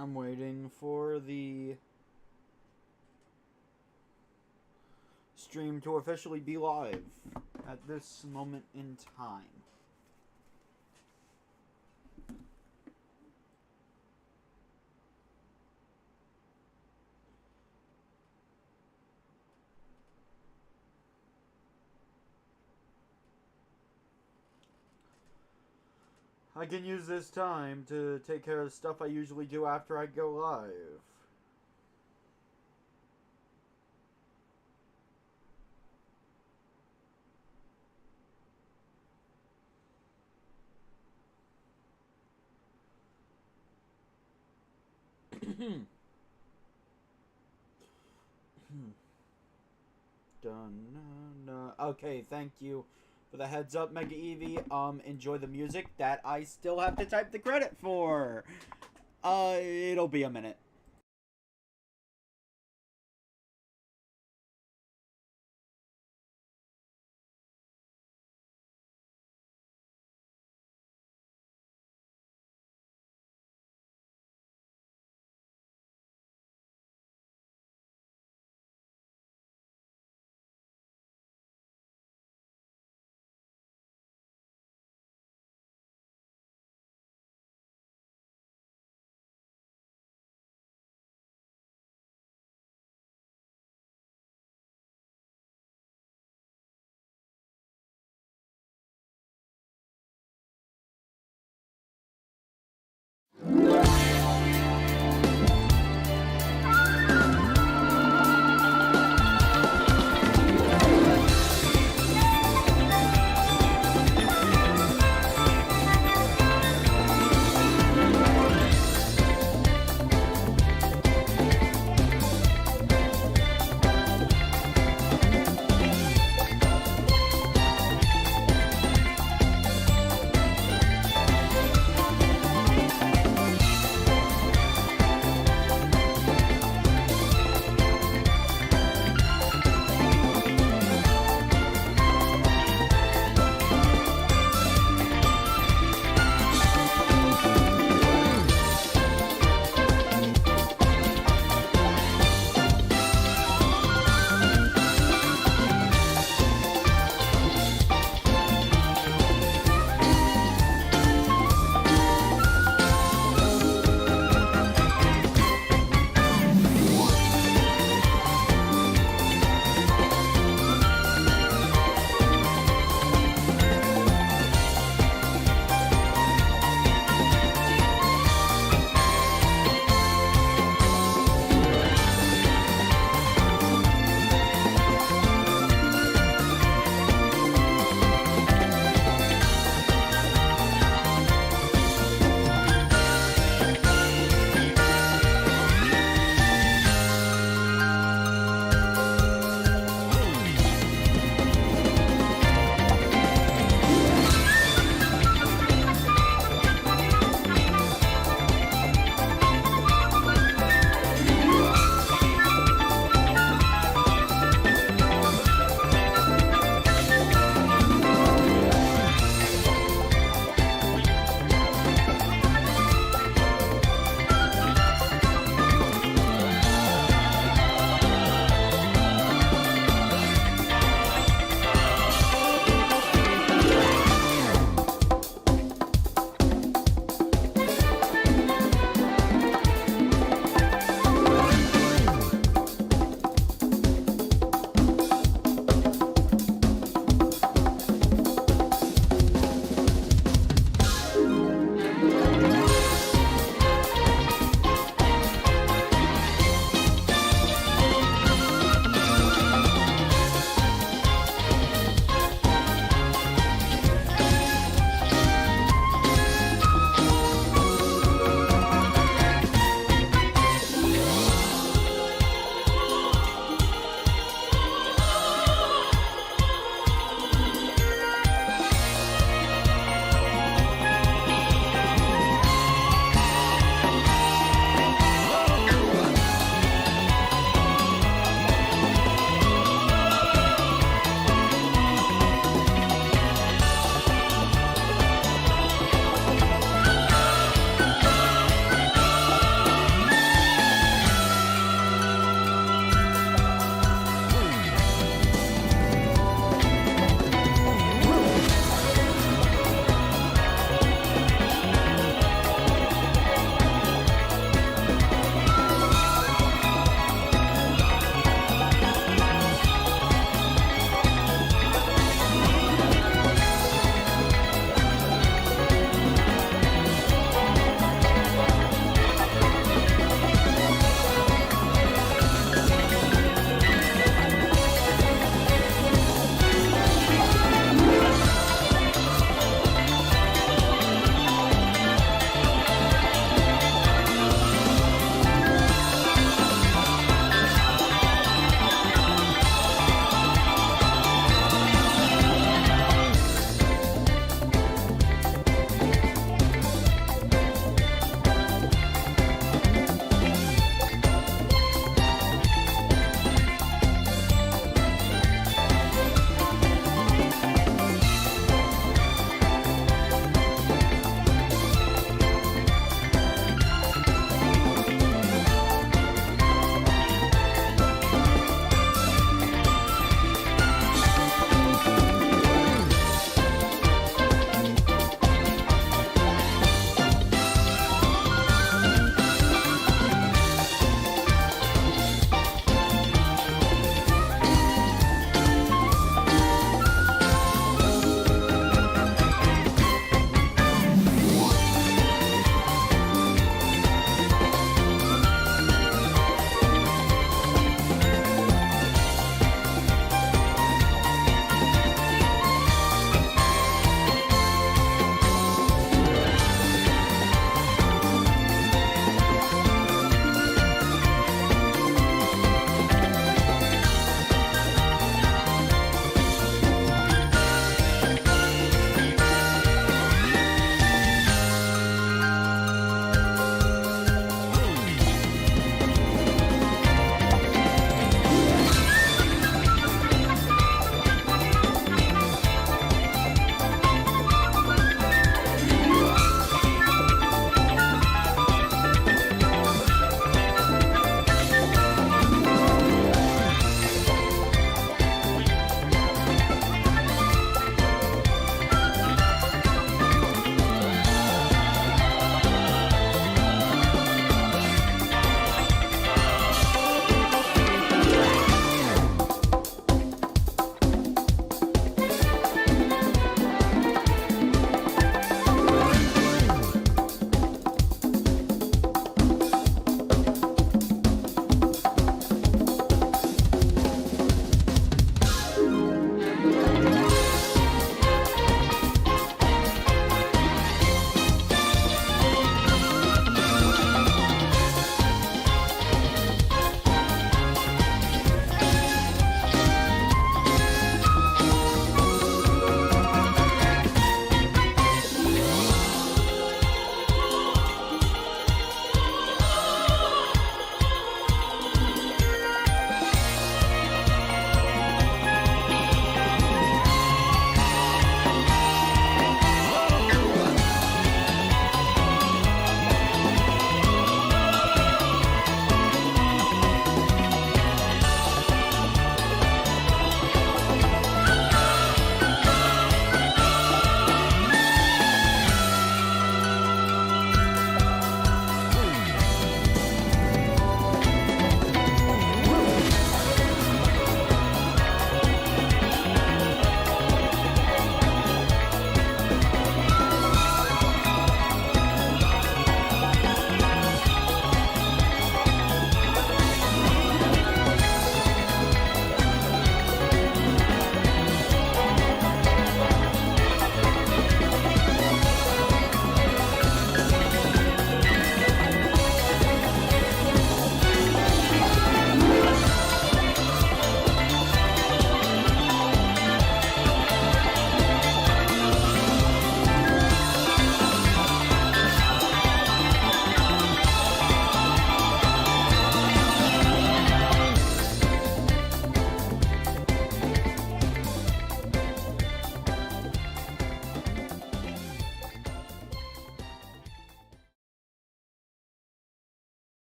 I'm waiting for the stream to officially be live at this moment in time. I can use this time to take care of stuff I usually do after I go live. Dun. Okay, thank you for the heads up, Mega Eevee. Enjoy the music that I still have to type the credit for. It'll be a minute.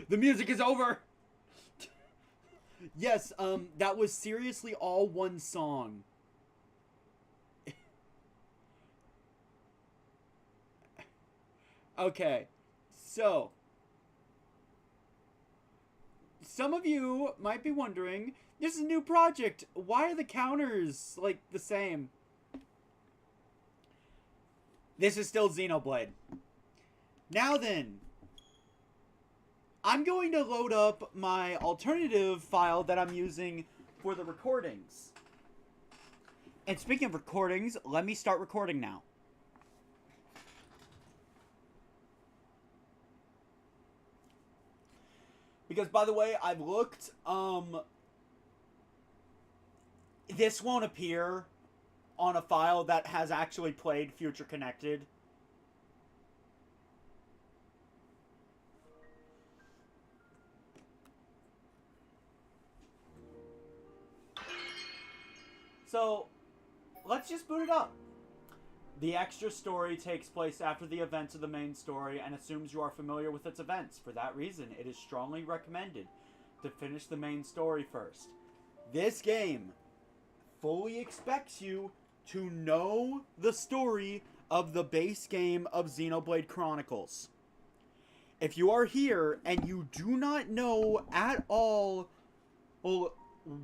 The music is over! Yes, that was seriously all one song. Okay, so... Some of you might be wondering, this is a new project. Why are the counters, like, the same? This is still Xenoblade. Now then, I'm going to load up my alternative file that I'm using for the recordings. And speaking of recordings, let me start recording now. Because, by the way, I've looked, this won't appear on a file that has actually played Future Connected. So, let's just boot it up. The extra story takes place after the events of the main story and assumes you are familiar with its events. For that reason, it is strongly recommended to finish the main story first. This game fully expects you to know the story of the base game of Xenoblade Chronicles. If you are here and you do not know at all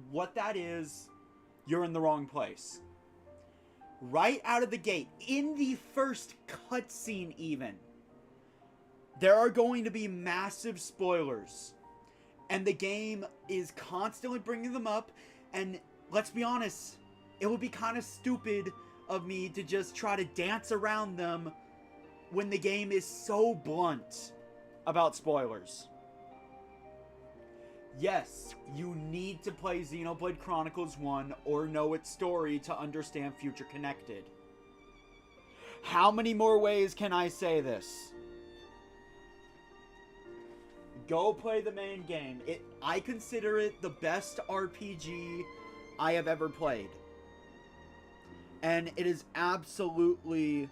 what that is, you're in the wrong place. Right out of the gate, in the first cutscene even, there are going to be massive spoilers. And the game is constantly bringing them up, and let's be honest, it would be kind of stupid of me to just try to dance around them when the game is so blunt about spoilers. Yes, you need to play Xenoblade Chronicles 1 or know its story to understand Future Connected. How many more ways can I say this? Go play the main game. I consider it the best RPG I have ever played. And it is absolutely...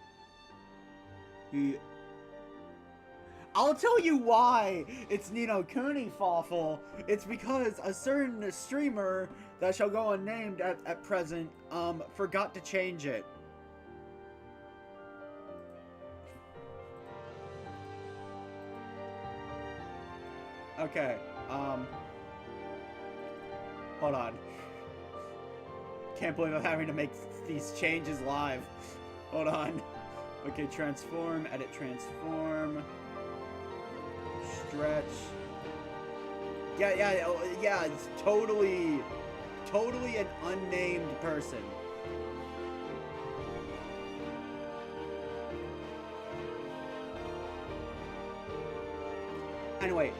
I'll tell you why it's Nino Kuni Fawful. It's because a certain streamer that shall go unnamed at present, forgot to change it. Okay, hold on. Can't believe I'm having to make these changes live. Hold on. Okay, transform, edit transform. Stretch. Yeah, it's totally an unnamed person. Anyway,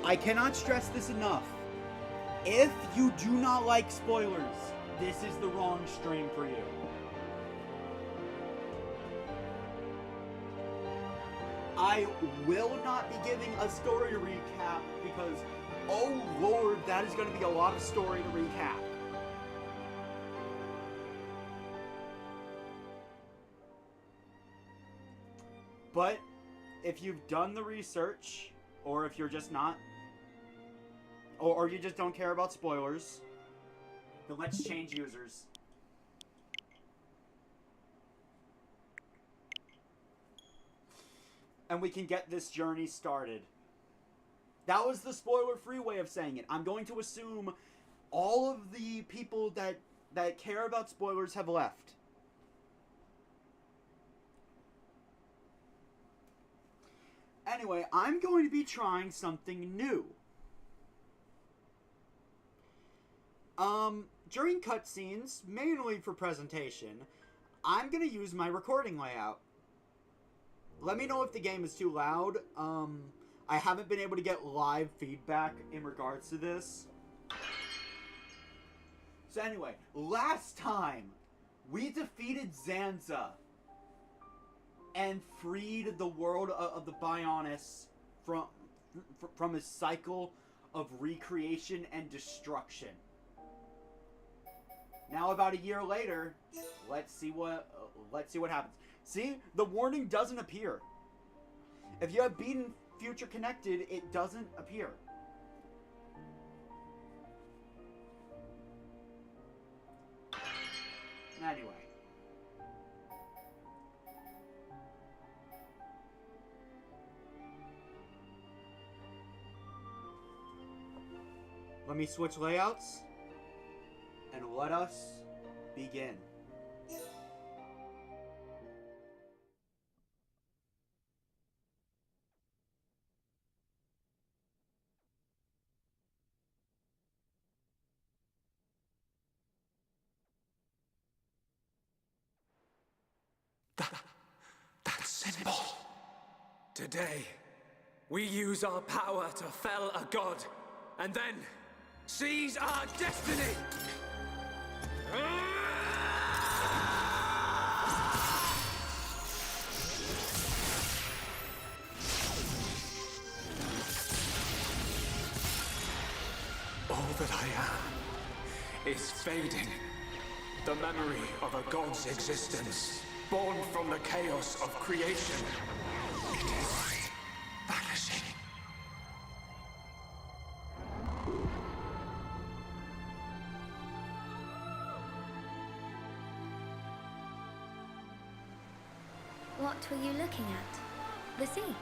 I cannot stress this enough. If you do not like spoilers, this is the wrong stream for you. I will not be giving a story recap because, oh lord, that is going to be a lot of story to recap. But if you've done the research, or if you're just not, or you just don't care about spoilers, then let's change users. And we can get this journey started. That was the spoiler-free way of saying it. I'm going to assume all of the people that care about spoilers have left. Anyway, I'm going to be trying something new. During cutscenes, mainly for presentation, I'm going to use my recording layout. Let me know if the game is too loud. I haven't been able to get live feedback in regards to this. So anyway, last time, we defeated Zanza and freed the world of the Bionis from a cycle of recreation and destruction. Now, about a year later, let's see what happens. See, the warning doesn't appear. If you have beaten future connected, it doesn't appear. Anyway. Let me switch layouts, and let us begin. That symbol. Today, we use our power to fell a god, and then seize our destiny! All that I am is fading. The memory of a god's existence, born from the chaos of creation. It is vanishing. What were you looking at? The sea?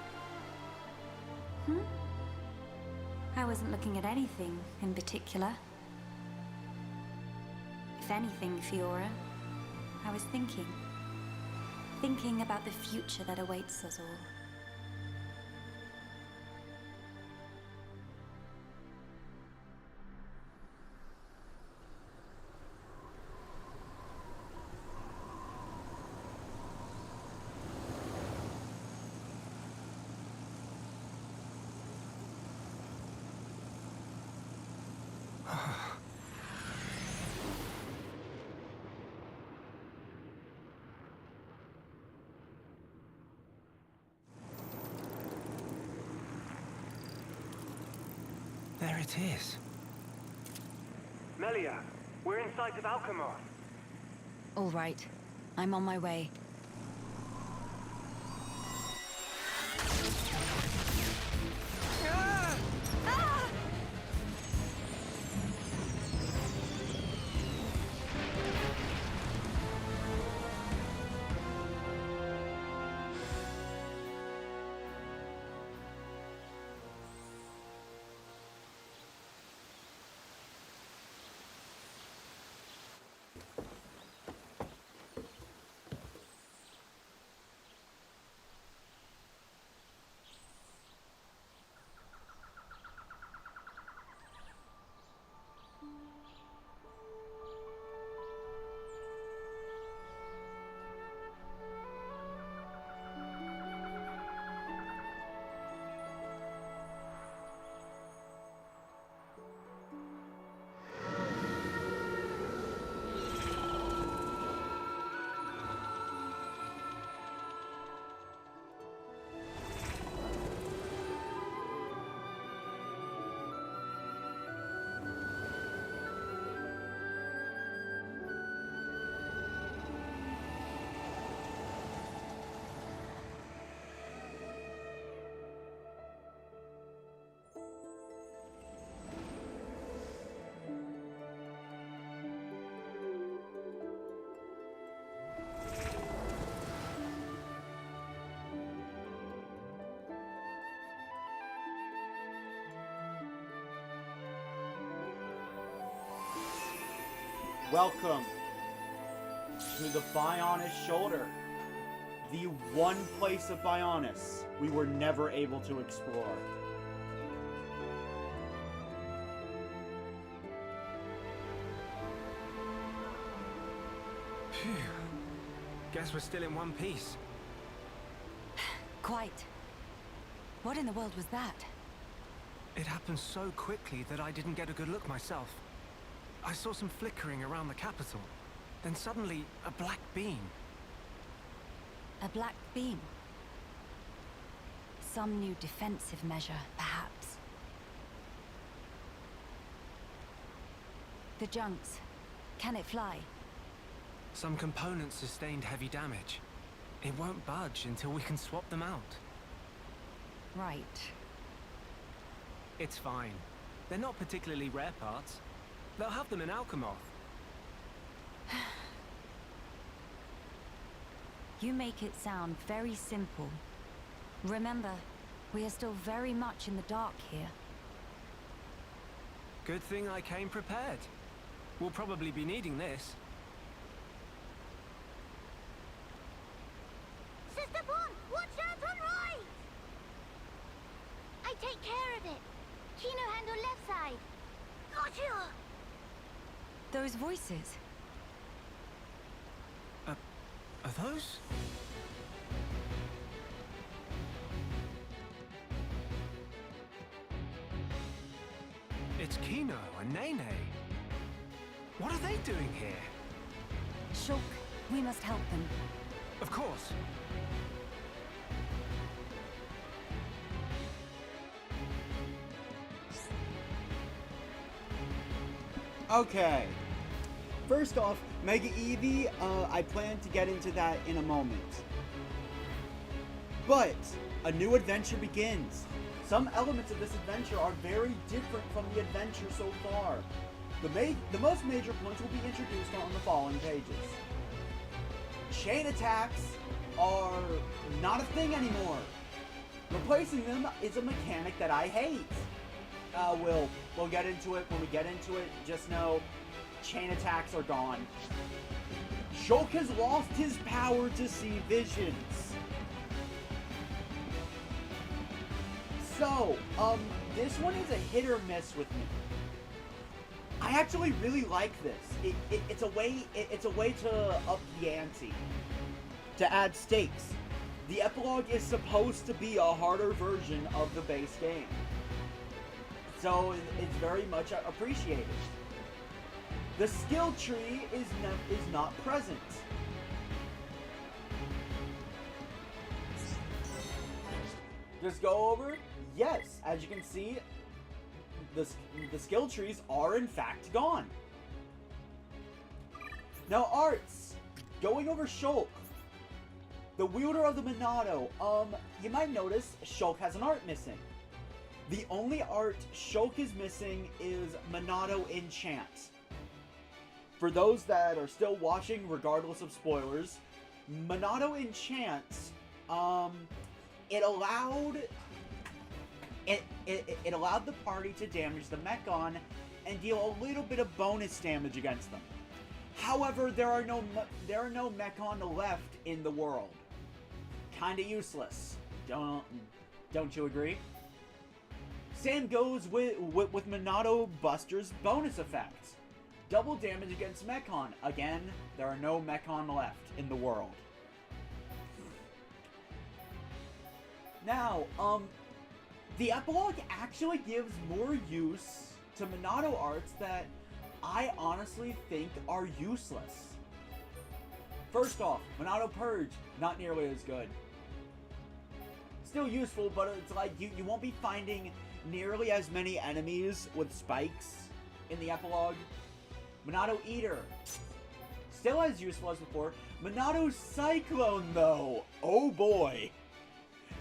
I wasn't looking at anything in particular. If anything, Fiora, I was thinking. Thinking about the future that awaits us all. There it is. Melia, we're in sight of Alcamoth. All right, I'm on my way. Welcome to the Bionis shoulder. The one place of Bionis we were never able to explore. Phew. Guess we're still in one piece. Quite. What in the world was that? It happened so quickly that I didn't get a good look myself. I saw some flickering around the capital. Then suddenly, a black beam. A black beam? Some new defensive measure, perhaps. The junks. Can it fly? Some components sustained heavy damage. It won't budge until we can swap them out. Right. It's fine. They're not particularly rare parts. They'll have them in Alcamoth. You make it sound very simple. Remember, we are still very much in the dark here. Good thing I came prepared. We'll probably be needing this. Sister Bon, watch out on right! I take care of it. Kino handle left side. Gotcha! Those voices. Are those? It's Kino and Nene. What are they doing here? Shulk, we must help them. Of course. Okay. First off, Mega Eevee, I plan to get into that in a moment. But a new adventure begins. Some elements of this adventure are very different from the adventure so far. The most major points will be introduced on the following pages. Chain attacks are not a thing anymore. Replacing them is a mechanic that I hate. We'll get into it when we get into it. Just know, chain attacks are gone. Shulk has lost his power to see visions. So, this one is a hit or miss with me. I actually really like this. It's a way to up the ante, to add stakes. The epilogue is supposed to be a harder version of the base game, so it's very much appreciated. The skill tree is not present. Just go over. Yes, as you can see, the skill trees are in fact gone. Now arts. Going over Shulk, the wielder of the Monado. You might notice Shulk has an art missing. The only art Shulk is missing is Monado Enchant. For those that are still watching, regardless of spoilers, Monado Enchant, it allowed the party to damage the Mechon and deal a little bit of bonus damage against them. However, there are no Mechon left in the world. Kinda useless. Don't you agree? Same goes with Monado Buster's bonus effects. Double damage against Mechon. Again, there are no Mechon left in the world. Now, the epilogue actually gives more use to Monado arts that I honestly think are useless. First off, Monado Purge, not nearly as good. Still useful, but it's like you won't be finding nearly as many enemies with spikes in the epilogue. Monado Eater, still as useful as before. Monado Cyclone though, oh boy.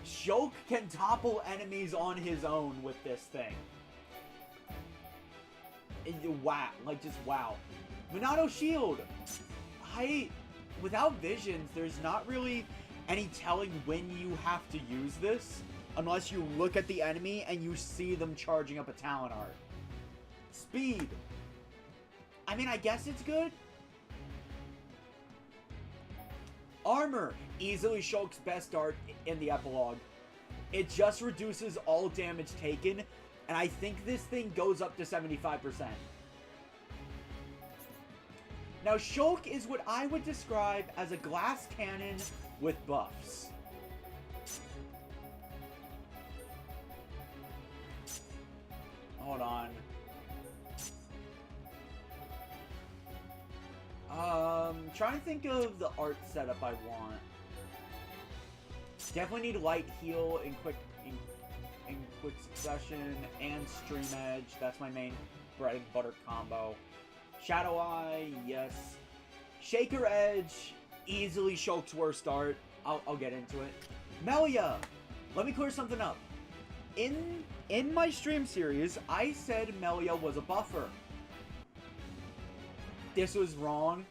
Shulk can topple enemies on his own with this thing. Wow, like just wow. Monado Shield. Without visions, there's not really any telling when you have to use this, unless you look at the enemy and you see them charging up a talent art. Speed. I mean, I guess it's good. Armor. Easily Shulk's best art in the epilogue. It just reduces all damage taken, and I think this thing goes up to 75%. Now, Shulk is what I would describe as a glass cannon with buffs. Hold on. Trying to think of the art setup I want. Definitely need light heal in quick succession and stream edge. That's my main bread and butter combo. Shadow Eye, yes. Shaker Edge, easily Shulk's worst art. I'll get into it. Melia, let me clear something up. in my stream series, I said Melia was a buffer. This was wrong.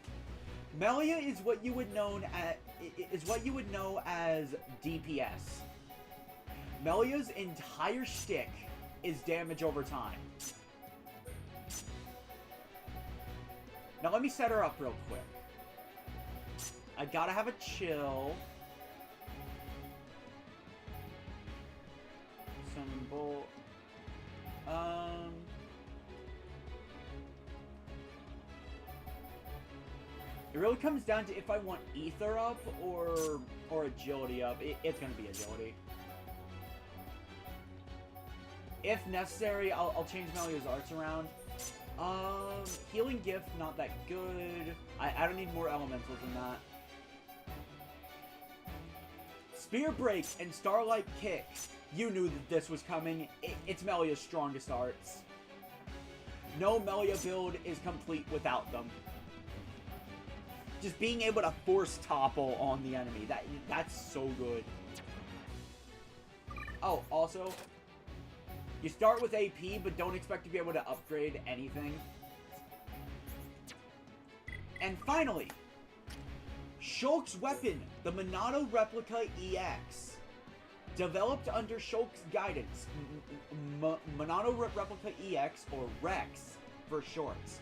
Melia is what you would know as DPS. Melia's entire shtick is damage over time. Now let me set her up real quick. I gotta have a chill. Symbol. It really comes down to if I want ether up or agility up. It's gonna be agility. If necessary, I'll change Melia's arts around. Healing gift, not that good. I don't need more elementals than that. Spear break and starlight kick. You knew that this was coming. It's Melia's strongest arts. No Melia build is complete without them. Just being able to force topple on the enemy, that's so good. Oh, also, you start with AP, but don't expect to be able to upgrade anything. And finally, Shulk's weapon, the Monado Replica EX. Developed under Shulk's guidance, Monado Replica EX, or Rex for shorts.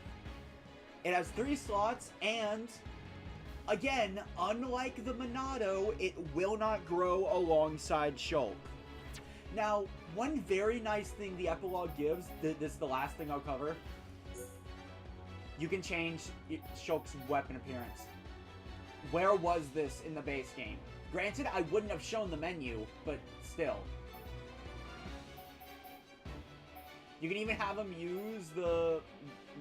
It has 3 slots, and again, unlike the Monado, it will not grow alongside Shulk. Now, one very nice thing the epilogue gives, this is the last thing I'll cover, you can change Shulk's weapon appearance. Where was this in the base game? Granted, I wouldn't have shown the menu, but still. You can even have him use the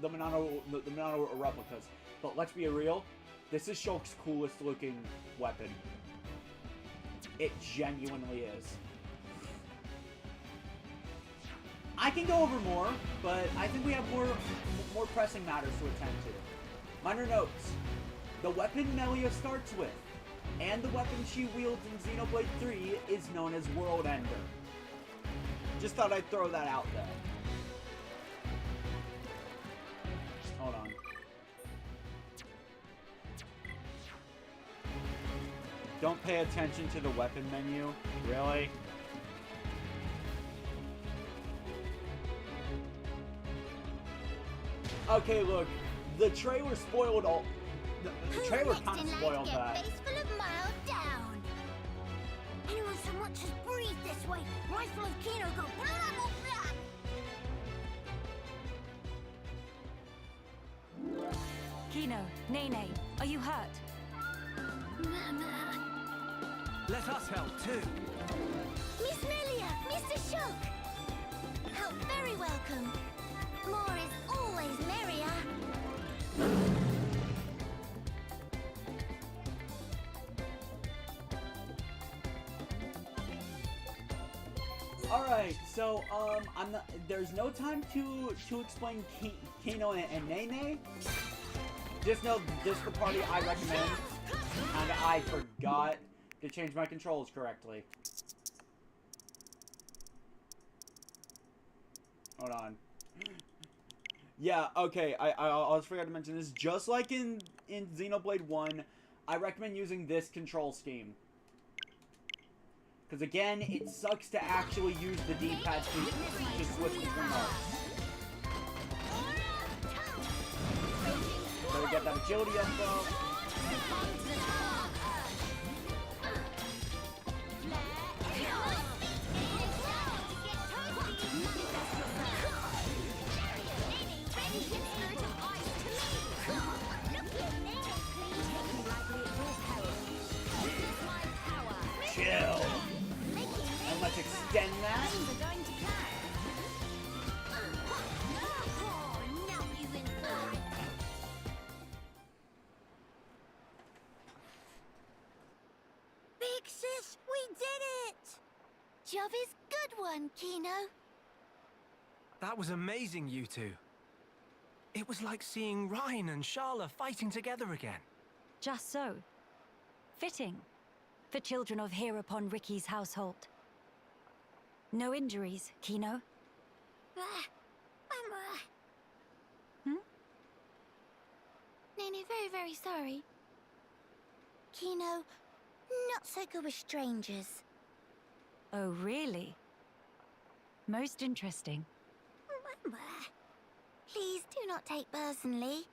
Monado replicas. But let's be real, this is Shulk's coolest looking weapon. It genuinely is. I can go over more, but I think we have more pressing matters to attend to. Minor notes. The weapon Melia starts with, and the weapon she wields in Xenoblade 3 is known as World Ender. Just thought I'd throw that out there. Hold on. Don't pay attention to the weapon menu? Really? Okay, look. The trailer spoiled all... The trailer kind of spoiled that. Face full of mild down. Anyone so much as breathe this way, rifle of Kino go blah blah. Kino, Nene, are you hurt? Let us help too. Miss Melia, Mr. Shulk. Help very welcome. More is always merrier. Alright, so, there's no time to explain Kino and Nene. Just know this is the party I recommend, and I forgot to change my controls correctly. Hold on. Yeah, okay, I always forgot to mention this. Just like in Xenoblade 1, I recommend using this control scheme. Because again, it sucks to actually use the D-pad to switch between arts. Better get that agility up though. Chill. And let's extend that. Big sis, we did it! Job is good one, Kino. That was amazing, you two. It was like seeing Ryan and Sharla fighting together again. Just so. Fitting. For children of here upon Ricky's household. No injuries, Kino? Hmm? Nene, very, very sorry. Kino, not so good with strangers. Oh, really? Most interesting. Please do not take personally.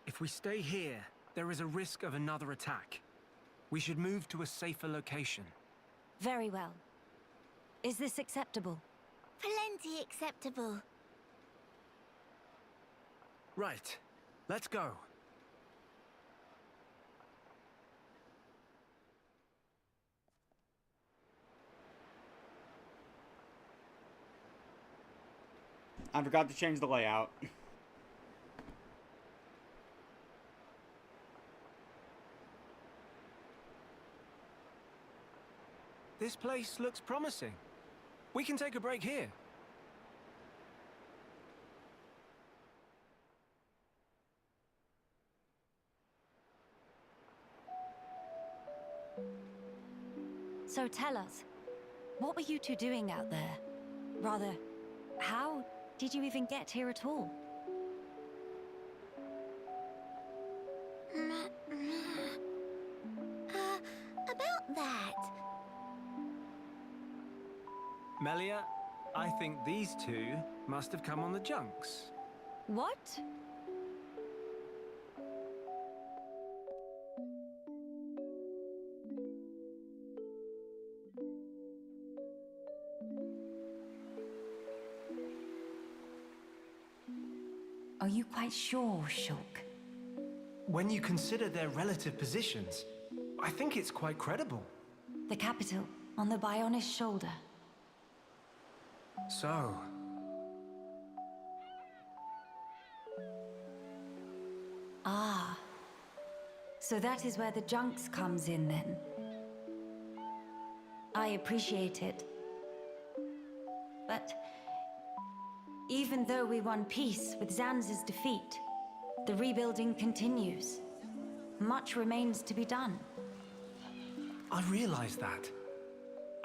If we stay here, there is a risk of another attack. We should move to a safer location. Very well. Is this acceptable? Plenty acceptable. Right. Let's go. I forgot to change the layout. This place looks promising. We can take a break here. So tell us, what were you two doing out there? Rather, how did you even get here at all? About that. Melia, I think these two must have come on the junks. What? Are you quite sure, Shulk? When you consider their relative positions, I think it's quite credible. The capital, on the Bionis shoulder. So, Ah. So that is where the junks comes in then. I appreciate it. But even though we won peace with Zanza's defeat, the rebuilding continues. Much remains to be done. I realize that.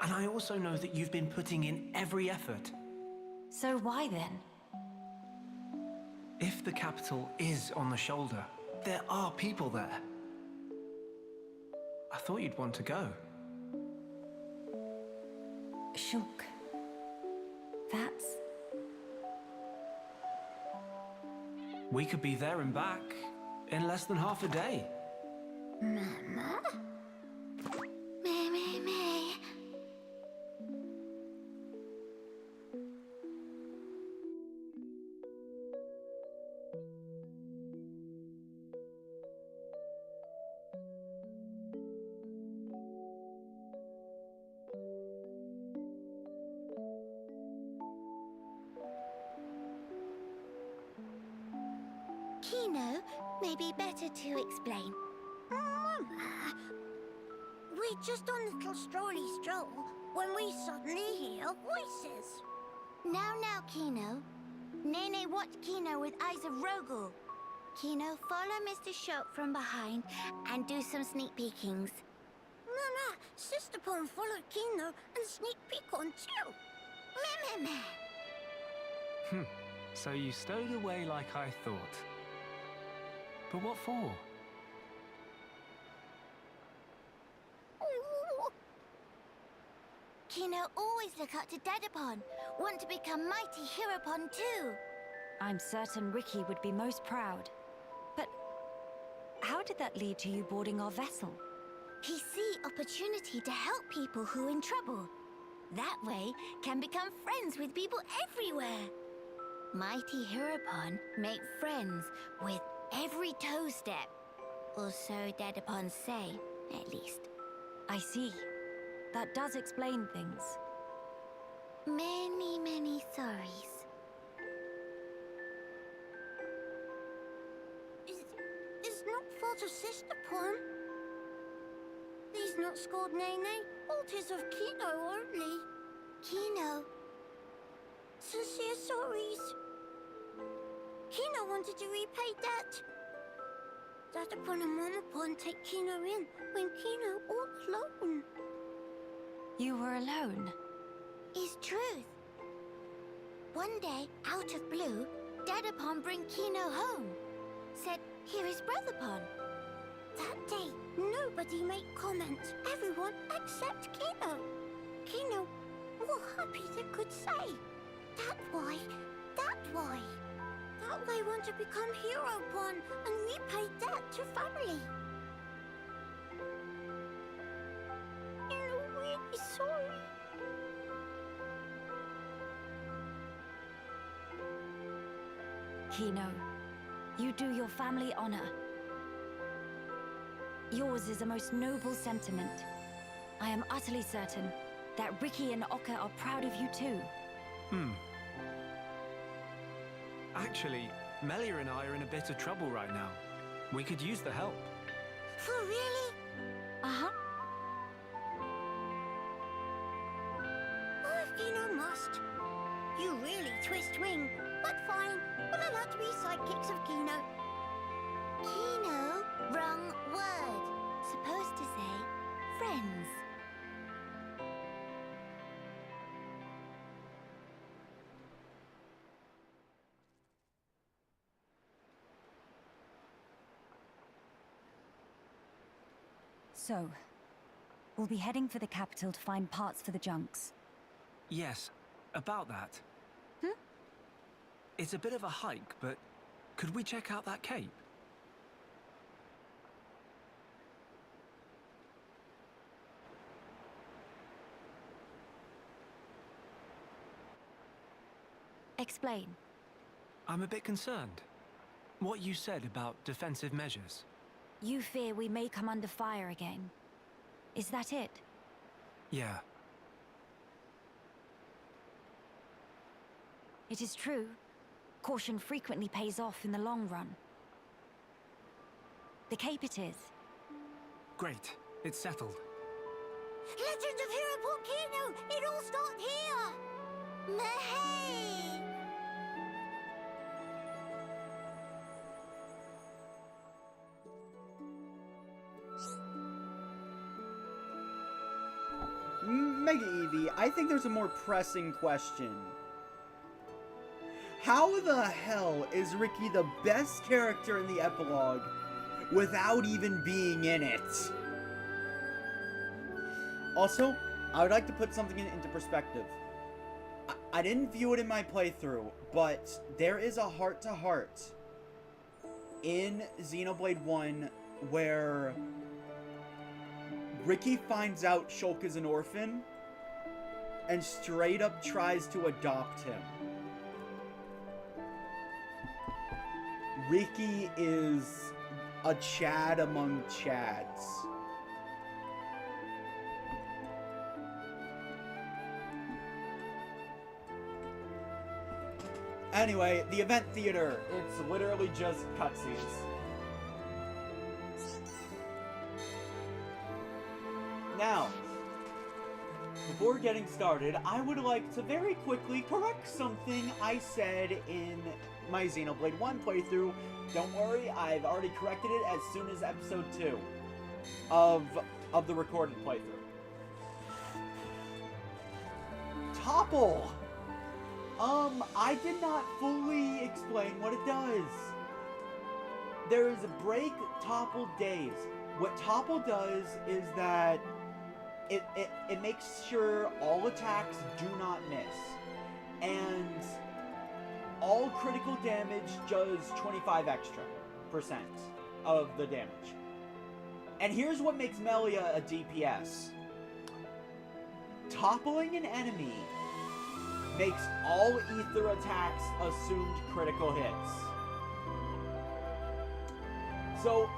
And I also know that you've been putting in every effort. So why then? If the capital is on the shoulder, there are people there. I thought you'd want to go. Shulk. That's... We could be there and back in less than half a day. Mama? Me. Kino, may be better to explain. Mama, we're just on a little strolly stroll when we suddenly hear voices. Now, Kino. Nene watched Kino with eyes of Rogel. Kino, follow Mr. Shulk from behind and do some sneak peekings. Mama, Sister Pon followed Kino and sneak peek on too. Meh. So you stowed away like I thought. But what for? Ooh. Kino always look up to Dedapon. Want to become mighty Heropon too. I'm certain Ricky would be most proud. But how did that lead to you boarding our vessel? He see opportunity to help people who in trouble. That way can become friends with people everywhere. Mighty Heropon make friends with every toe step. Or so Dedapon say, at least. I see. That does explain things. Many sorries. It's not fault of Sister Pon. These not scored Nene. Fault is of Kino only. Kino. Sincere sorries. Kino wanted to repay debt. Dedapon and Momopon take Kino in when Kino all alone. You were alone? is truth. One day, out of blue, Dedapon bring Kino home. Said, here is Brotherpon. That day, nobody make comments. Everyone except Kino. Kino, what happy they could say. That why. That they want to become Hero-Pon and repay debt to family. I'm really sorry. Kino, you do your family honor. Yours is a most noble sentiment. I am utterly certain that Ricky and Oka are proud of you too. Actually, Melia and I are in a bit of trouble right now. We could use the help. For really? Uh-huh. Oh, if Kino must. You really twist wing. But fine, we'll allow to be sidekicks of Kino. Kino? Wrong word. Supposed to say friends. So, we'll be heading for the capital to find parts for the junks. Yes, about that. It's a bit of a hike, but could we check out that cape? Explain. I'm a bit concerned. What you said about defensive measures. You fear we may come under fire again. Is that it? Yeah. It is true. Caution frequently pays off in the long run. The cape it is. Great. It's settled. Legend of Hero-Pon Kino! It all starts here! Mahey! Mega Eevee, I think there's a more pressing question. How the hell is Ricky the best character in the epilogue without even being in it? Also, I would like to put something into perspective. I didn't view it in my playthrough, but there is a heart-to-heart in Xenoblade 1 where Ricky finds out Shulk is an orphan and straight up tries to adopt him. Ricky is a Chad among Chads. Anyway, the event theater. It's literally just cutscenes. Now, before getting started, I would like to very quickly correct something I said in my Xenoblade 1 playthrough. Don't worry, I've already corrected it as soon as episode 2 of the recorded playthrough. Topple! I did not fully explain what it does. There is a break Topple days. What Topple does is that it makes sure all attacks do not miss. And all critical damage does 25% extra of the damage. And here's what makes Melia a DPS. Toppling an enemy makes all ether attacks assumed critical hits. So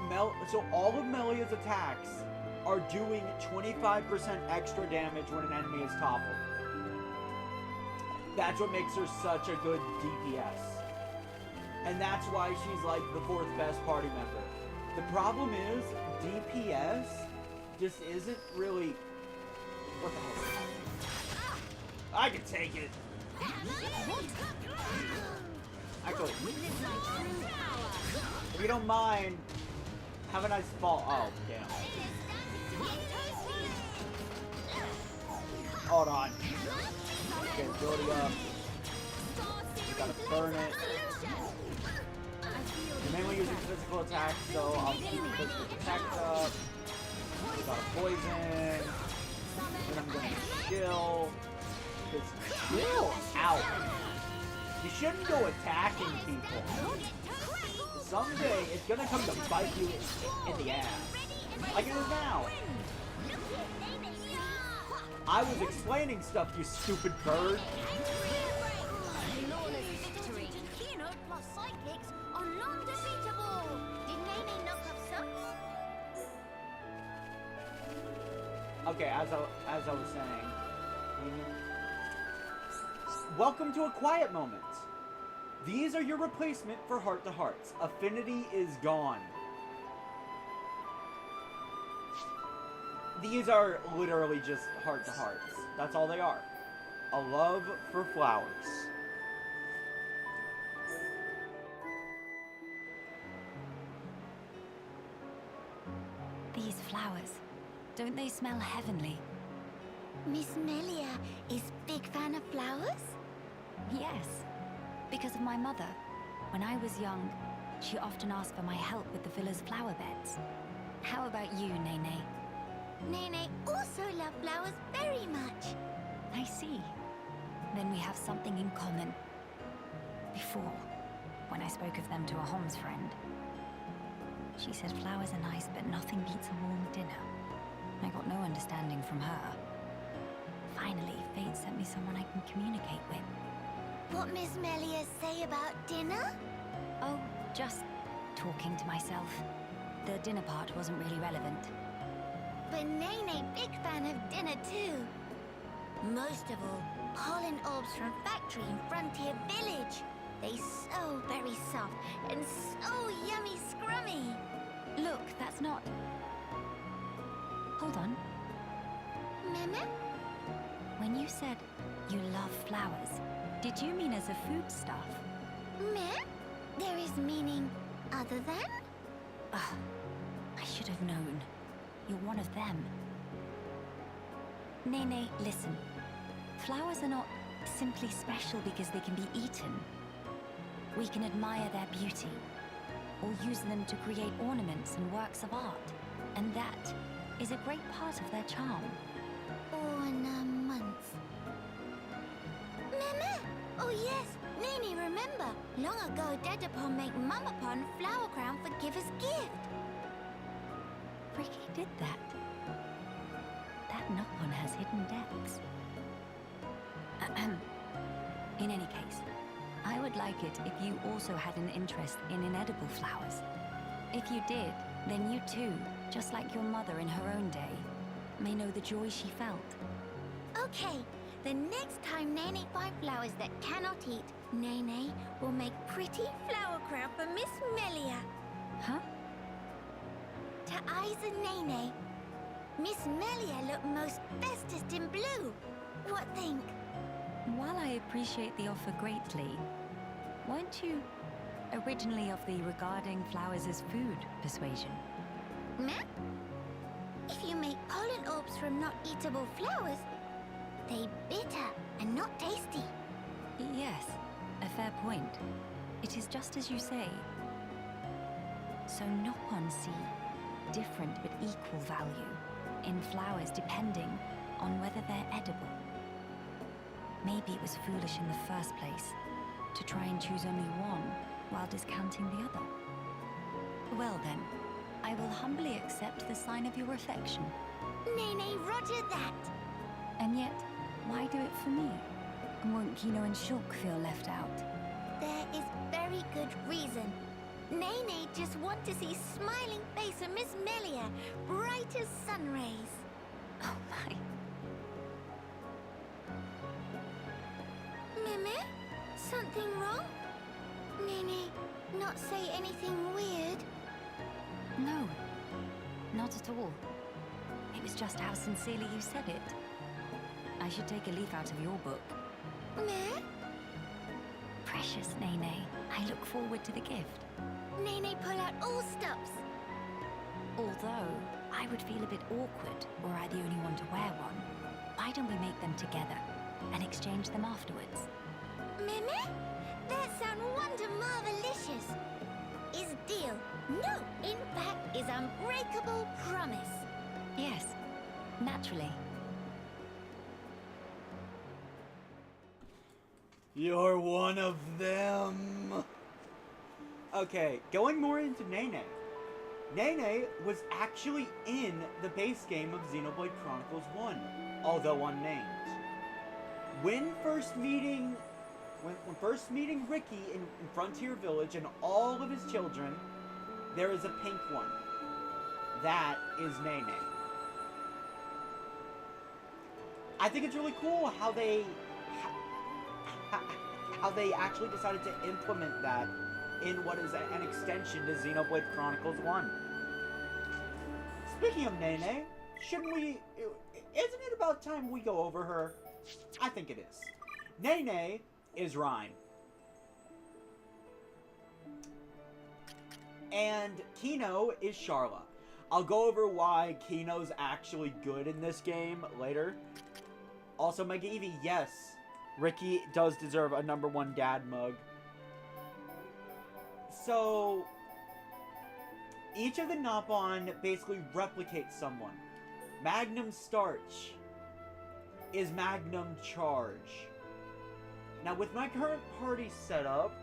all of Melia's attacks are doing 25% extra damage when an enemy is toppled. That's what makes her such a good DPS. And that's why she's like the 4th best party member. The problem is, DPS just isn't really... What the hell is that? I can take it! I go... If you don't mind, have a nice fall. Oh, damn. Hold on. Okay, ability up. You gotta burn it. You're mainly using physical attack, so I'll keep physical attack up. You got a poison. Then I'm gonna chill. Just chill out. You shouldn't go attacking people. Someday it's gonna come to bite you in the ass. Like it is now. I was explaining stuff, you stupid bird. Keynote plus psychics are non-defeatable. Did Nene knock up some? Okay, as I was saying, welcome to a quiet moment. These are your replacement for heart-to-hearts. Affinity is gone. These are literally just heart-to-hearts. That's all they are. A love for flowers. These flowers, don't they smell heavenly? Miss Melia is big fan of flowers? Yes, because of my mother. When I was young, she often asked for my help with the villa's flower beds. How about you, Nene? Nene also loves flowers very much. I see. Then we have something in common. Before, when I spoke of them to a Homs friend, she said flowers are nice, but nothing beats a warm dinner. I got no understanding from her. Finally, fate sent me someone I can communicate with. What Miss Melia say about dinner? Oh, just talking to myself. The dinner part wasn't really relevant. But Nene big fan of dinner too. Most of all, pollen orbs from factory in Frontier Village. They so very soft and so yummy scrummy. Look, that's not... Hold on. Meme? When you said you love flowers, did you mean as a foodstuff? Meh? There is meaning other than? Ugh, I should have known. You're one of them. Nene, listen. Flowers are not simply special because they can be eaten. We can admire their beauty, or use them to create ornaments and works of art. And that is a great part of their charm. Ornaments. Meme! Oh yes, Nene remember. Long ago Dedapon make Mamapon flower crown for giver's gift. Ricky did that. That Nopon has hidden depths. In any case, I would like it if you also had an interest in inedible flowers. If you did, then you too, just like your mother in her own day, may know the joy she felt. Okay, the next time Nene find flowers that cannot eat, Nene will make pretty flower crown for Miss Melia. Huh? To eyes and Nene, Miss Melia look most bestest in blue. What think? While I appreciate the offer greatly, weren't you originally of the regarding flowers as food persuasion? Meh? If you make pollen orbs from not eatable flowers, they bitter and not tasty. Yes, a fair point. It is just as you say. So Nopon see different but equal value in flowers depending on whether they're edible. Maybe it was foolish in the first place to try and choose only one while discounting the other. Well then, I will humbly accept the sign of your affection. Nene, roger that. And yet, why do it for me? Won't Kino and Shulk feel left out? There is very good reason. Nene just want to see smiling face of Miss Melia, bright as sun rays. Oh my... Meme? Something wrong? Nene, not say anything weird? No, not at all. It was just how sincerely you said it. I should take a leaf out of your book. Meh? Precious Nene, I look forward to the gift. Nene pull out all stops. Although, I would feel a bit awkward were I the only one to wear one. Why don't we make them together? and exchange them afterwards. Meme? That sound wonder marvelicious. Is deal? No, in fact, is unbreakable promise. Yes, naturally. You're one of them. Okay, going more into Nene. Nene was actually in the base game of Xenoblade Chronicles 1, although unnamed. When first meeting Ricky in Frontier Village and all of his children, there is a pink one. That is Nene. I think it's really cool how they actually decided to implement that in what is an extension to Xenoblade Chronicles 1. Speaking of Nene, isn't it about time we go over her? I think it is. Nene is Rhyne. And Kino is Sharla. I'll go over why Kino's actually good in this game later. Also, Mega Eevee, yes, Ricky does deserve a #1 dad mug. So, each of the Nopon basically replicates someone. Magnum Starch is Magnum Charge. Now, with my current party setup,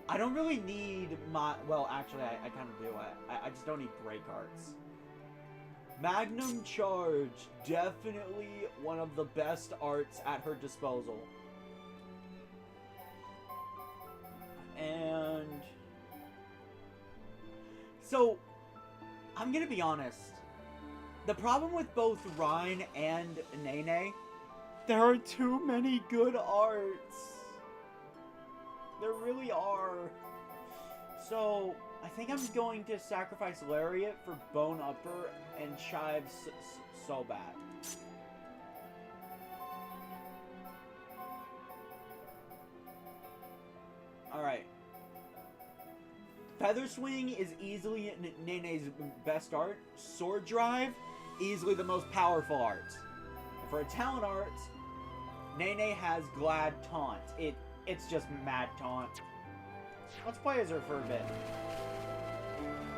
I don't really need my... Well, actually, I kind of do. I just don't need break arts. Magnum Charge, definitely one of the best arts at her disposal. And... So, I'm gonna be honest. The problem with both Rhyne and Nene, there are too many good arts. There really are. So, I think I'm going to sacrifice Lariat for Bone Upper and Chive Sobat. Alright. Feather Swing is easily Nene's best art. Sword Drive, easily the most powerful art. And for a talent art, Nene has Glad Taunt. It's just mad taunt. Let's play as her for a bit.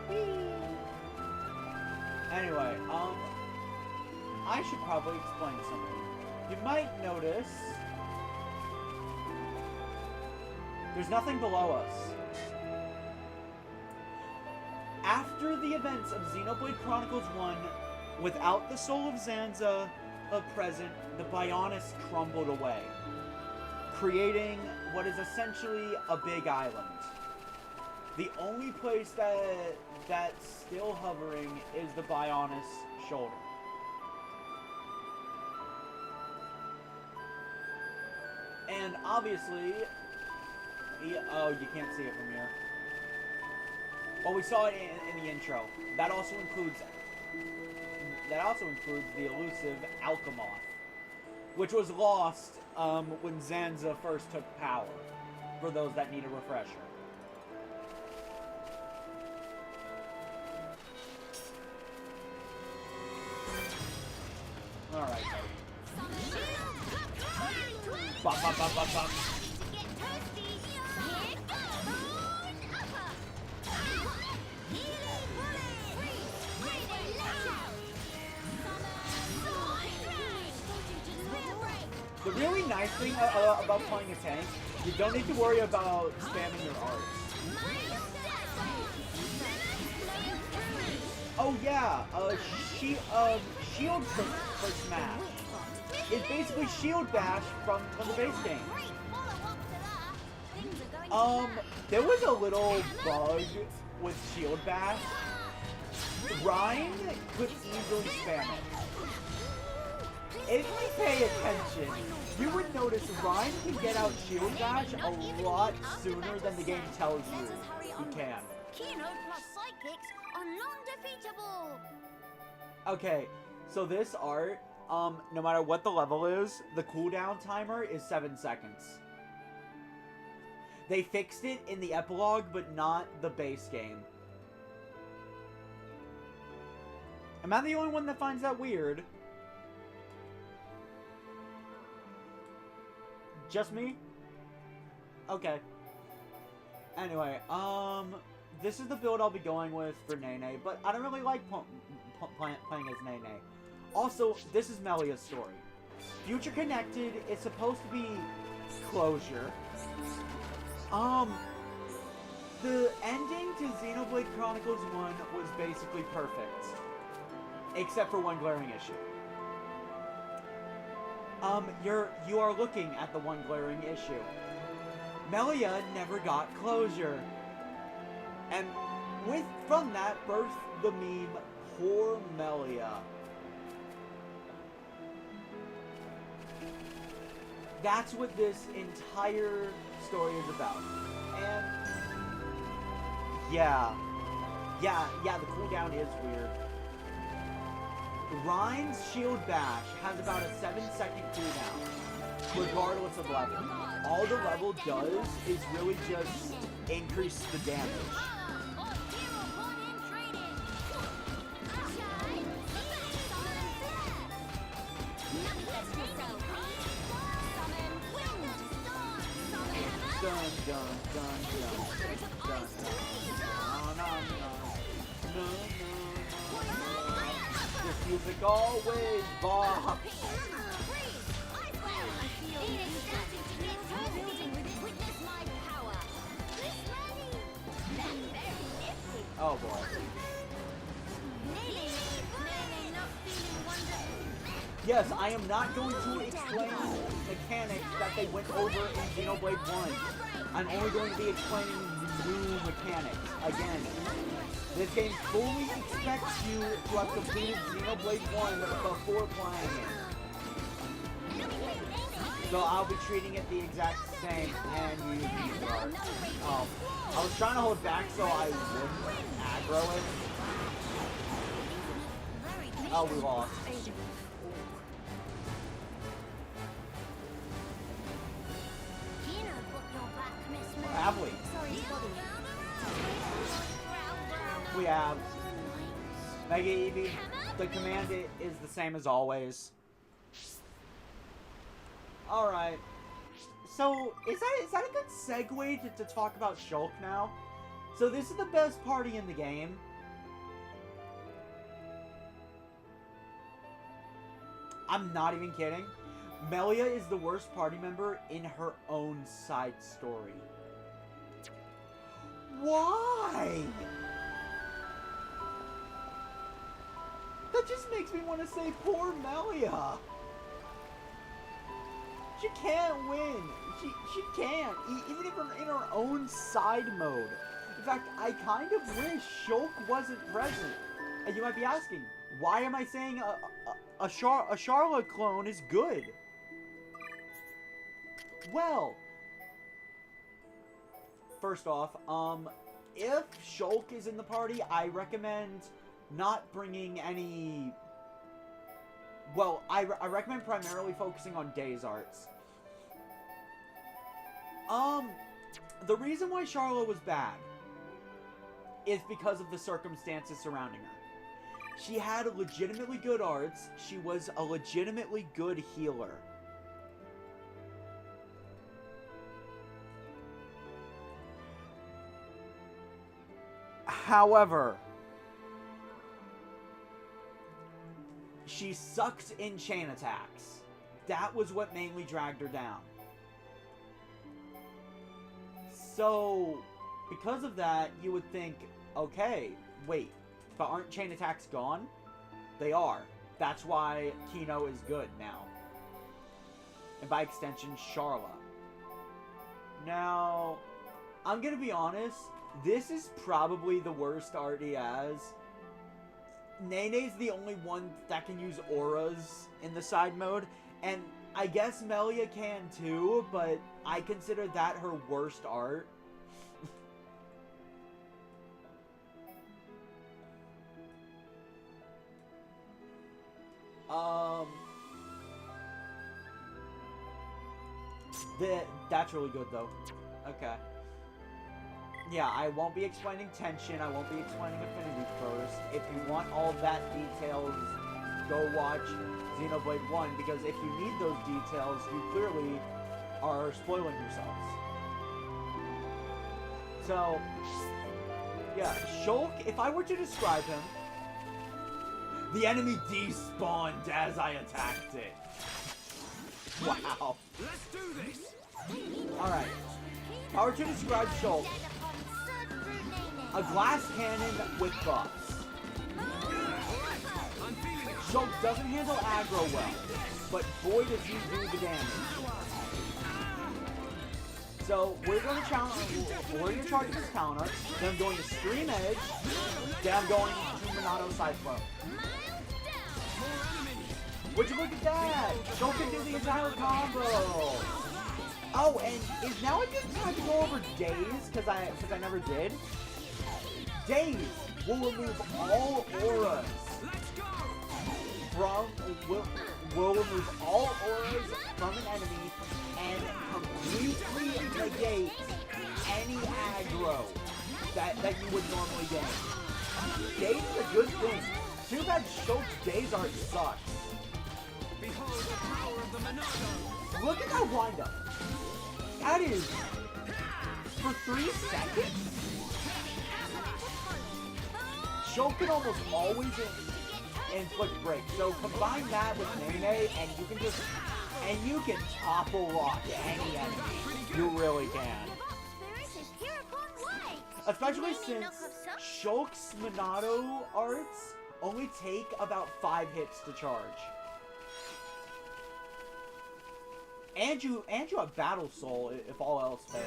Whee! Anyway, I should probably explain something. You might notice there's nothing below us. After the events of Xenoblade Chronicles 1, without the soul of Zanza present, the Bionis crumbled away, creating what is essentially a big island. The only place that's still hovering is the Bionis shoulder. And obviously, oh, you can't see it from here. Well, we saw it in the intro. That also includes the elusive Alcamoth, which was lost when Zanza first took power, for those that need a refresher. Alright. Bop, bop, bop, bop, bop. The really nice thing about playing a tank, you don't need to worry about spamming your arts. Oh yeah, shield for Smash. It's basically Shield Bash from the base game. There was a little bug with Shield Bash. Rhyne could easily spam it. If you pay attention, you would notice Rhyne can get out Shield Bash a lot sooner than the game tells you he can. Kino plus psychics are non-defeatable. Okay, so this art, no matter what the level is, the cooldown timer is 7 seconds. They fixed it in the epilogue, but not the base game. Am I the only one that finds that weird? Just me? Okay. Anyway, this is the build I'll be going with for Nene, but I don't really like playing as Nene. Also, this is Melia's story. Future Connected is supposed to be closure. The ending to Xenoblade Chronicles 1 was basically perfect. Except for one glaring issue. You are looking at the one glaring issue. Melia never got closure. And from that birthed the meme, Poor Melia. That's what this entire story is about. And yeah, the cooldown is weird. Rhine's Shield Bash has about a 7-second cooldown, regardless of level. All the level does is really just increase the damage. Dun dun dun dun dun dun. This music always bops. Oh boy. Yes, I am not going to explain mechanics that they went over in Xenoblade 1. I'm only going to be explaining new mechanics. Again, this game fully expects you to have completed Xenoblade 1 before playing it. So I'll be treating it the exact same and using the art. I was trying to hold back so I wouldn't aggro it. Oh, we lost. Have we? We have. Mega Eevee, the command is the same as always. Alright. So, is that a good segue to talk about Shulk now? So this is the best party in the game. I'm not even kidding. Melia is the worst party member in her own side story. Why? That just makes me want to say poor Melia. She can't win. She can't. Even if in her own side mode. In fact, I kind of wish Shulk wasn't present. And you might be asking, why am I saying a Charlotte clone is good? Well, first off, if Shulk is in the party, I recommend not bringing any... Well, I recommend primarily focusing on Days Arts. The reason why Charlotte was bad is because of the circumstances surrounding her. She had legitimately good arts. She was a legitimately good healer. However, she sucks in chain attacks. That was what mainly dragged her down. So, because of that, you would think, okay, wait, but aren't chain attacks gone? They are. That's why Kino is good now. And by extension, Charla. Now, I'm gonna be honest, this is probably the worst art he has. Nene's the only one that can use auras in the side mode, and I guess Melia can too, but I consider that her worst art. That's really good though. Okay. Yeah, I won't be explaining tension, I won't be explaining affinity first. If you want all that details, go watch Xenoblade 1, because if you need those details, you clearly are spoiling yourselves. So, yeah, Shulk, if I were to describe him, the enemy despawned as I attacked it. Wow. Let's do this! Alright. If I were to describe Shulk, a glass cannon with buffs. Shulk doesn't handle aggro well, but boy does he do the damage. So we're going to challenge. We're going to target this counter. Then I'm going to Stream Edge. Then I'm going to Monado Cyclone. Would you look at that? Shulk can do the entire combo. Oh, and is now a good time to go over Daze? Because I never did. Daze will remove all auras from will remove all auras from an enemy and completely negate any aggro that you would normally gain. Daze is a good thing. Too bad Shulk's Daze art sucks. Behold the power of the Monado! Look at that windup. That is for 3 seconds. Shulk can almost always inflict break. So combine that with Nene, and you can topple lock any enemy. You really can. Especially since Shulk's Monado arts only take about 5 hits to charge. And you have Battle Soul if all else fails.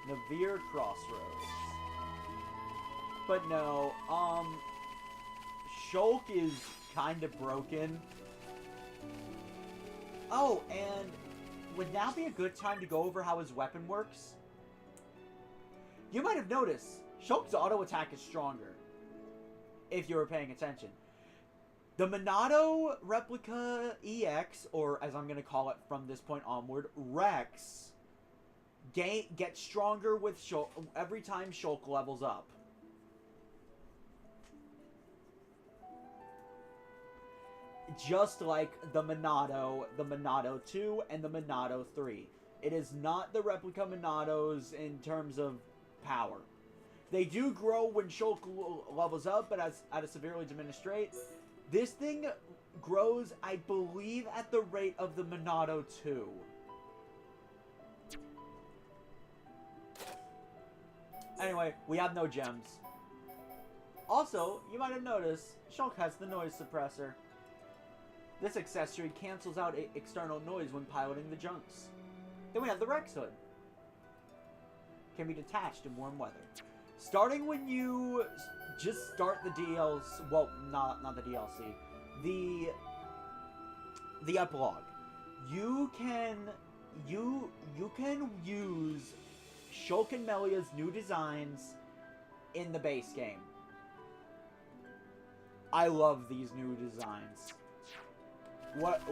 Navir Crossroads. But no, Shulk is kind of broken. Oh, and would now be a good time to go over how his weapon works? You might have noticed, Shulk's auto attack is stronger. If you were paying attention. The Monado Replica EX, or as I'm going to call it from this point onward, Rex, gets stronger with Shulk every time Shulk levels up. Just like the Monado 2, and the Monado 3. It is not the Replica Monados in terms of power. They do grow when Shulk levels up, but at a severely diminished rate. This thing grows, I believe, at the rate of the Monado 2. Anyway, we have no gems. Also, you might have noticed, Shulk has the noise suppressor. This accessory cancels out external noise when piloting the junks. Then we have the Rex Hood. Can be detached in warm weather. Starting when you just start the DLC, well, not the DLC, the epilogue. You can use Shulk and Melia's new designs in the base game. I love these new designs. What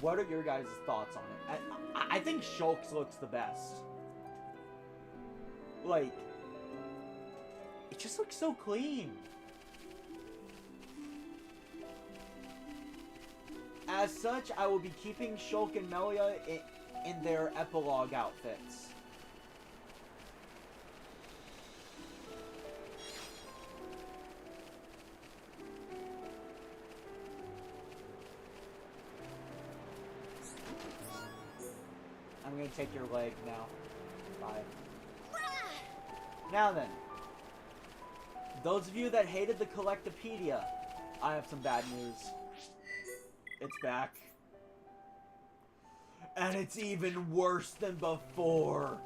are your guys' thoughts on it? I think Shulk's looks the best. Like, it just looks so clean. As such, I will be keeping Shulk and Melia in their epilogue outfits. I'm gonna take your leg now. Bye. Now then, those of you that hated the Collectopedia, I have some bad news. It's back. And it's even worse than before.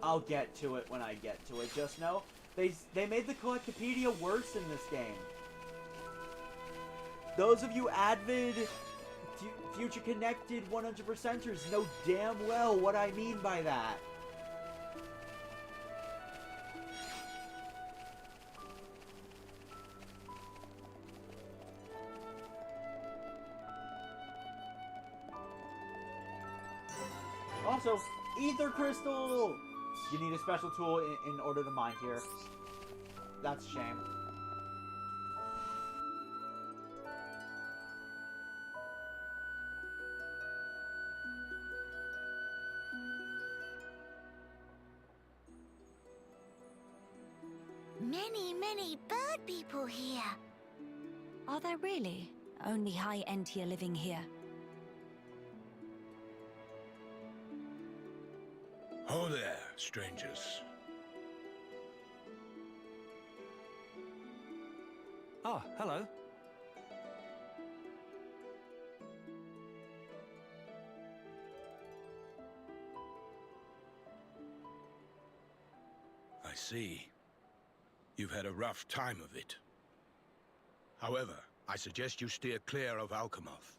I'll get to it when I get to it. Just know, they made the Collectopedia worse in this game. Those of you avid Future Connected 100%ers know damn well what I mean by that. Also, Ether Crystal! You need a special tool in order to mine here. That's a shame. many, many bird people here. Are there really only high Entier living here? Oh there, strangers. Ah, hello. I see. You've had a rough time of it. However, I suggest you steer clear of Alcamoth.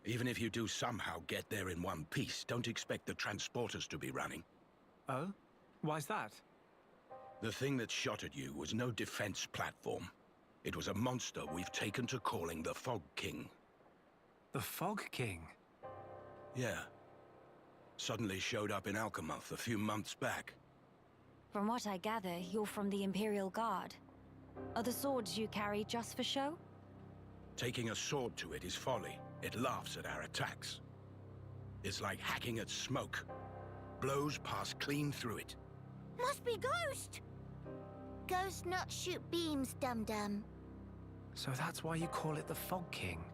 Even if you do somehow get there in one piece, don't expect the transporters to be running. Oh? Why's that? The thing that shot at you was no defense platform. It was a monster we've taken to calling the Fog King. The Fog King? Yeah. Suddenly showed up in Alcamoth a few months back. From what I gather, you're from the Imperial Guard. Are the swords you carry just for show? Taking a sword to it is folly. It laughs at our attacks. It's like hacking at smoke. Blows pass clean through it. Must be Ghost. Ghost not shoot beams, dum-dum. So that's why you call it the Fog King?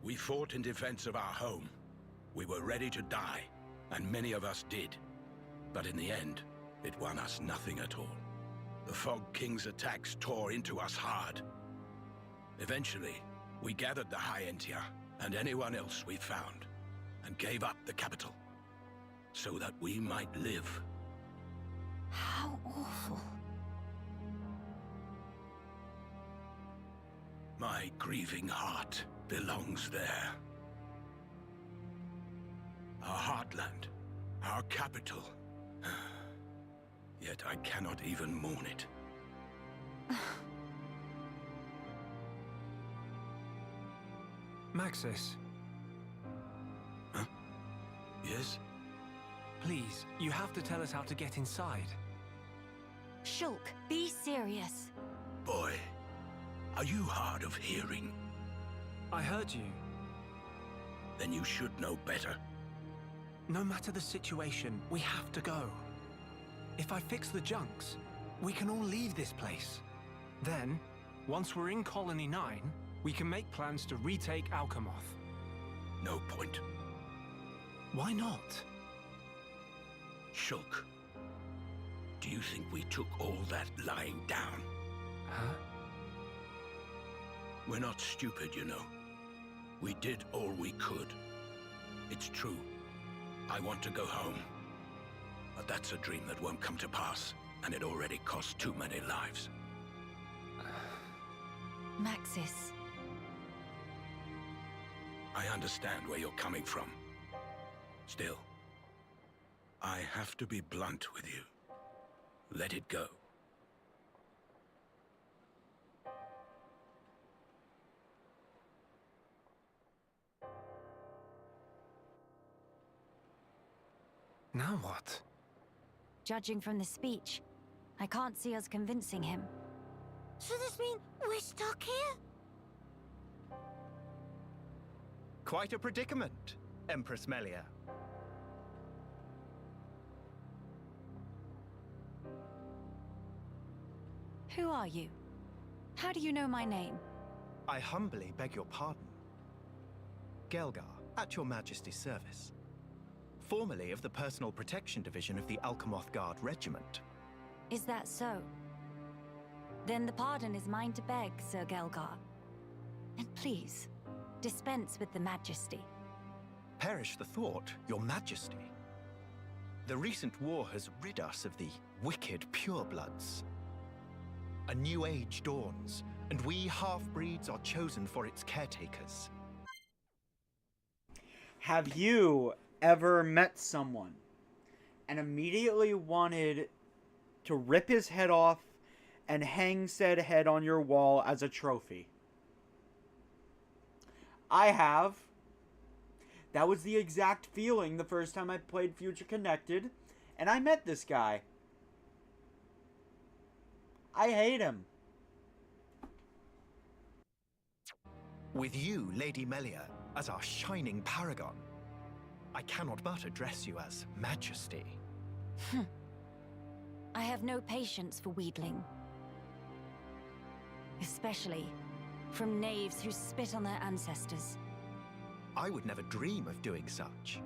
We fought in defense of our home. We were ready to die, and many of us did. But in the end, it won us nothing at all. The Fog King's attacks tore into us hard. Eventually, we gathered the High Entia and anyone else we found, and gave up the capital, so that we might live. How awful. My grieving heart belongs there. Our heartland, our capital. Yet I cannot even mourn it. Maxis, Huh? Yes? please, you have to tell us how to get inside. Shulk, be serious. Boy, are you hard of hearing? I heard you. Then you should know better. No matter the situation, we have to go. If I fix the junks, we can all leave this place. Then, once we're in Colony 9, we can make plans to retake Alcamoth. No point. Why not? Shulk, do you think we took all that lying down? Huh? We're not stupid, you know. We did all we could. It's true. I want to go home. But that's a dream that won't come to pass, and it already cost too many lives. Maxis. I understand where you're coming from. Still, I have to be blunt with you. Let it go. Now what? Judging from the speech, I can't see us convincing him. So this mean we're stuck here? Quite a predicament, Empress Melia. Who are you? How do you know my name? I humbly beg your pardon. Gelgar, at your Majesty's service. Formerly of the Personal Protection Division of the Alcamoth Guard Regiment. Is that so? Then the pardon is mine to beg, Sir Gelgar. And please, dispense with the Majesty. Perish the thought, your Majesty. The recent war has rid us of the wicked purebloods. A new age dawns, and we half-breeds are chosen for its caretakers. Have you ever met someone and immediately wanted to rip his head off and hang said head on your wall as a trophy? I have. That was the exact feeling the first time I played Future Connected, and I met this guy. I hate him. With you, Lady Melia, as our shining paragon, I cannot but address you as Majesty. I have no patience for wheedling. Especially from knaves who spit on their ancestors. I would never dream of doing such.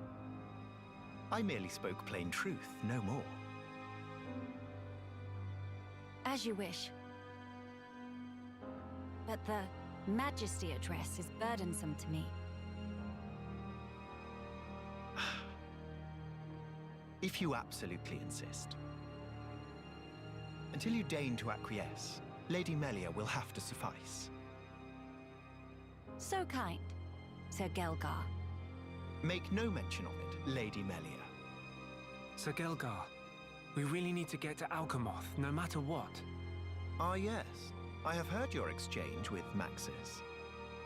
I merely spoke plain truth, no more. As you wish. But the Majesty address is burdensome to me. If you absolutely insist. Until you deign to acquiesce, Lady Melia will have to suffice. So kind, Sir Gelgar. Make no mention of it, Lady Melia. Sir Gelgar, we really need to get to Alcamoth, no matter what. Ah, yes. I have heard your exchange with Maxis.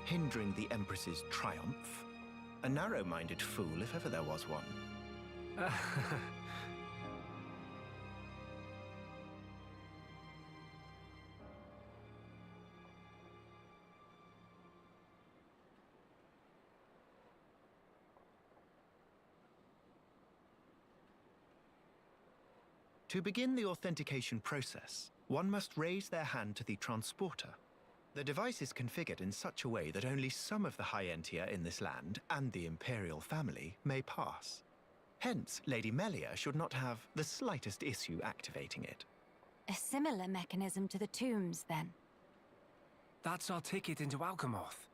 Hindering the Empress's triumph. A narrow-minded fool, if ever there was one. To begin the authentication process, one must raise their hand to the transporter. The device is configured in such a way that only some of the High-Entier in this land and the Imperial family may pass. Hence, Lady Melia should not have the slightest issue activating it. A similar mechanism to the tombs, then? That's our ticket into Alcamoth.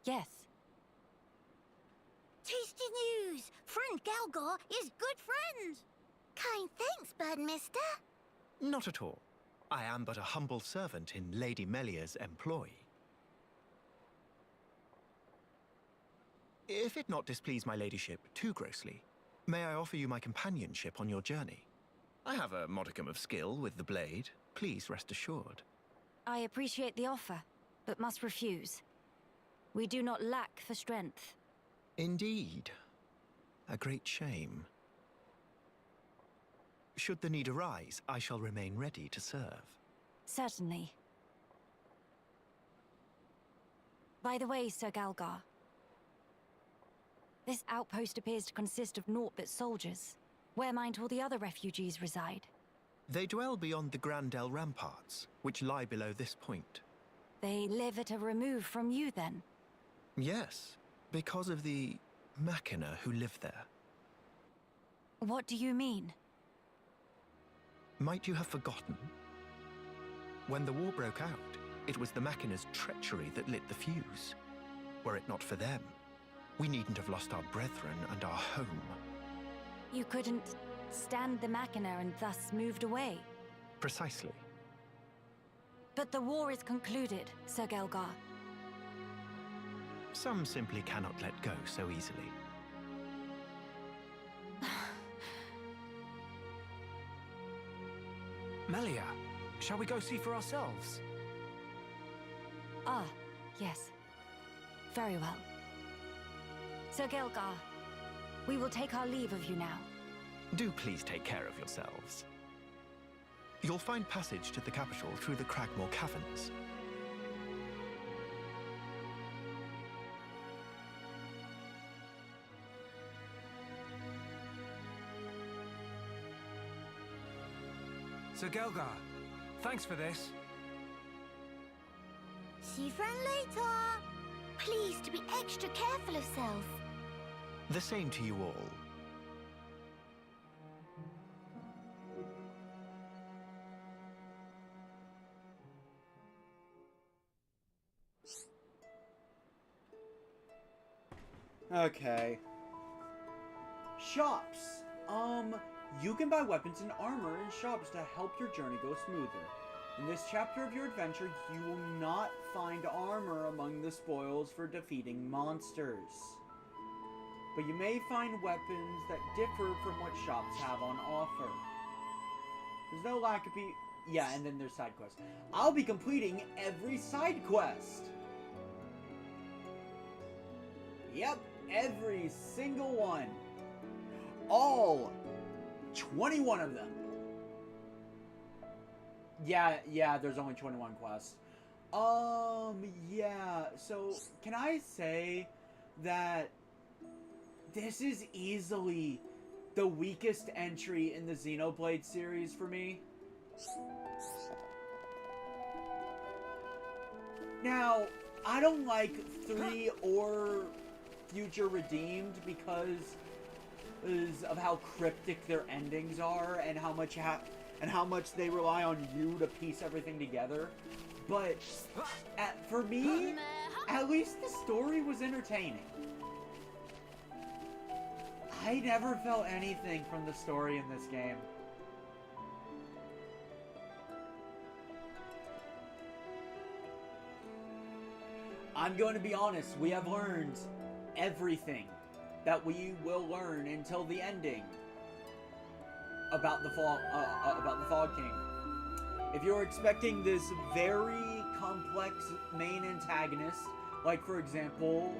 Yes. Tasty news! Friend Gelgar is good friend! Kind thanks, Birdmister. Not at all. I am but a humble servant in Lady Melia's employ. If it not displease my ladyship too grossly, may I offer you my companionship on your journey? I have a modicum of skill with the blade. Please rest assured. I appreciate the offer, but must refuse. We do not lack for strength. Indeed. A great shame. Should the need arise, I shall remain ready to serve. Certainly. By the way, Sir Gelgar, this outpost appears to consist of naught but soldiers. Where might all the other refugees reside? They dwell beyond the Grandel ramparts, which lie below this point. They live at a remove from you, then? Yes, because of the Machina who live there. What do you mean? Might you have forgotten? When the war broke out, it was the Machina's treachery that lit the fuse. Were it not for them, we needn't have lost our brethren and our home. You couldn't stand the Machina and thus moved away? Precisely. But the war is concluded, Sir Gelgar. Some simply cannot let go so easily. Melia, shall we go see for ourselves? Ah, yes. Very well. Sir Gelgar, we will take our leave of you now. Do please take care of yourselves. You'll find passage to the capital through the Cragmore Caverns. Sir Gelgar, thanks for this. See friend later. Please to be extra careful of self. The same to you all. Okay. Shops. You can buy weapons and armor in shops to help your journey go smoother. In this chapter of your adventure, you will not find armor among the spoils for defeating monsters. But you may find weapons that differ from what shops have on offer. There's no lack of yeah, and then there's side quests. I'll be completing every side quest! Yep, every single one. All 21 of them. Yeah, there's only 21 quests. Yeah, so can I say that this is easily the weakest entry in the Xenoblade series for me. Now, I don't like 3 or Future Redeemed because of how cryptic their endings are and how much they rely on you to piece everything together. But for me, at least the story was entertaining. I never felt anything from the story in this game. I'm going to be honest, we have learned everything that we will learn until the ending about the Fog King. If you're expecting this very complex main antagonist, like for example,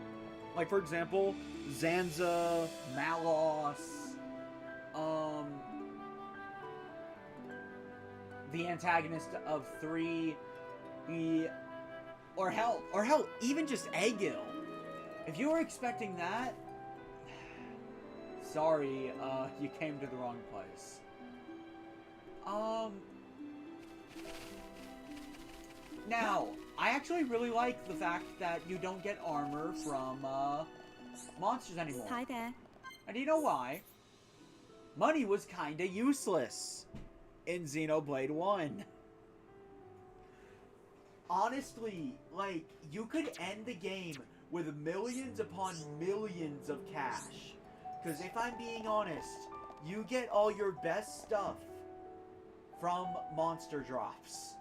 Zanza, Malos, the antagonist of 3, or hell, even just Egil. If you were expecting that, sorry, you came to the wrong place. Now, I actually really like the fact that you don't get armor from, monsters anymore. Hi there. And you know why? Money was kinda useless in Xenoblade 1. Honestly, like, you could end the game with millions upon millions of cash. Because if I'm being honest, you get all your best stuff from monster drops.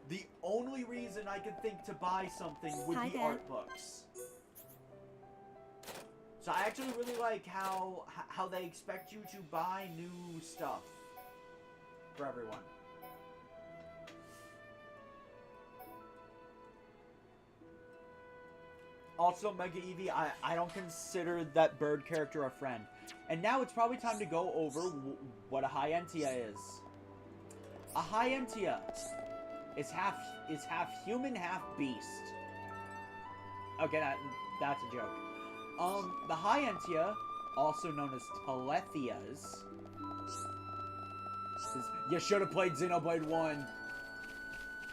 The only reason I could think to buy something would be art books. So I actually really like how they expect you to buy new stuff for everyone. Also, Mega Eevee, I don't consider that bird character a friend. And now it's probably time to go over what a High Entia is. A High Entia is half human, half beast. Okay, that's a joke. The High Entia, also known as Telethias. You should have played Xenoblade 1.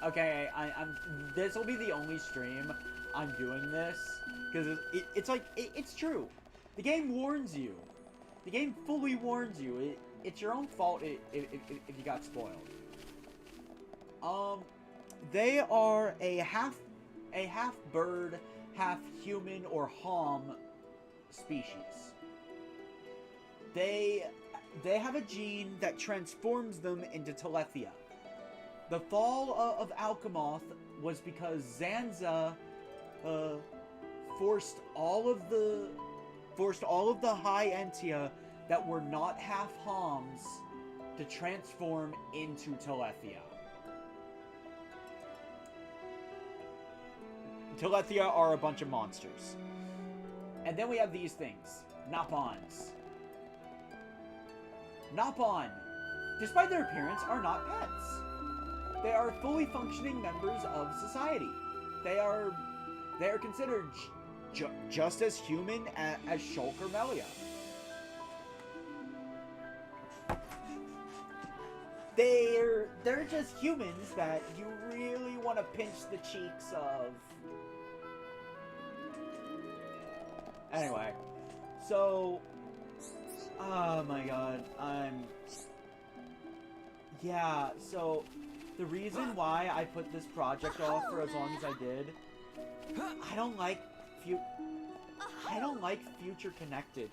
Okay, this will be the only stream I'm doing this, because it's true. The game warns you. The game fully warns you. It's your own fault if you got spoiled. They are a half bird, half human or Hom species. They have a gene that transforms them into Telethia. The fall of Alcamoth was because Zanza forced all of the High Entia that were not half Homs to transform into Telethia. Telethia are a bunch of monsters. And then we have these things. Napons. Napon, despite their appearance, are not pets. They are fully functioning members of society. They are considered just as human as Shulk or Melia. They're just humans that you really want to pinch the cheeks of. Anyway, so, oh my god, yeah, so, the reason why I put this project off for as long as I did, I don't like Future Connected.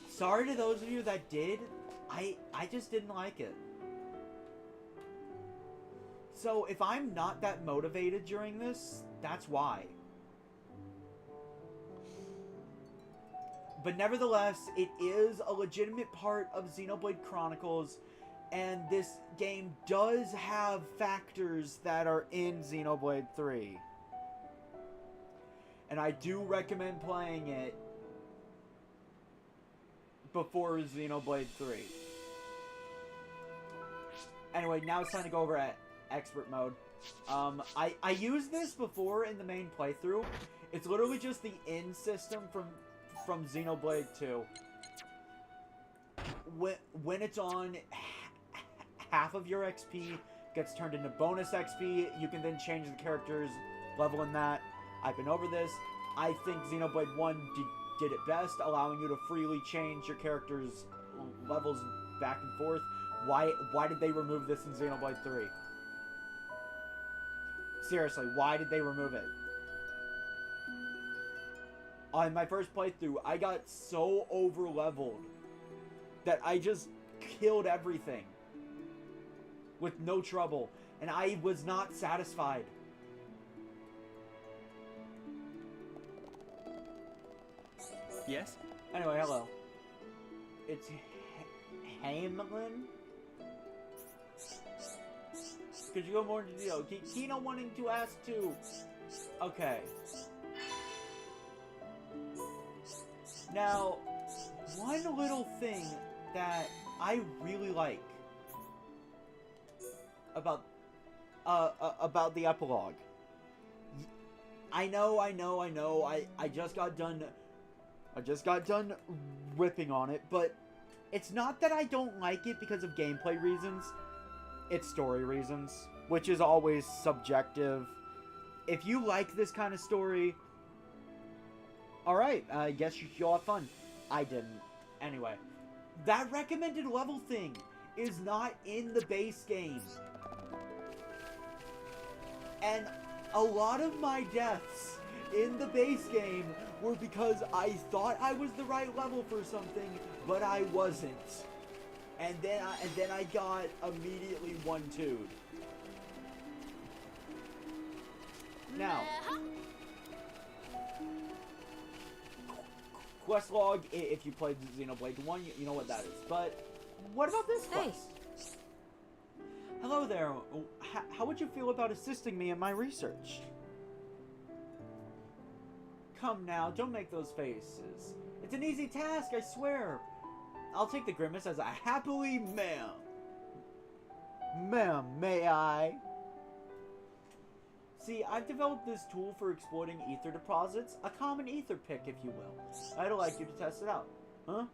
Sorry to those of you that did, I just didn't like it. So, if I'm not that motivated during this, that's why. But nevertheless, it is a legitimate part of Xenoblade Chronicles, and this game does have factors that are in Xenoblade 3. And I do recommend playing it before Xenoblade 3. Anyway, now it's time to go over at Expert Mode. I used this before in the main playthrough. It's literally just the in system from Xenoblade 2. When it's on, half of your XP gets turned into bonus XP. You can then change the character's level in that. I've been over this. I think Xenoblade 1 did it best, allowing you to freely change your character's levels back and forth. Why did they remove this in Xenoblade 3? Seriously, why did they remove it? On my first playthrough, I got so over-leveled that I just killed everything with no trouble, and I was not satisfied. Yes? Anyway, hello. It's Hamelin? Could you go more into detail? Kino wanting to ask too. Okay. Now, one little thing that I really like about the epilogue. I know. I just got done ripping on it, but it's not that I don't like it because of gameplay reasons. It's story reasons, which is always subjective. If you like this kind of story, alright, I guess you'll have fun. I didn't. Anyway, that recommended level thing is not in the base game. And a lot of my deaths in the base game were because I thought I was the right level for something, but I wasn't. And then I got immediately 1-2'd. Now, quest log, if you played Xenoblade 1, you know what that is. But what about this quest? Hello there. How would you feel about assisting me in my research? Come now, don't make those faces. It's an easy task, I swear. I'll take the grimace as a happily ma'am. Ma'am, may I? See, I've developed this tool for exploiting ether deposits, a common ether pick, if you will. I'd like you to test it out. Huh?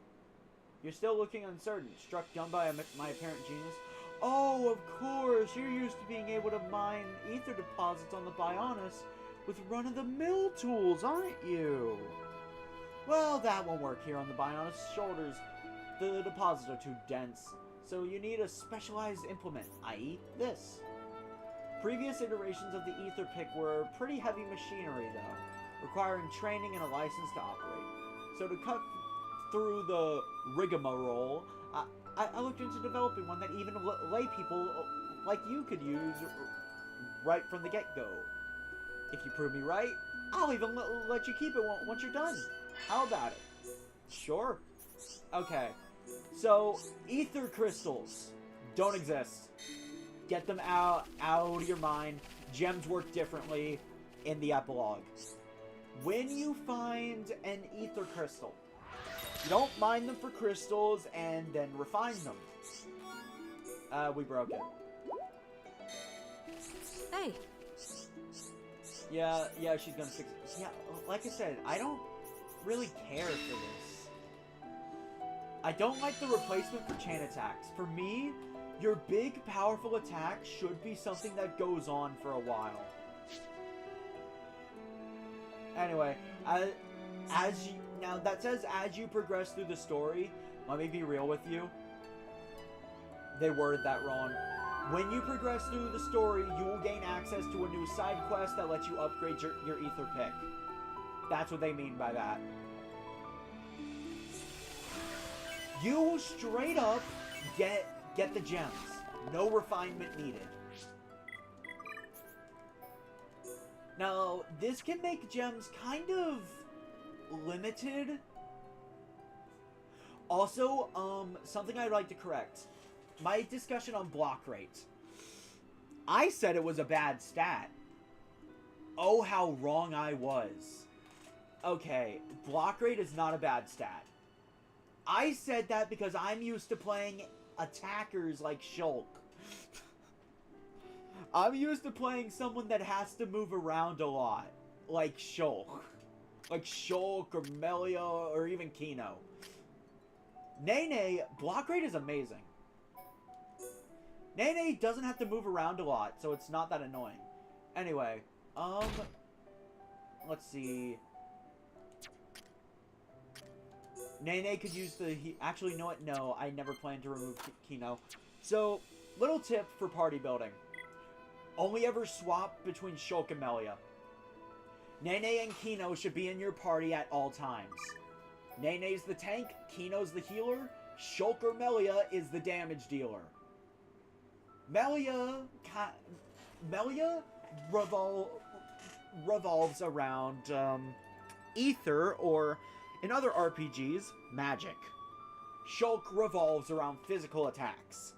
You're still looking uncertain, struck dumb by my apparent genius? Oh, of course, you're used to being able to mine ether deposits on the Bionis with run-of-the-mill tools, aren't you? Well, that won't work here on the Bionis shoulders. The deposits are too dense, so you need a specialized implement, i.e. this. Previous iterations of the ether pick were pretty heavy machinery, though, requiring training and a license to operate. So to cut through the rigmarole, I looked into developing one that even lay people like you could use right from the get-go. If you prove me right, I'll even let you keep it once you're done. How about it? Sure. Okay. So, ether crystals don't exist. Get them out of your mind. Gems work differently in the epilogue. When you find an ether crystal, you don't mine them for crystals and then refine them. We broke it. Hey. Yeah, she's gonna fix it. Yeah, like I said, I don't really care for this. I don't like the replacement for chain attacks. For me, your big, powerful attack should be something that goes on for a while. Anyway, now that says as you progress through the story, let me be real with you. They worded that wrong. When you progress through the story, you will gain access to a new side quest that lets you upgrade your ether pick. That's what they mean by that. You will straight up get the gems. No refinement needed. Now, this can make gems kind of limited. Also, something I'd like to correct. My discussion on block rate. I said it was a bad stat. Oh, how wrong I was. Okay, block rate is not a bad stat. I said that because I'm used to playing attackers like Shulk. I'm used to playing someone that has to move around a lot, like Shulk. like Shulk or Melia or even Kino. Nene, block rate is amazing. Nene doesn't have to move around a lot, so it's not that annoying. Anyway, let's see. Nene could use the... Actually, you know what? No, I never planned to remove Kino. So, little tip for party building. Only ever swap between Shulk and Melia. Nene and Kino should be in your party at all times. Nene's the tank, Kino's the healer, Shulk or Melia is the damage dealer. Melia revolves around ether, or in other RPGs, magic. Shulk revolves around physical attacks.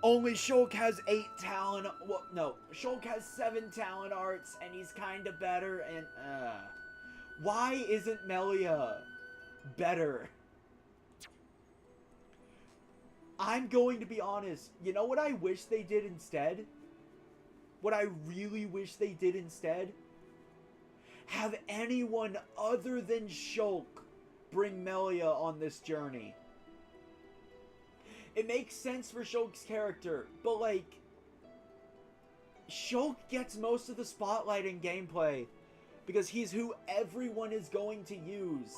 Only Shulk has 8 talent... Well, no, Shulk has 7 talent arts, and he's kinda better, and... Why isn't Melia better? I'm going to be honest. You know what I wish they did instead? What I really wish they did instead? Have anyone other than Shulk bring Melia on this journey. It makes sense for Shulk's character, but like, Shulk gets most of the spotlight in gameplay because he's who everyone is going to use.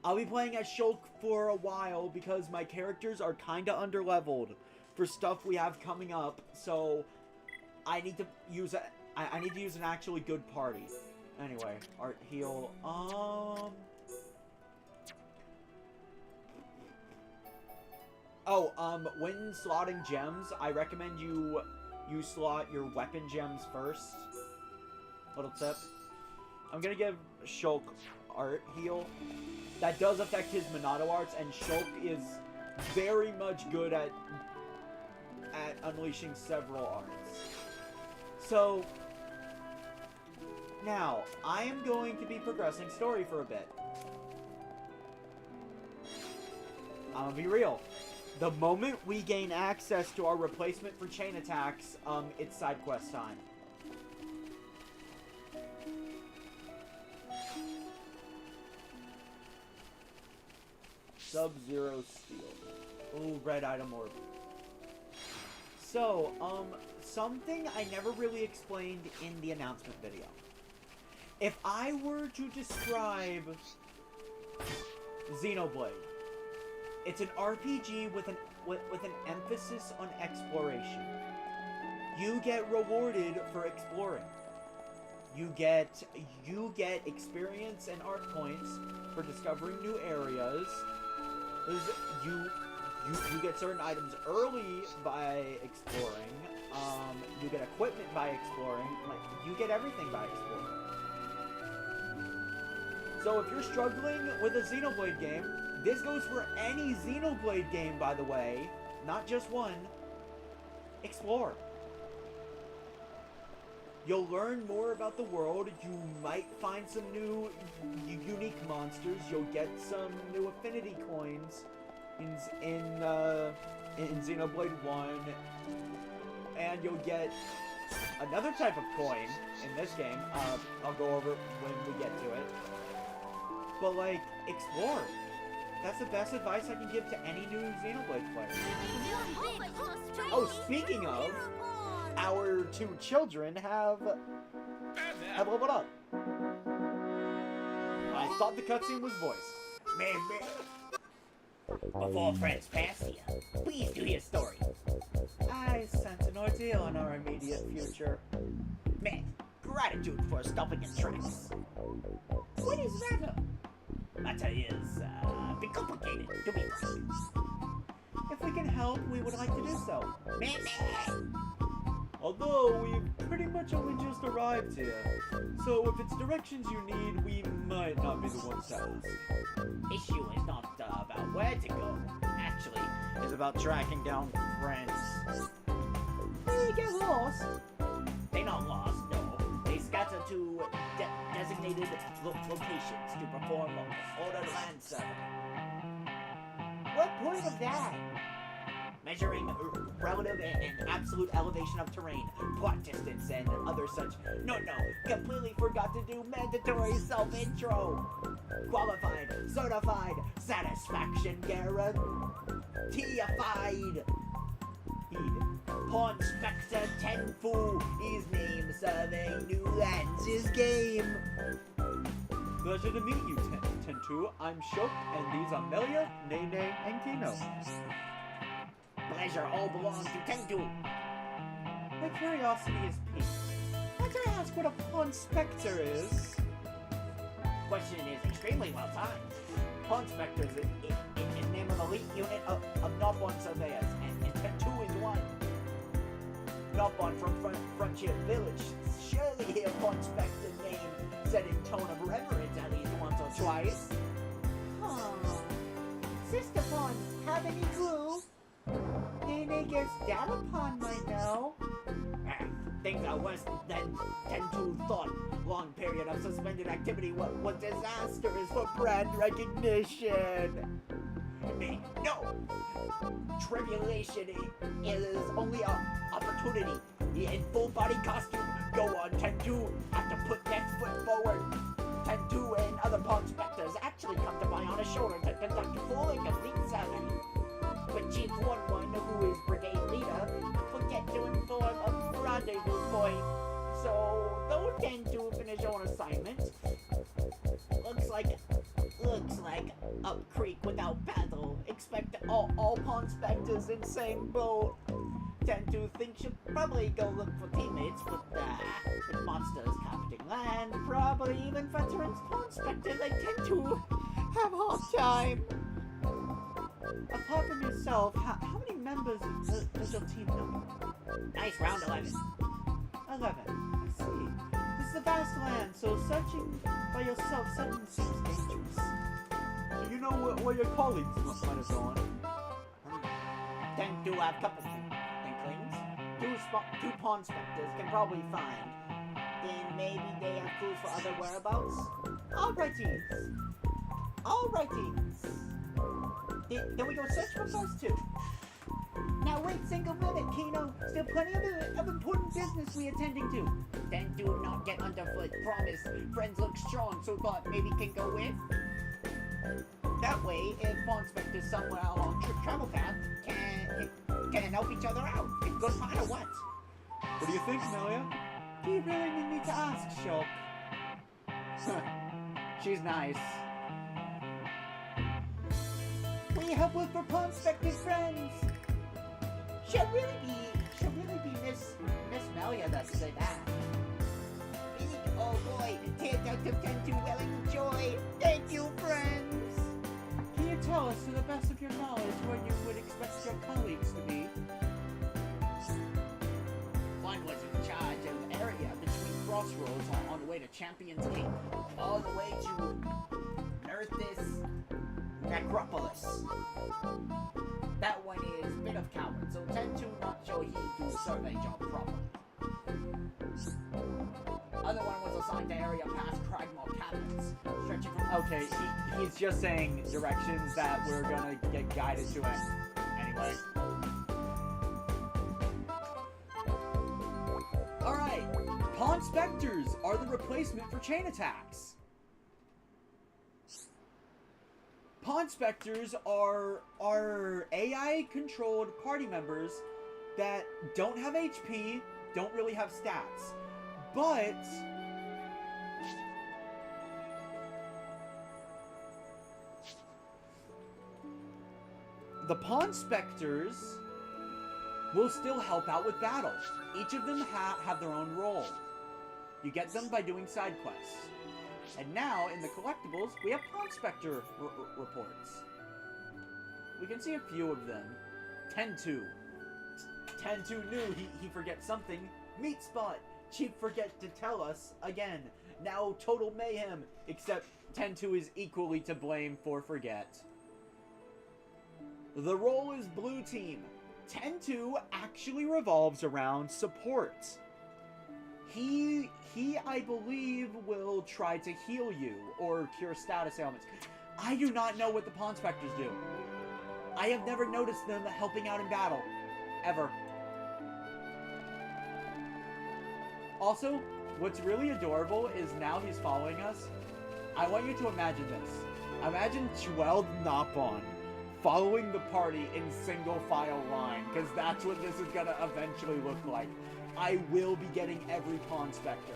I'll be playing as Shulk for a while because my characters are kinda underleveled for stuff we have coming up, so I need to use I need to use an actually good party. Anyway, art heal. When slotting gems, I recommend you slot your weapon gems first. Little tip. I'm gonna give Shulk art heal. That does affect his Monado arts, and Shulk is very much good at unleashing several arts. So, now, I am going to be progressing story for a bit. I'm gonna be real. The moment we gain access to our replacement for chain attacks, it's side quest time. Sub-Zero Steel. Ooh, red item orb. So, something I never really explained in the announcement video. If I were to describe Xenoblade, it's an RPG with an emphasis on exploration. You get rewarded for exploring. You get experience and art points for discovering new areas. You get certain items early by exploring. You get equipment by exploring. Like, you get everything by exploring. So if you're struggling with a Xenoblade game, this goes for any Xenoblade game, by the way, not just one. Explore. You'll learn more about the world. You might find some new unique monsters. You'll get some new affinity coins in Xenoblade 1, and you'll get another type of coin in this game. I'll go over it when we get to it. But like, explore. That's the best advice I can give to any new Xenoblade player. Oh, speaking of, our 2 children have leveled up. I thought the cutscene was voiced. Before friends pass here, please do your story. I sense an ordeal in our immediate future. Man, gratitude for stopping in tracks. What is that? Matter is a bit complicated, to be frank. If we can help, we would like to do so. Man. Although we've pretty much only just arrived here, so if it's directions you need, we might not be the ones to ask. Issue is not about where to go. Actually, It's about tracking down friends. they get lost. They're not lost, no. They scatter to designated locations to perform ordered land seven. What point of that? measuring relative and absolute elevation of terrain, plot distance, and other such. No, completely forgot to do mandatory self-intro. Qualified, certified, satisfaction guaranteed. Pawn Spectre Tenfu, his name serving new lands his game. Pleasure to meet you, Tentu. I'm Shok, and these are Melia, Nene, and Kino. Pleasure all belongs to Tentu. My curiosity is piqued. Might I ask what a Pawn Spectre is? Question is extremely well timed. Pawn Spectre is the name of the elite unit of Nopon surveyors, and Tentu is one. Nopon from Frontier Village. Surely hear Pawn Spectre name said in tone of reverence at least once or twice. Sister Pawn, have any clue? Nene guess Data Pawn might know. Things are worse than Tentu thought. Long period of suspended activity was disastrous for brand recognition. No! Tribulation is only an opportunity. In full body costume, go on Tentu. Have to put next foot forward. Tentu and other Pawn Spectres actually come to Bionis shoulder to conduct full and complete survey. But Chief 1-1, who is brigade leader, forget to inform of rendezvous point. So, they'll tend to finish on assignment. Looks like up creek without paddle. Expect all Pawn Spectres in same boat. Tend to think she'll probably go look for teammates with monsters carpeting land. Probably even veterans Pawn Spectres they tend to have hard time. Apart from yourself, how many members does your team number? Nice round 11. 11. I see. This is a vast land, so searching by yourself suddenly seems dangerous. So you know where your colleagues might have gone? Tend to have couple inklings. Two Pawn Spectres can probably find. Then maybe they have clues for other whereabouts. Alrighties. Then we go search for those two. Now wait single minute, Kino. Still plenty of important business we attending to. Then do not get underfoot. Promise. Friends look strong, so thought maybe can go with. That way, if Pawn Spectres somewhere along travel path can help each other out. It's good matter what. What do you think, Melia? Do you really need me to ask, Shulk? She's nice. We have worked for Pawn Spectre's friends. Should really be Miss Melia that say that. Oh boy, tear duct of Tentu welling with joy. Thank you, friends. Can you tell us, to the best of your knowledge, where you would expect your colleagues to be? One was in charge of area between crossroads on the way to Champion's Gate, all the way to Nerthus Necropolis. That one is a bit of coward, so tend to not show he do survey job properly. Other one was assigned to area past Cragmore Cabins, stretching from... Okay, he's just saying directions that we're gonna get guided to it. Anyway. Alright, Pawn Spectres are the replacement for chain attacks. Pawn Spectres are AI-controlled party members that don't have HP, don't really have stats, but the Pawn Spectres will still help out with battles. Each of them have their own role. You get them by doing side quests. And now, in the collectibles, we have Pawn Spectre reports. We can see a few of them. Tentu. Tentu knew he forgets something. Meat Spot. Chief forget to tell us again. Now total mayhem. Except Tentu is equally to blame for forget. The role is Blue Team. Tentu actually revolves around support. He, I believe, will try to heal you or cure status ailments. I do not know what the Pawn Spectres do. I have never noticed them helping out in battle. Ever. Also, what's really adorable is now he's following us. I want you to imagine this. Imagine 12 Nopon following the party in single file line, because that's what this is gonna eventually look like. I will be getting every Pawn Spectre.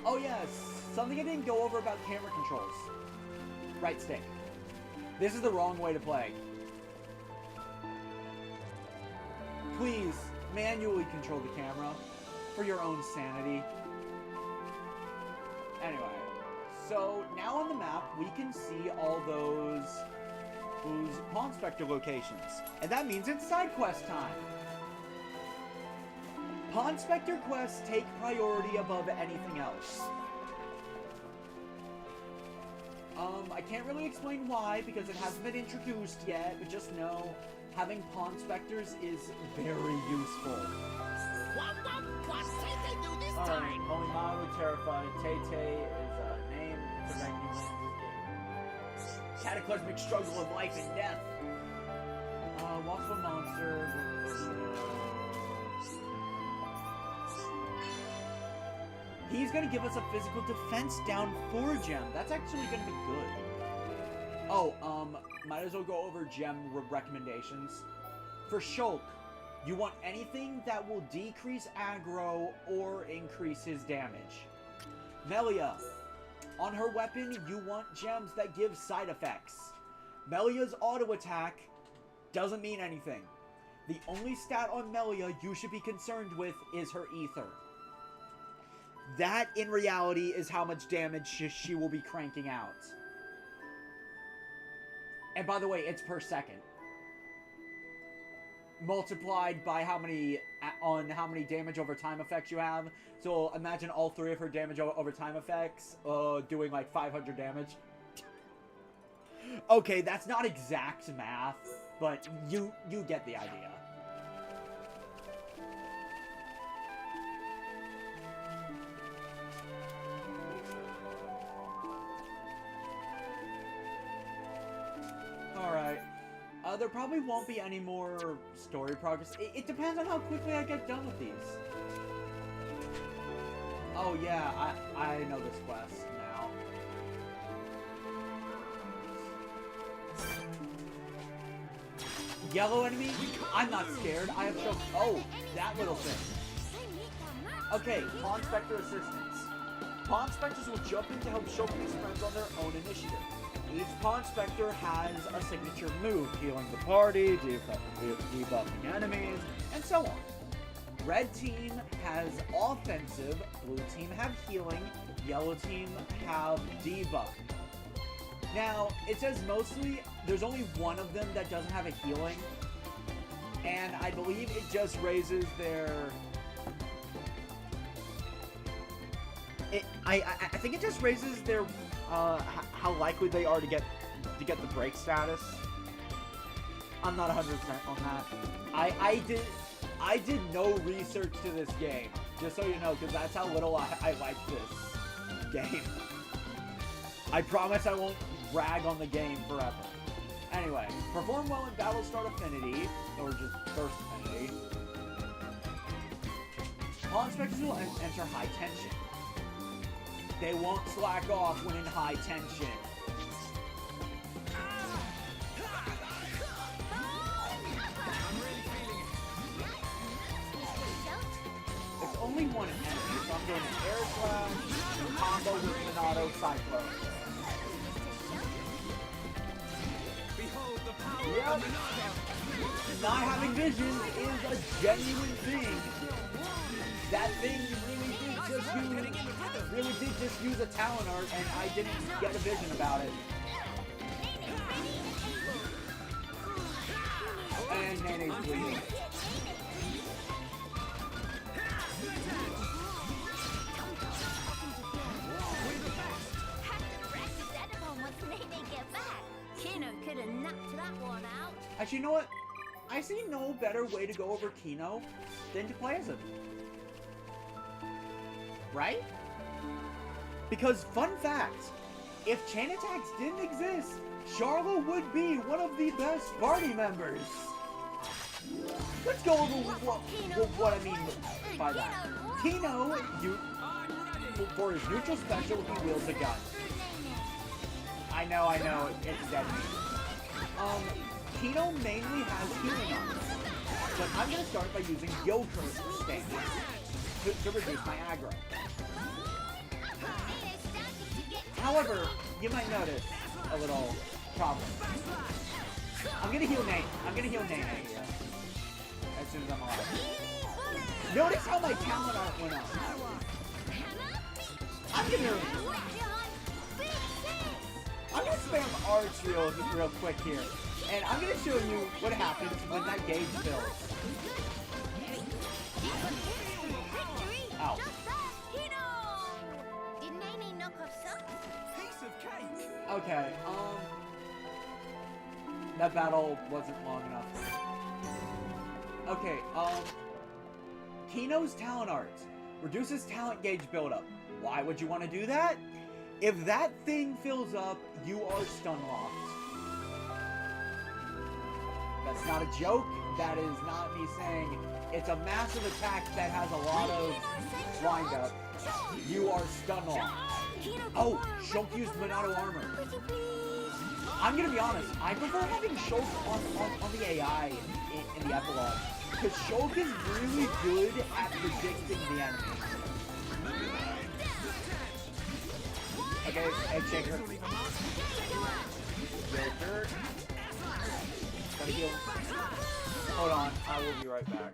Oh yes, something I didn't go over about camera controls. Right stick. This is the wrong way to play. Please, manually control the camera for your own sanity. Anyway, so now on the map, we can see all those Pawn Spectre locations. And that means it's side quest time. Pawn Spectre quests take priority above anything else. I can't really explain why, because it hasn't been introduced yet, but just know having Pawn Spectres is very useful. Alright, only mildly terrified. Tay-Tay is a name to rank you in this game. Cataclysmic struggle of life and death. Watchful monster. He's gonna give us a physical defense down 4 gem. That's actually gonna be good. Oh, might as well go over gem recommendations. For Shulk, you want anything that will decrease aggro or increase his damage. Melia, on her weapon, you want gems that give side effects. Melia's auto attack doesn't mean anything. The only stat on Melia you should be concerned with is her ether. That, in reality, is how much damage she will be cranking out. And by the way, it's per second. Multiplied by how many damage over time effects you have. So imagine all 3 of her damage over time effects doing like 500 damage. Okay, that's not exact math, but you get the idea. Alright. There probably won't be any more story progress. It depends on how quickly I get done with these. Oh yeah, I know this quest now. Yellow enemy? I'm not scared. I have shown. Oh, that little thing. Okay, Pawn Spectre assistance. Pawn Spectres will jump in to help Shulk and his friends on their own initiative. Each Pawn Spectre has a signature move, healing the party, debuffing enemies, and so on. Red team has offensive, blue team have healing, yellow team have debuff. Now, it says mostly, there's only one of them that doesn't have a healing, and I believe it just raises their... I think it just raises their... how likely they are to get the break status. I'm not 100% on that. I did no research to this game, just so you know, because that's how little I like this game. I promise I won't rag on the game forever. Anyway, perform well in battle start affinity, or just burst affinity. Pawn Spectres will enter high tension. They won't slack off when in high tension. It's only one enemy, so I'm doing an air slash, combo with Minato Cyclone. Yep. Not having vision is a genuine thing. That thing really did just use a talent art, and I didn't get a vision about it. And Nene's bleeding. Actually, you know what? I see no better way to go over Kino than to play as him. Right? Because, fun fact, If chain attacks didn't exist, Charlo would be one of the best party members. Let's go over what I mean by that. Tino, for his neutral special, he wields a gun. I know, it's dead meat. Tino mainly has healing arms, but I'm gonna start by using Yoker stance to reduce my aggro. However, you might notice a little problem. I'm gonna heal Nate. here as soon as I'm alive. Notice how my talent art went up. I'm gonna spam arts real quick here, and I'm gonna show you what happens when that gauge fills. Ow. Didn't Amy knock off some? Piece of cake! Okay, that battle wasn't long enough. Okay, Tino's talent art reduces talent gauge buildup. Why would you want to do that? If that thing fills up, you are stun locked. That's not a joke. That is not me saying it's a massive attack that has a lot of wind up. You are stun locked. Oh, Shulk used Monado armor. I'm gonna be honest, I prefer having Shulk on the AI in the epilogue. Because Shulk is really good at predicting the enemy. Okay, Egg Shaker. Shaker. Gotta heal. Hold on, I will be right back.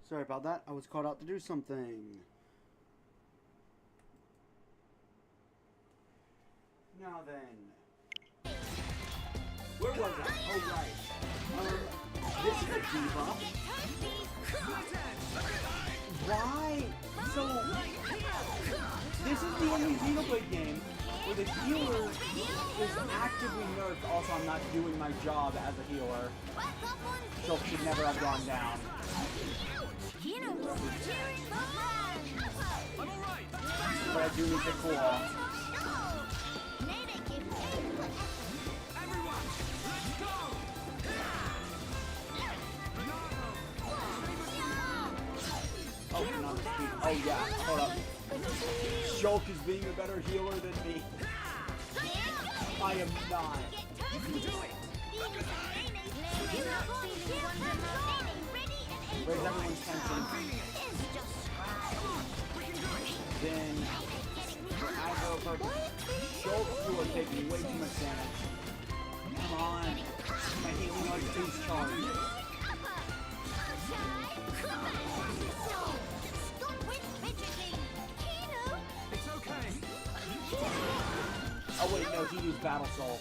Sorry about that. I was called out to do something. Now then. Where was I? Oh, right. This is a diva. Why? So, this is the only Xenoblade game where the healer is actively nerfed. Also, I'm not doing my job as a healer. So should never have gone down. But I do need to cool off. Oh, not speed. Oh yeah, hold up. Shulk is being a better healer than me. I am not. You can do it. Raise everyone's tension. Then, for aggro purpose, Shulk, you are taking way too much damage. Come on. My healing art is charged. Oh wait, no, he used Battle Soul.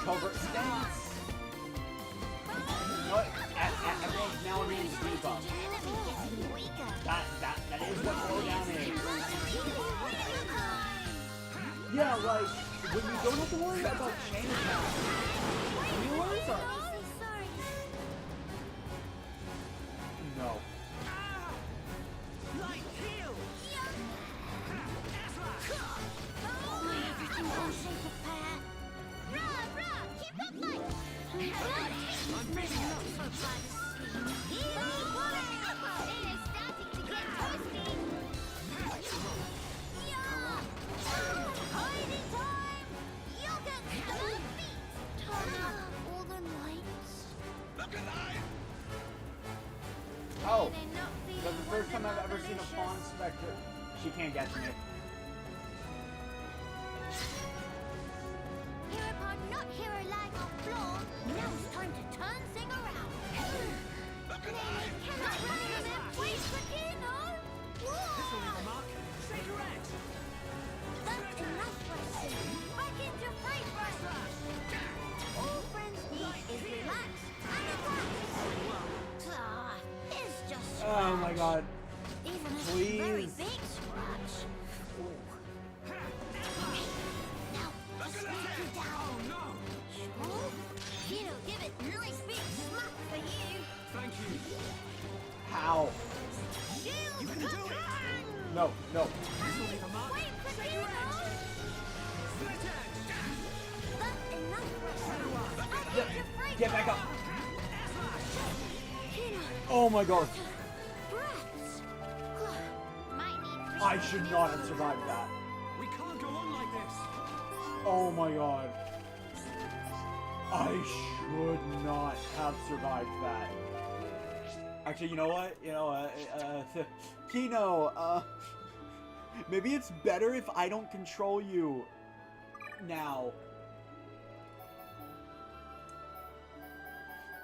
Covert stance. What? Everyone's now immune to debuff. That is what slowdown is. Yeah, like when you don't have to worry about chain attacks. Healers are. No. Oh, that's the first time I've ever seen a Fawn Spectre. She can't get to me. Hereupon not hero lying on floor, now it's time to turn thing around. Look alive! Cannot run in it, please, Kino! This'll leave a mark. Stay correct! That's enough wrestling. Back into free throw. All friends need is relax and relax. It's just Oh my god. even a Please. very big scratch. Now, let's take you down. Oh no! Sure. Kino, give it a nice big smack for you. Thank you. How? Shield You can do it. No, no. This'll leave a mark. Wait for Stay Kino. correct. Split edge. That's enough wrestling. Get back up. Kino, Oh my god. breaths. Might need I should not have survived that. We can't go on like this. Oh my god. I should not have survived that. Actually, you know what? Kino, maybe it's better if I don't control you now.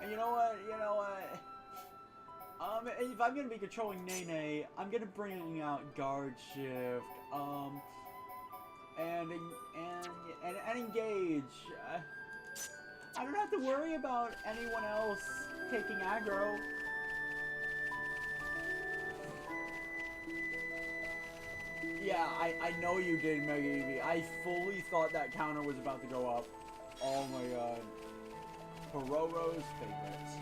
And you know what? If I'm gonna be controlling Nene, I'm gonna bring out Guard Shift, and engage. I don't have to worry about anyone else taking aggro. Yeah, I know you did, Mega Eevee. I fully thought that counter was about to go up. Oh my god. Pororo's favorites.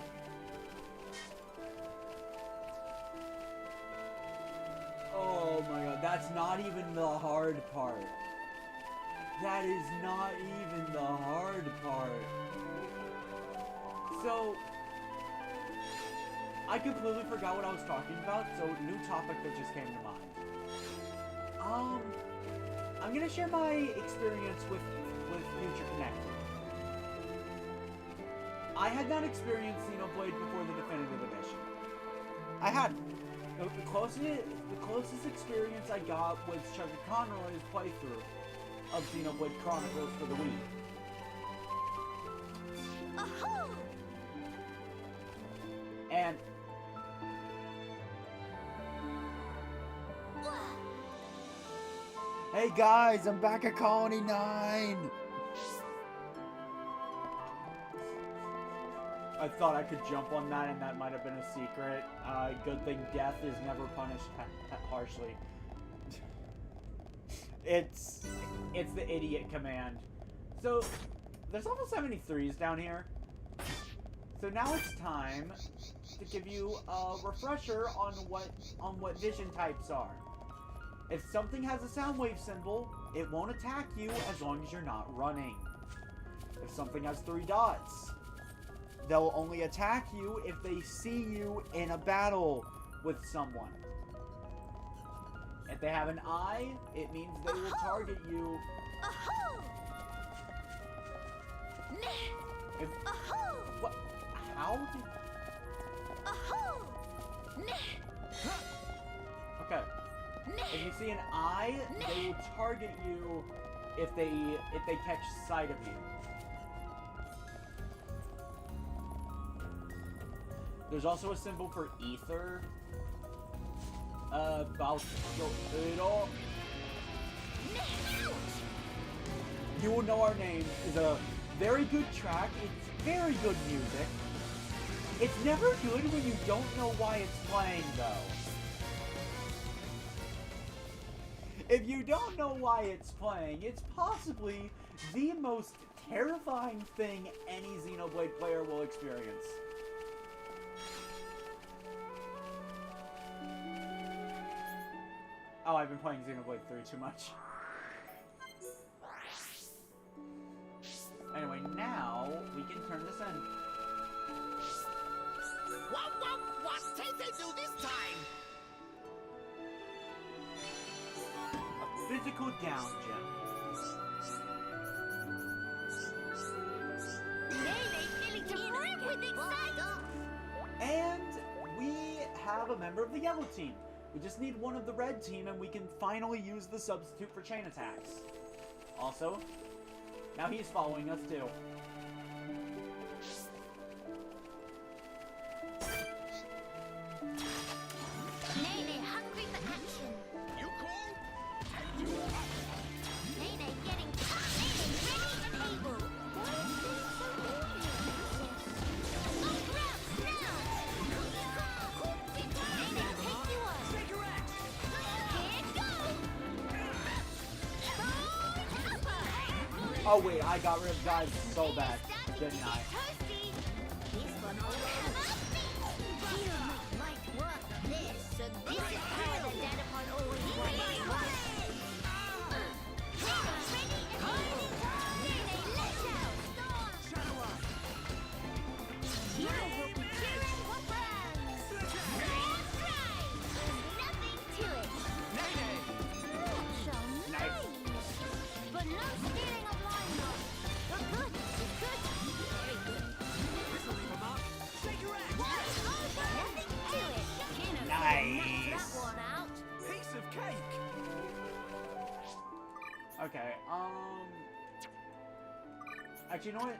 Oh my god, that's not even the hard part. That is not even the hard part. So, I completely forgot what I was talking about, so new topic that just came to mind. I'm gonna share my experience with Future Connected. I had not experienced Xenoblade before the definitive edition. I hadn't. The closest experience I got was Chuck Conroy's playthrough of Xenoblade Chronicles for the Wii. Ahoo! And hey guys, I'm back at Colony 9! I thought I could jump on that and that might have been a secret. Good thing death is never punished harshly. It's the idiot command. So, there's level 73s down here. So now it's time to give you a refresher on what vision types are. If something has a sound wave symbol, it won't attack you as long as you're not running. If something has 3 dots, they'll only attack you if they see you in a battle with someone. If they have an eye, it means they will target you. If, what? How? Okay. If you see an eye, they will target you if they catch sight of you. There's also a symbol for ether. You Will Know Our Names is a very good track. It's very good music. It's never good when you don't know why it's playing, though. If you don't know why it's playing, it's possibly the most terrifying thing any Xenoblade player will experience. Oh, I've been playing Xenoblade 3 too much. Anyway, now we can turn this in. What did they do this time? A physical down gem. And we have a member of the yellow team. We just need one of the red team and we can finally use the substitute for chain attacks. Also, now he's following us too. Nene, hungry for action. You cool? Nene, getting Nene, ready and able. Why is this so obvious? Up ramps now. Nene, take you on. Here goes. Oh wait, I got rid of guys so bad, didn't I? Toasty. This one always you make light work of this, so this is power that Dadapon always wanted. Ready and able. Nene, let's out. You will be cheering for friends. That's right. There's nothing to it. Not so nice. But no stealing of limelight. The good is good. Very good. Nothing to it. Nice. That one out. Piece of cake! Okay, actually, you know what?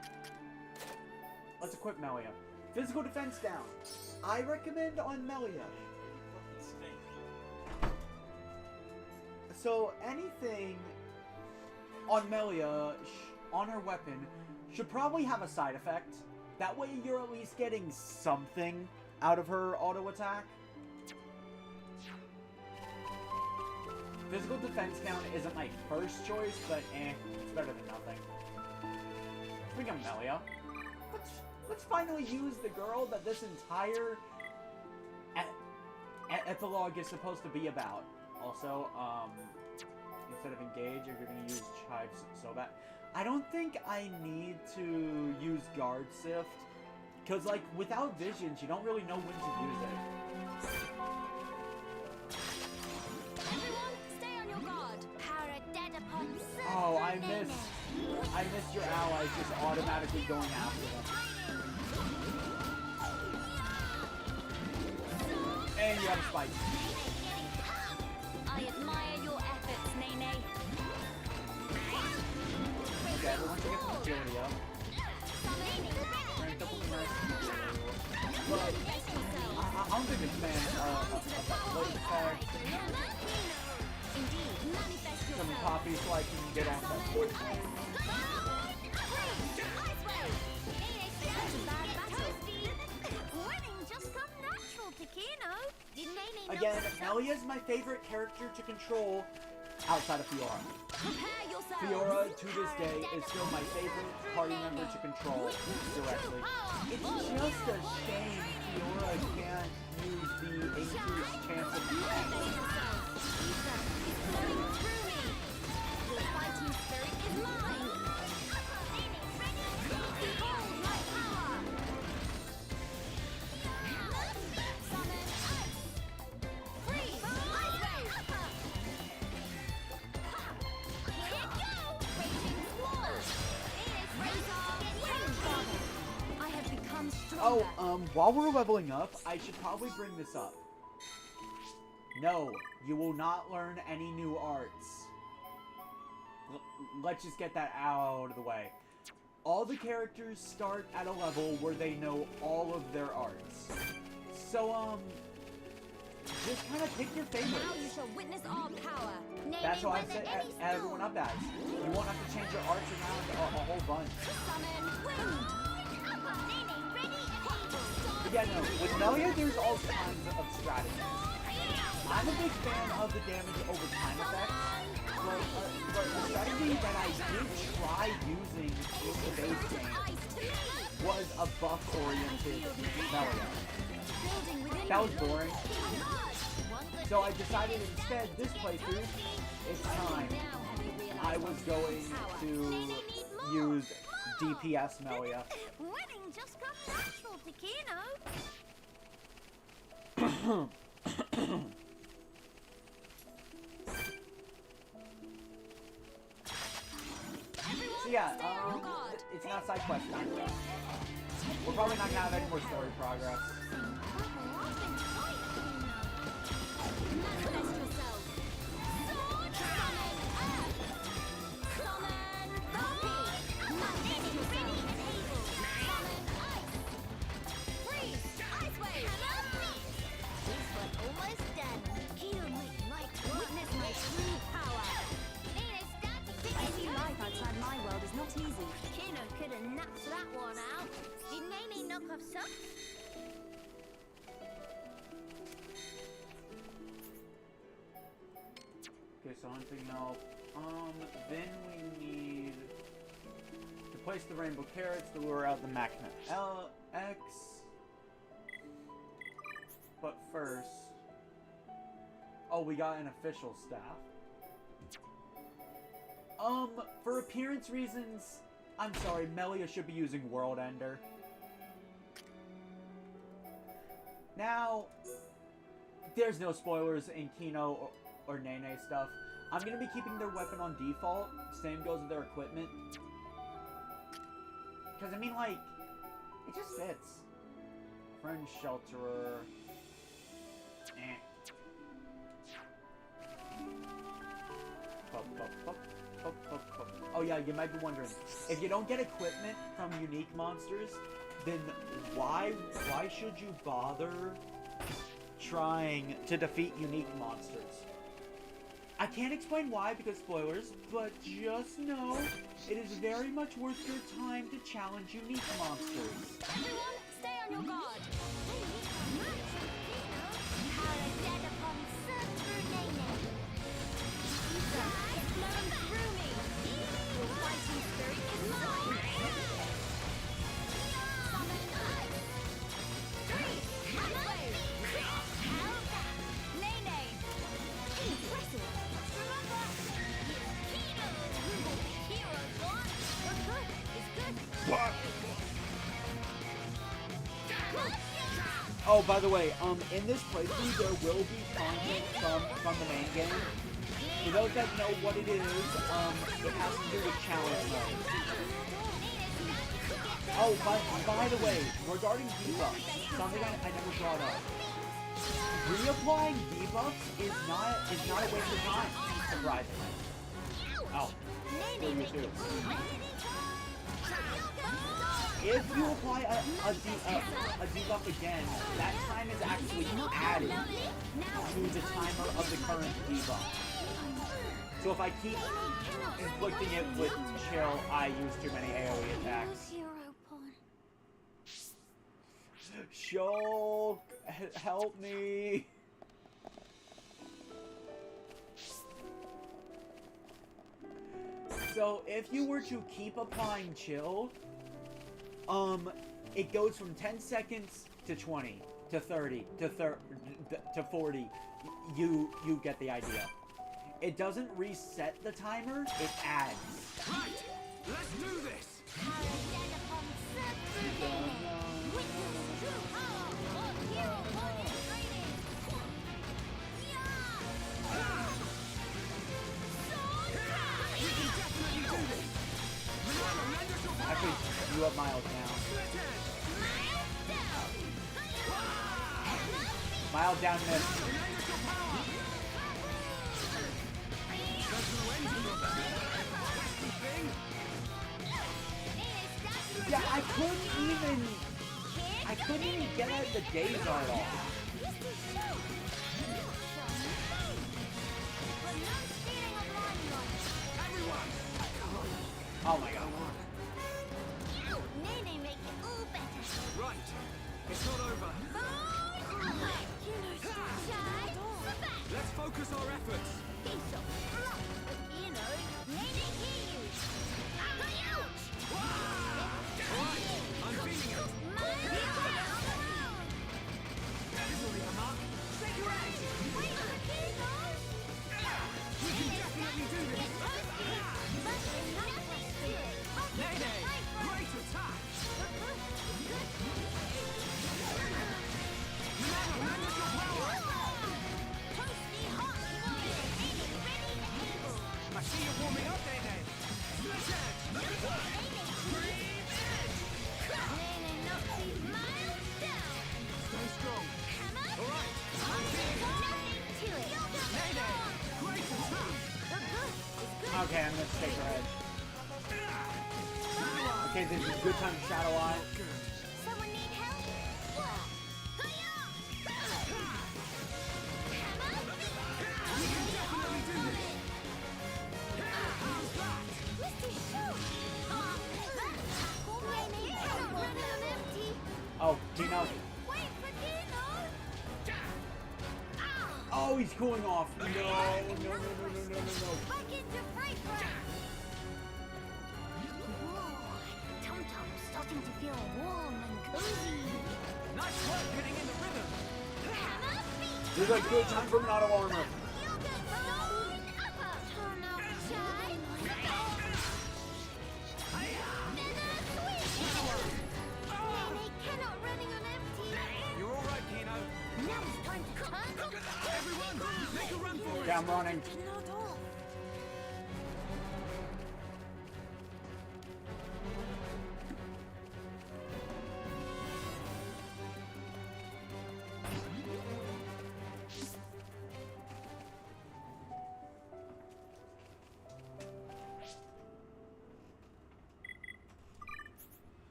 Let's equip Melia. Physical defense down. I recommend on Melia. So, anything on Melia, on her weapon, should probably have a side effect. That way you're at least getting something out of her auto attack. Physical defense down isn't my first choice, but it's better than nothing. Speaking of Melia, let's finally use the girl that this entire epilogue is supposed to be about. Also, instead of engage, if you're going to use chives so bad. I don't think I need to use guard sift, Because, like, without visions, you don't really know when to use it. Everyone, stay on your guard. Para dead upon Oh, I missed your allies just automatically going after them. And you have a spike. I admire your efforts, Nene. Okay, everyone should get some agility up. But I'm a big fan of that load attack. Some coffee so I can get off that force wave. Winning just come natural to Kino. Did Nene Again, Melia is my favorite character to control outside of Fiora. Prepare yourself. Fiora, to this day, is still my favorite party member to control directly. It's just a shame Fiora can't use the increased chance of defense. Your fighting spirit is mine. Behold my power. Summon ice. Freeze. Ice wave. Here it goes. Raging squall. Razor wind father. I have become stronger. Oh, while we're leveling up, I should probably bring this up. No, you will not learn any new arts. Let's just get that out of the way. All the characters start at a level where they know all of their arts. So, just kind of pick your Now you favorites. shall witness our power. That's what I've set everyone up as. You won't have to change your arts around a whole bunch. Summon wind. But yeah, no, with Melia, there's all kinds of strategies. I'm a big fan of the damage over time effects, but the strategy that I did try using in the base game was a buff-oriented Melia. That was boring. So I decided instead, this playthrough, it's time. I was going to use DPS Melia. Winning just come natural to Kino. So yeah, it's not side quest time. We're probably not gonna have any more story progress. Manifest yourself. Sword summon earth. Summon Bumpy. Manifest yourself. Summon ice. Freeze. Ice wave. This one almost done. Kino might like Witness my true power. Any life outside my world is not easy. Kino could have knocked that one out. Did Nene knock off some? Okay, so hunting help. Then we need to place the rainbow carrots to lure out the Machina X. But first, oh, we got an official staff. For appearance reasons, I'm sorry, Melia should be using World Ender. Now, there's no spoilers in Kino or Nene stuff. I'm gonna be keeping their weapon on default. Same goes with their equipment. Because, I mean, like, it just fits. Friend Shelterer. Eh. Oh yeah, you might be wondering, if you don't get equipment from unique monsters, then why should you bother trying to defeat unique monsters? I can't explain why because spoilers, but just know it is very much worth your time to challenge unique monsters. Everyone, stay on your guard. Para dead upon sun through Nene. It's flowing through me. Your fighting spirit is mine. Summon ice. Freeze. Ice wave. Nene. Impressive. Remember, Kino. Hero gone. We're good. It's good. What? Oh, by the way, in this playthrough there will be content from the main game. For those that know what it is, it has to do with challenge mode. Oh, by the way, regarding debuffs, something I never brought up. Reapplying debuffs is not a waste of time, surprisingly. Oh, what do you do? If you apply a debuff again, that time is actually added to the timer of the current debuff. So if I keep inflicting it with chill, I use too many AoE attacks. Shulk, help me! So if you were to keep applying chill, it goes from 10 seconds to 20 to 30 to 40. You get the idea. It doesn't reset the timer, it adds. Right! Let's do this! Actually, you up Miles now. Miles down miss. Yeah, I couldn't even get out the days art off. Oh my god. Right. It's not over. Let's focus our efforts. Alright, I'm feeling it. This'll be a mark. Shake your eggs. We can definitely do this. Nay, great attack. I see you warming up there, Ned. Split edge. Stay strong. All right. Nay, great attack. Okay, I'm gonna take her head. Okay, this is a good time to Shadow Eye. Someone need help? Oh, Dino. Oh, he's cooling off. No. Back into break room. Tum-Tum's starting to feel warm and cozy. Nice work getting in the rhythm. This is a good time for him out of armor. You're all right, Kino. Now it's time to come. Everyone, make a run for it. Yeah, I'm running.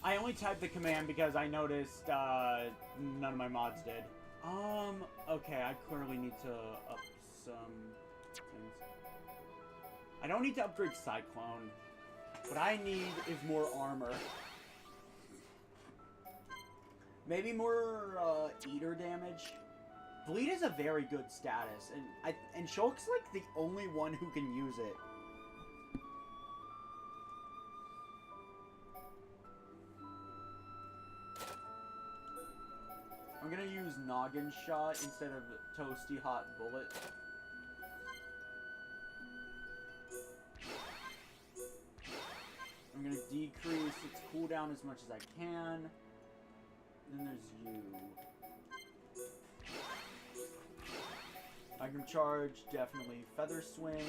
I only typed the command because I noticed none of my mods did. Okay, I clearly need to up some things. I don't need to upgrade Cyclone. What I need is more armor. Maybe more Eater damage. Bleed is a very good status, and Shulk's like the only one who can use it. I'm gonna use Noggin Shot instead of Toasty Hot Bullet. I'm gonna decrease its cooldown as much as I can. Then there's you. Iron Charge, definitely. Feather Swing,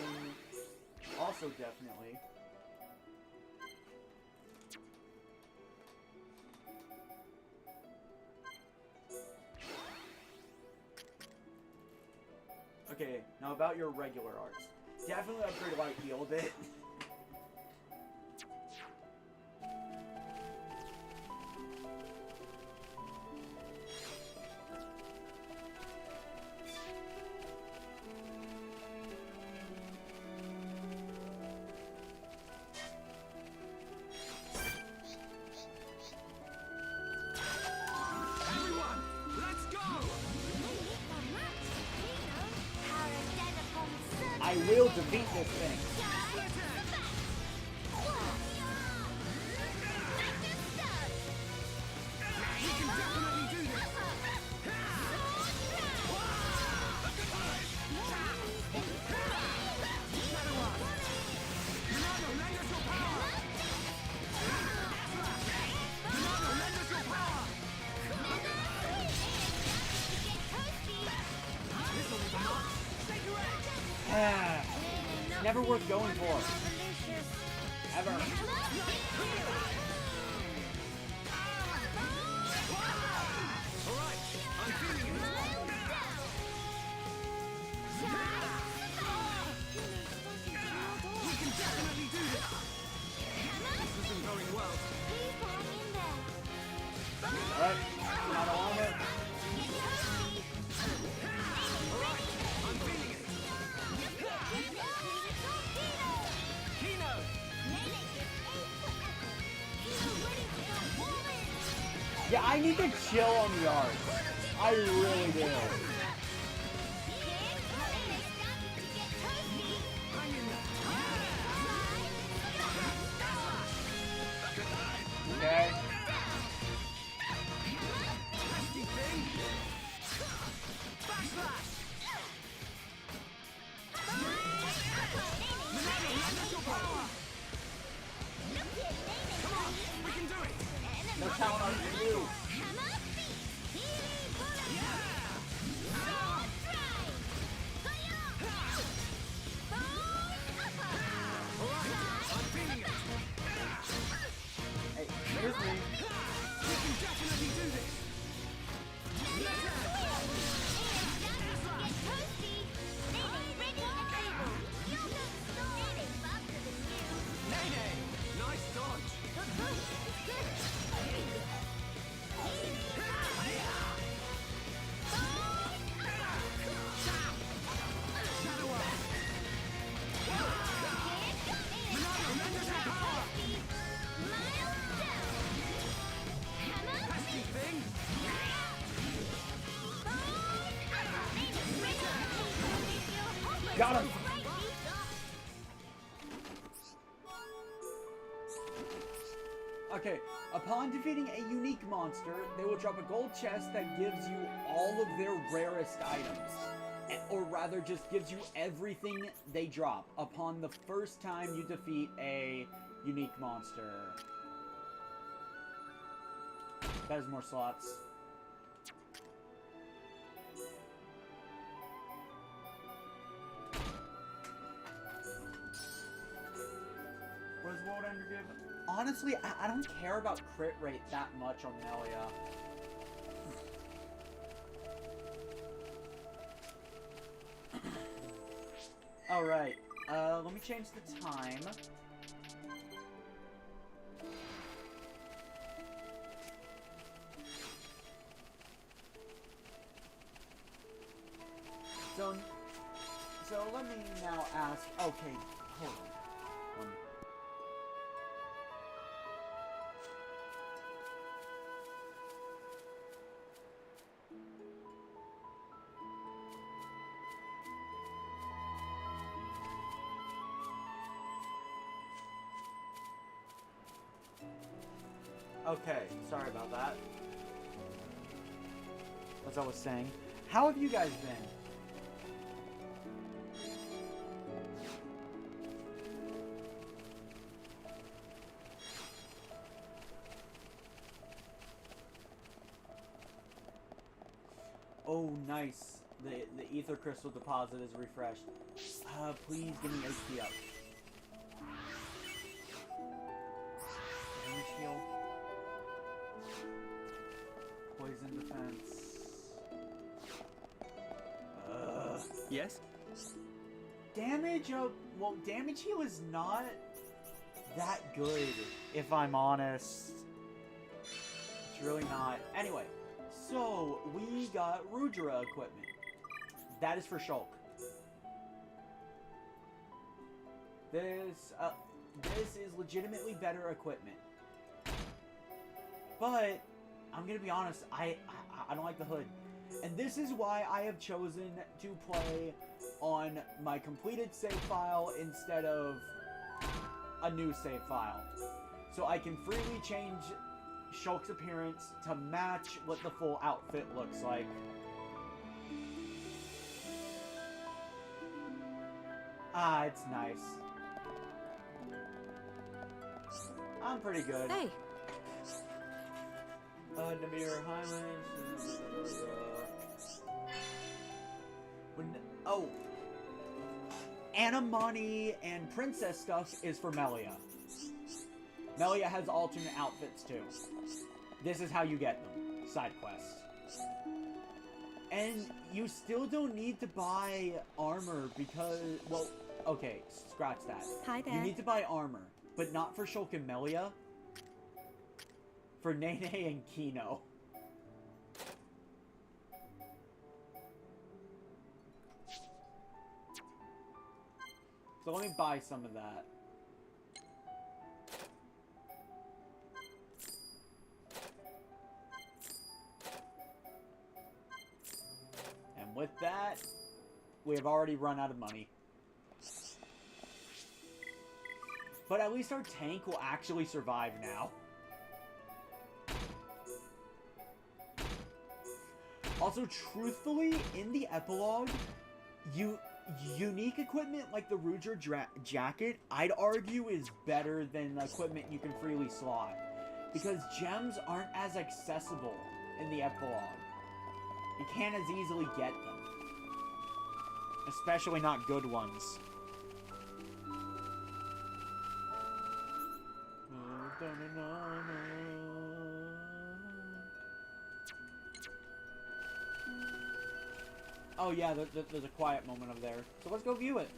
also definitely. Okay, now about your regular arts. Definitely upgrade Light Heal a bit. I will defeat this thing. Never worth going for. Ever. Alright, I'm feeling it. We can definitely do this. This isn't going well. Alright, not a longer. Yeah, I need to chill on the arts. I really do. Okay. No talent on you. Hey, here's me. We can definitely do this. Nice dodge. Got him! Okay, upon defeating a unique monster, they will drop a gold chest that gives you all of their rarest items. Or rather, just gives you everything they drop upon the first time you defeat a unique monster. That is more slots. What does World Ender give? Honestly, I don't care about crit rate that much on Melia. Alright, let me change the time. So let me now ask, okay, hold on. Okay, sorry about that. As I was saying, how have you guys been? Oh, nice. The ether crystal deposit is refreshed. Please give me HP up. Damage heal. Poison defense. Yes? Damage, well, damage heal is not that good, if I'm honest. It's really not. Anyway, so we got Rudra equipment. That is for Shulk. This is legitimately better equipment. But I'm gonna be honest, I don't like the hood. And this is why I have chosen to play on my completed save file instead of a new save file. So I can freely change Shulk's appearance to match what the full outfit looks like. Ah, it's nice. I'm pretty good. Hey. Namir Highlands. Oh. Anamani and princess stuff is for Melia. Melia has alternate outfits too. This is how you get them. Side quests. And you still don't need to buy armor because, well, okay, scratch that. Hi there. You need to buy armor, but not for Shulk and Melia. For Nene and Kino. So let me buy some of that. And with that, we have already run out of money. But at least our tank will actually survive now. Also, truthfully, in the epilogue, unique equipment like the Rudra jacket, I'd argue is better than equipment you can freely slot. Because gems aren't as accessible in the epilogue. You can't as easily get them. Especially not good ones. Oh yeah, there's a quiet moment over there. So let's go view it.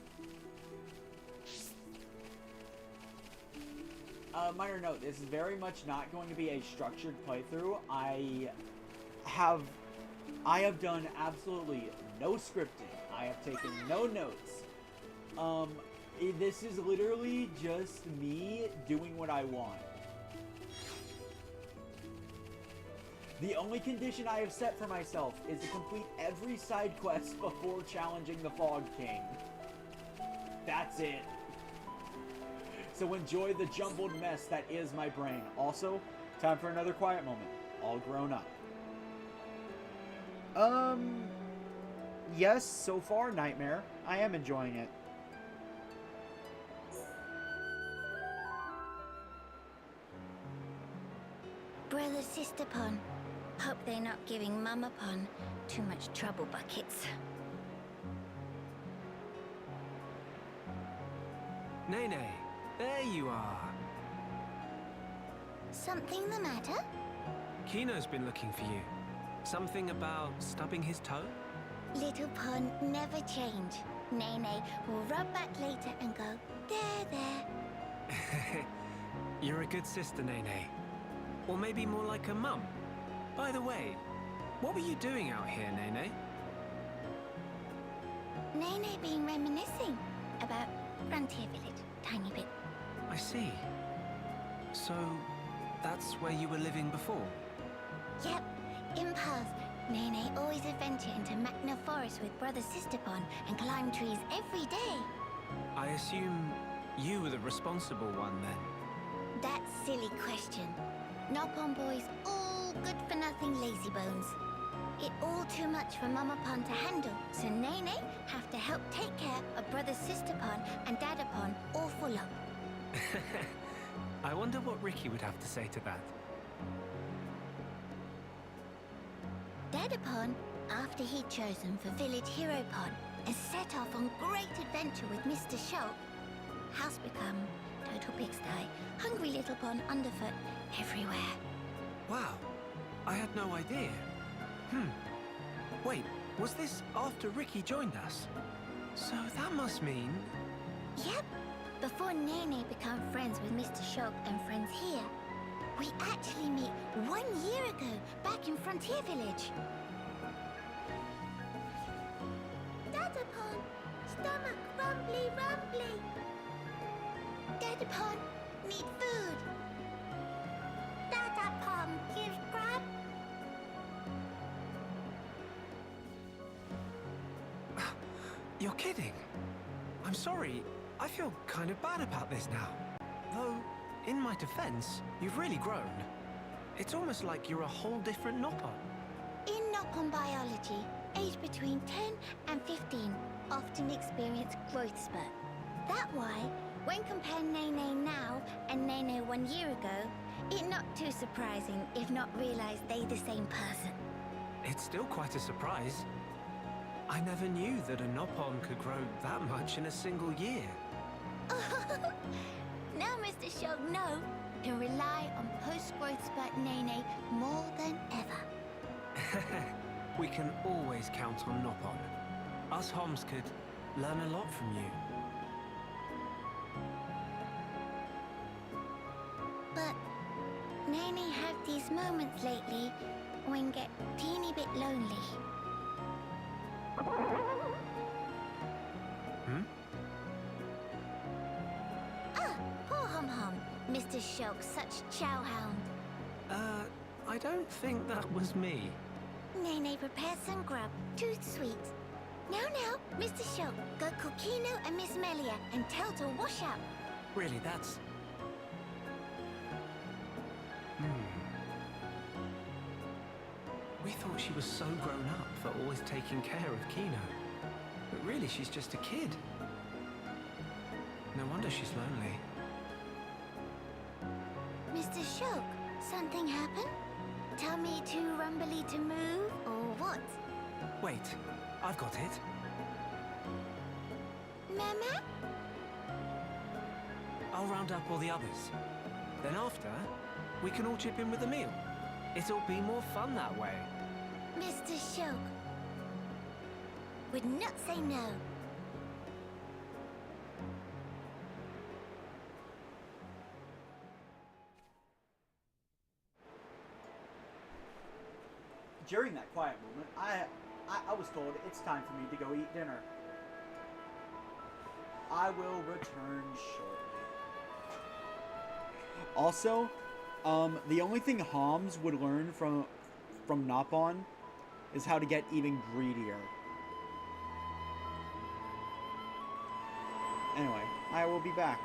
Minor note, this is very much not going to be a structured playthrough. I have done absolutely no scripting. I have taken no notes. This is literally just me doing what I want. The only condition I have set for myself is to complete every side quest before challenging the Fog King. That's it. So enjoy the jumbled mess that is my brain. Also, time for another quiet moment. All grown up. Yes, so far, Nightmare. I am enjoying it. Brother Sister Pon. Hope they're not giving Mama Pon too much trouble, buckets. Nene, there you are. Something the matter? Kino's been looking for you. Something about stubbing his toe? Little Pon never change. Nene will rub back later and go, there. You're a good sister, Nene. Or maybe more like a mum. By the way, what were you doing out here, Nene? Nene been reminiscing about Frontier Village, tiny bit. I see. So, that's where you were living before? Yep, in past, Nene always adventure into Magna Forest with Brother Sister Pon and climb trees every day. I assume you were the responsible one then? That silly question. Nopon boys all good for nothing lazy bones. It all too much for Mama Pon to handle, so Nene have to help take care of Brother Sister Pon and Dada Pon awful lot. I wonder what Ricky would have to say to that. Dada Pon After he'd chosen for Village Hero Pond and set off on great adventure with Mr. Shulk, house become total pigsty, hungry little pond underfoot everywhere. Wow, I had no idea. Wait, was this after Ricky joined us? So that must mean... Yep. Before Nene became friends with Mr. Shulk and friends here, we actually met 1 year ago back in Frontier Village. Dadapon, stomach rumbly rumbly. Dadapon, need food. Dadapon, give grub. You're kidding? I'm sorry. I feel kind of bad about this now. Though, in my defense, you've really grown. It's almost like you're a whole different Nopon. In Nopon biology, aged between 10 and 15 often experience growth spurt. That why, when compare Nene now and Nene 1 year ago, it not too surprising if not realize they the same person. It's still quite a surprise. I never knew that a Nopon could grow that much in a single year. Now Mr. Shulk can rely on post-growth spurt Nene more than ever. We can always count on Nopon. Us Homs could learn a lot from you. But Nene had these moments lately when get teeny bit lonely. Poor Hum-Hum. Mr. Shulk, such chowhound. I don't think that was me. Nene prepared some grub, too sweet. Now, Mr. Shulk, go call Kino and Miss Melia and tell to wash up. Really, that's... We thought she was so grown up for always taking care of Kino. But really, she's just a kid. No wonder she's lonely. Mr. Shulk, something happened? Tell me too rumbly to move, or what? Wait, I've got it. Mama? I'll round up all the others. Then after, we can all chip in with a meal. It'll be more fun that way. Mr. Shulk would not say no. During that quiet moment, I was told it's time for me to go eat dinner. I will return shortly. Also, the only thing Homs would learn from Nopon is how to get even greedier. Anyway, I will be back.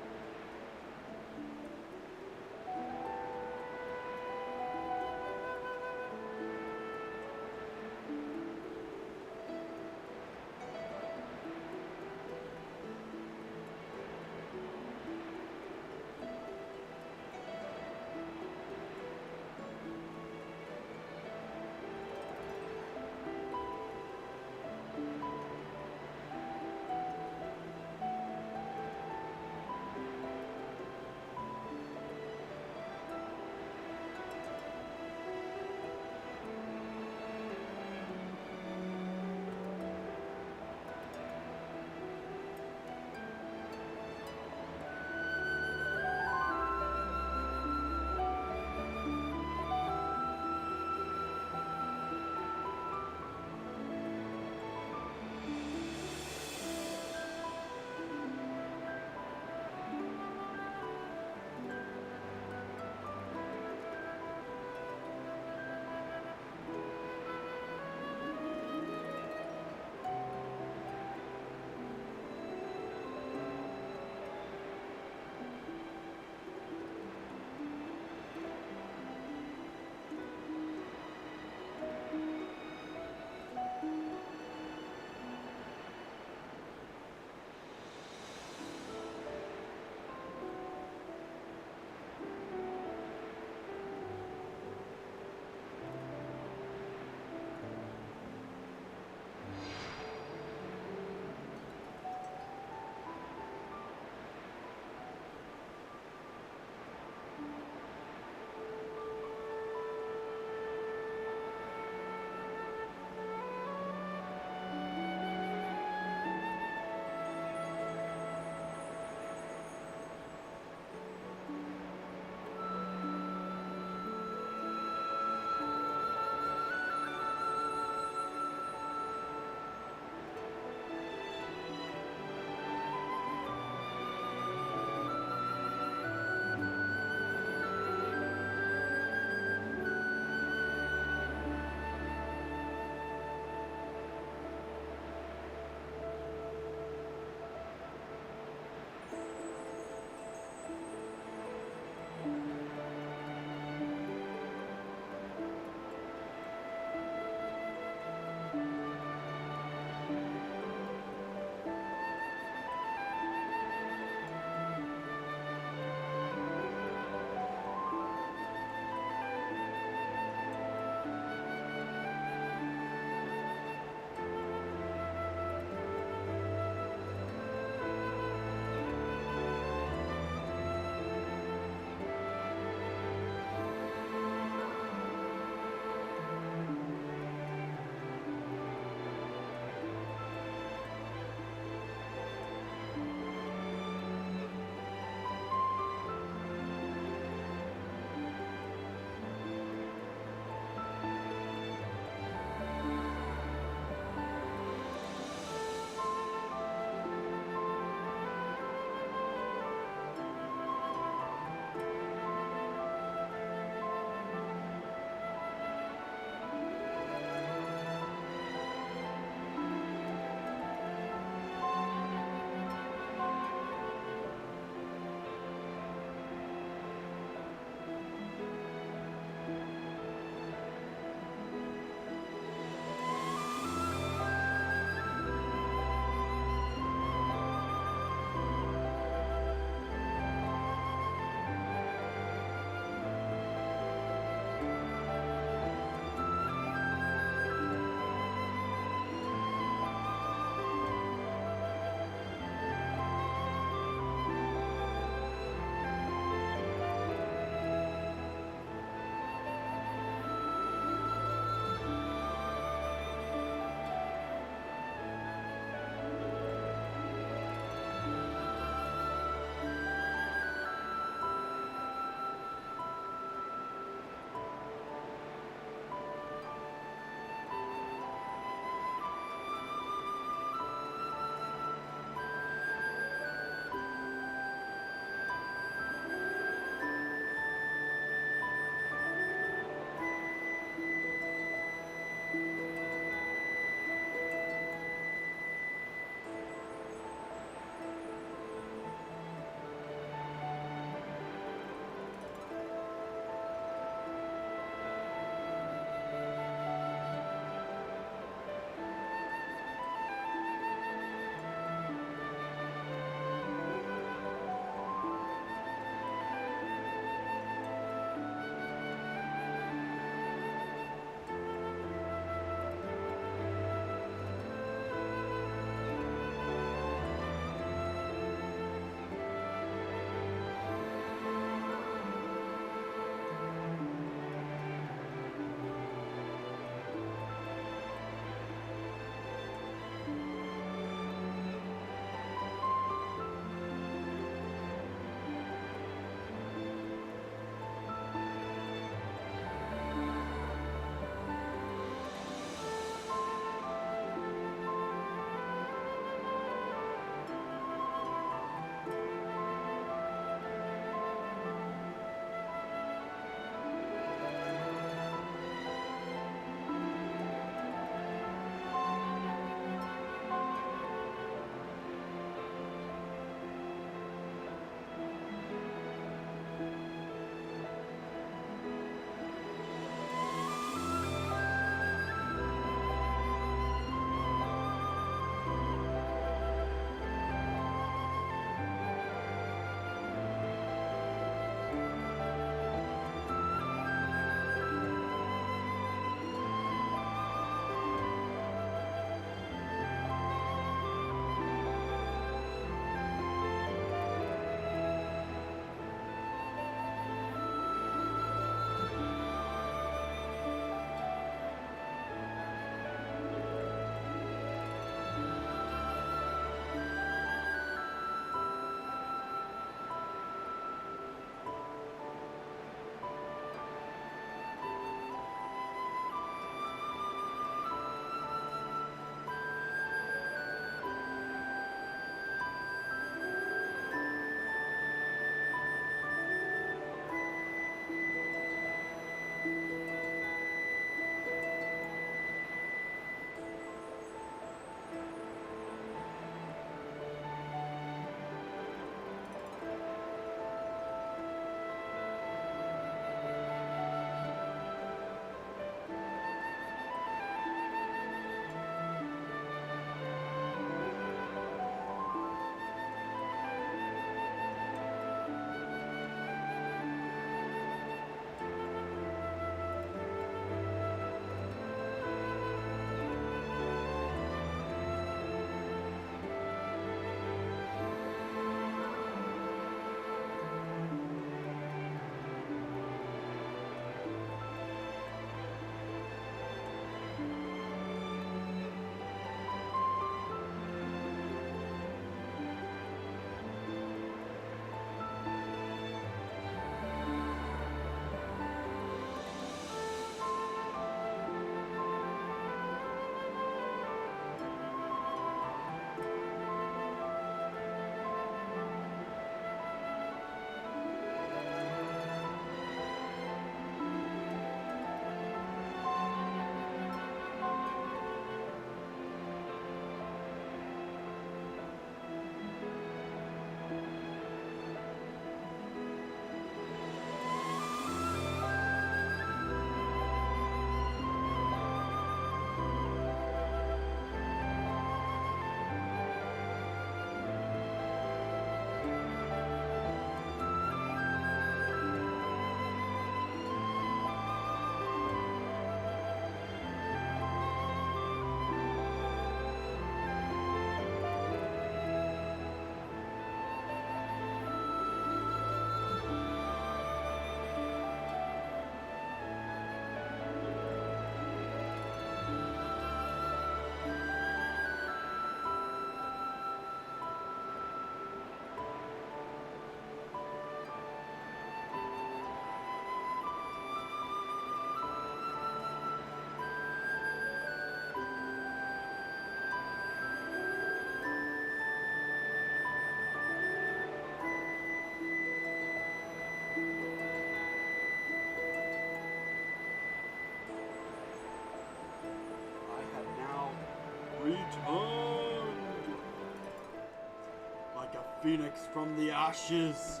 phoenix from the ashes.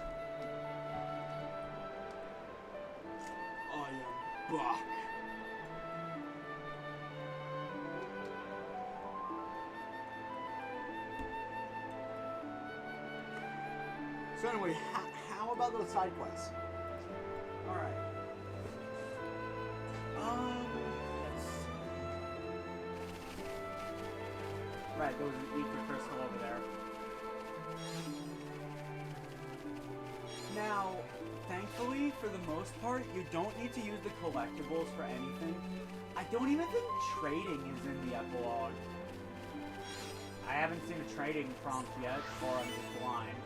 I am back. So anyway, how about those side quests? Alright. Let's see. Right, there was an ether crystal over there. Now, thankfully, for the most part, you don't need to use the collectibles for anything. I don't even think trading is in the epilogue. I haven't seen a trading prompt yet, or I'm just blind.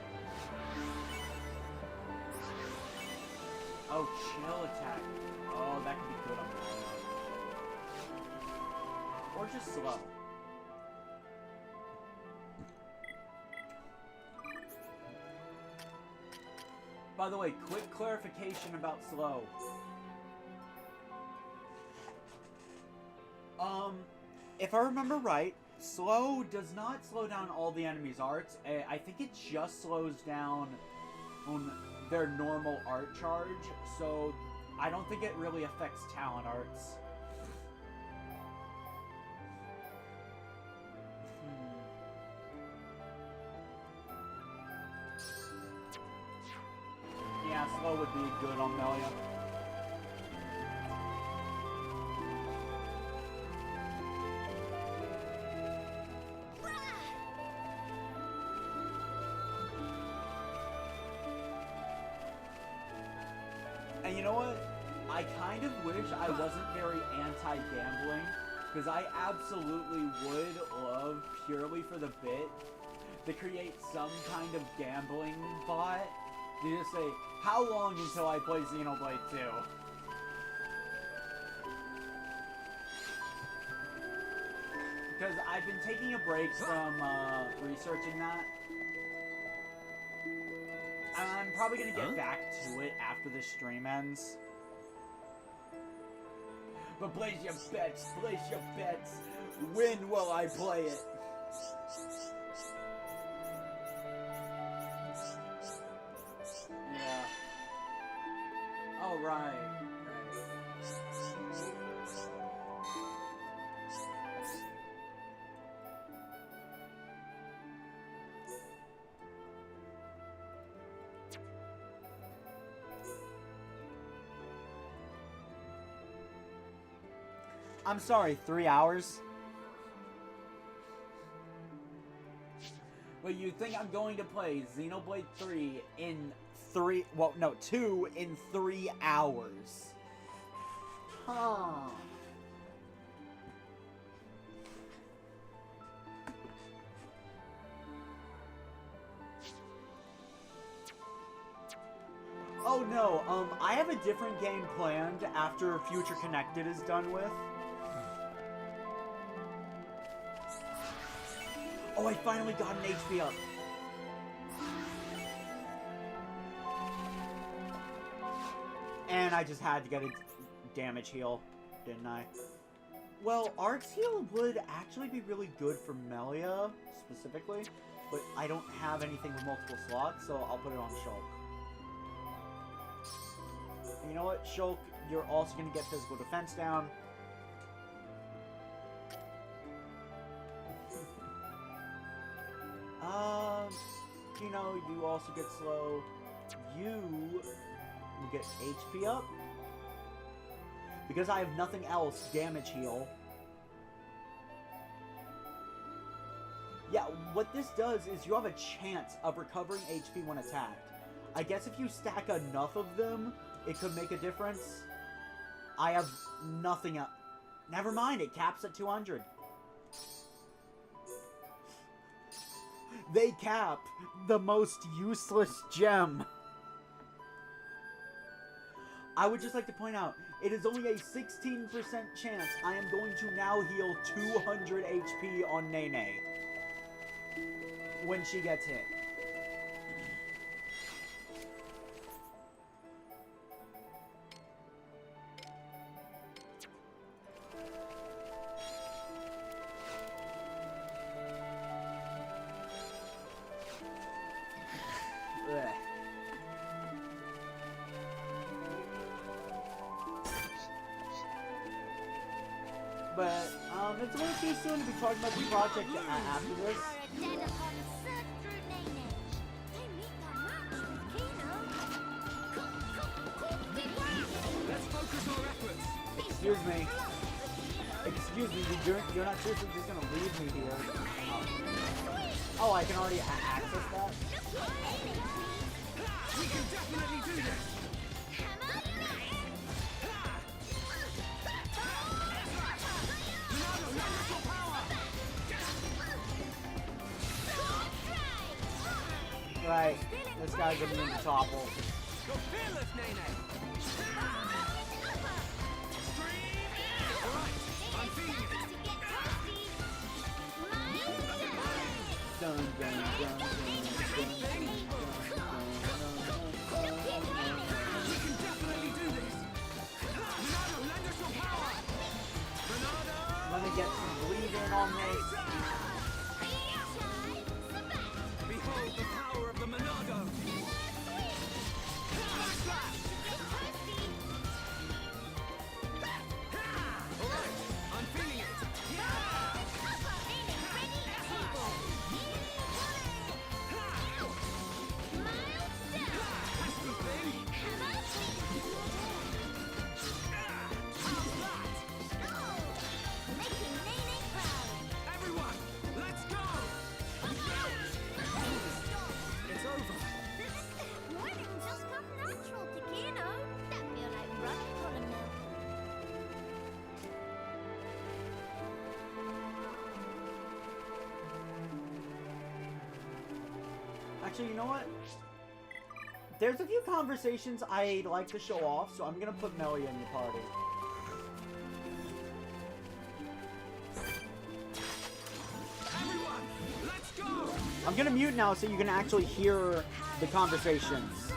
Oh, chill attack. Oh, that could be good on the or just slow. By the way, quick clarification about slow. If I remember right, slow does not slow down all the enemies' arts. I think it just slows down their normal art charge, so I don't think it really affects talent arts. Yeah, slow would be good on Melia. And you know what? I kind of wish I wasn't very anti-gambling, because I absolutely would love, purely for the bit, to create some kind of gambling bot to just say, how long until I play Xenoblade 2? Because I've been taking a break from researching that. I'm probably going to get back to it after this stream ends. But place your bets, place your bets. When will I play it? Yeah. Oh, right. I'm sorry, 3 hours? Well, you think I'm going to play Xenoblade 3 in 2 in 3 hours. Huh. Oh no, I have a different game planned after Future Connected is done with. Oh, I finally got an HP up. And I just had to get a damage heal, didn't I? Well, Arts Heal would actually be really good for Melia, specifically. But I don't have anything with multiple slots, so I'll put it on Shulk. And you know what, Shulk, you're also going to get physical defense down. You know, you also get slow. You will get HP up. Because I have nothing else, damage heal. Yeah, what this does is you have a chance of recovering HP when attacked. I guess if you stack enough of them, it could make a difference. I have nothing else. Never mind, it caps at 200. They cap the most useless gem. I would just like to point out, it is only a 16% chance I am going to now heal 200 HP on Nene when she gets hit. But it's a little too soon to be talking about the project after this. Let's focus our efforts. Excuse me. Excuse me, you're not seriously just gonna leave me here. Oh, I can already access that? We can definitely do this. Right, this guy's gonna be in the topple. Go fearless, Nene. I'm feeling it. Dun, dun, dun, dun, dun, We can definitely do this. Ronaldo, lend us your power. Ronaldo. Let me get some bleed in on this. Behold the power of the Monado. Alright, I'm feeling it. Everyone, let's go! It's over. Morning just come natural to Keno. That feel like running on a mill. Actually, you know what? There's a few conversations I'd like to show off, so I'm gonna put Melia in the party. Everyone, let's go! I'm gonna mute now so you can actually hear the conversations.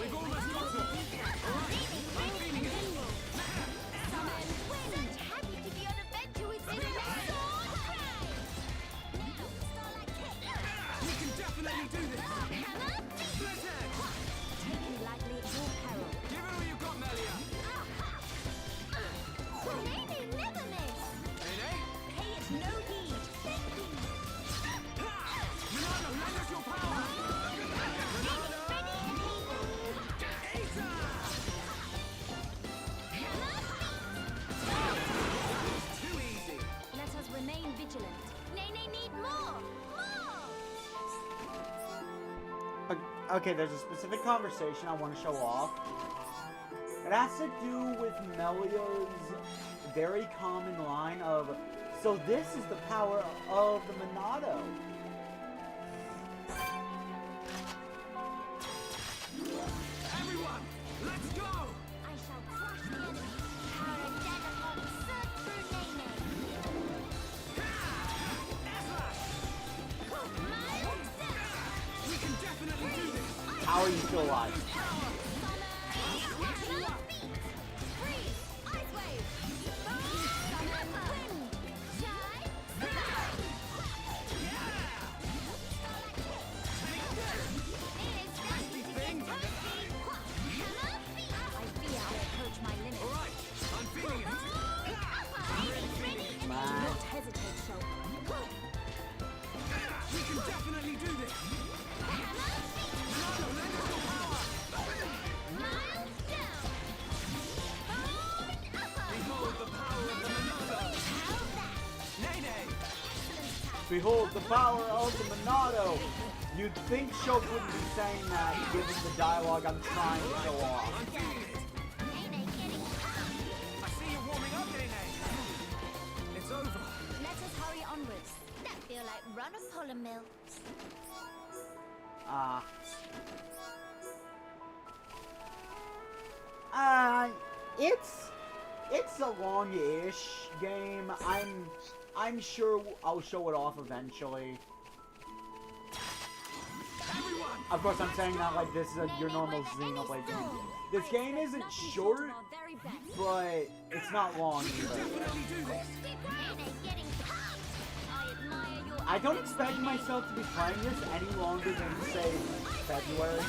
We've almost got them. Alright, I'm feeling it. We can definitely do this. Split edge. Take it lightly at your peril. Give it all you got, Melia. Never miss. Nene? Pay it no heed. Ronaldo, lend us your power. Ronaldo. Eat her. Too easy. Let us remain vigilant. Nene need more. Okay, there's a specific conversation I want to show off. It has to do with Melia's very common line of, so this is the power of the Monado. Everyone, let's go. I shall crush the enemy. Power and dead upon surge through Nene. We can definitely do this. How are you still alive? I fear I approach my limit. Alright, I'm feeling it. Do not hesitate, Shulk. We can definitely do this. Ronaldo, lend us your power. Behold the power of the Monado. Nene. Behold the power of the Monado. You'd think Shulk wouldn't be saying that given the dialogue I'm trying to show off. I'm feeling it. I see you warming up, Nene. It's over. Let us hurry onwards. That feel like run a polar mill. It's a long-ish game. I'm sure I'll show it off eventually. Everyone. Of course, I'm saying that like this is your normal Xenoblade game. This game isn't short, Our very best. but it's not long either. Definitely do this. Nene getting hot. I I don't expect myself to be playing this any longer than, say, February.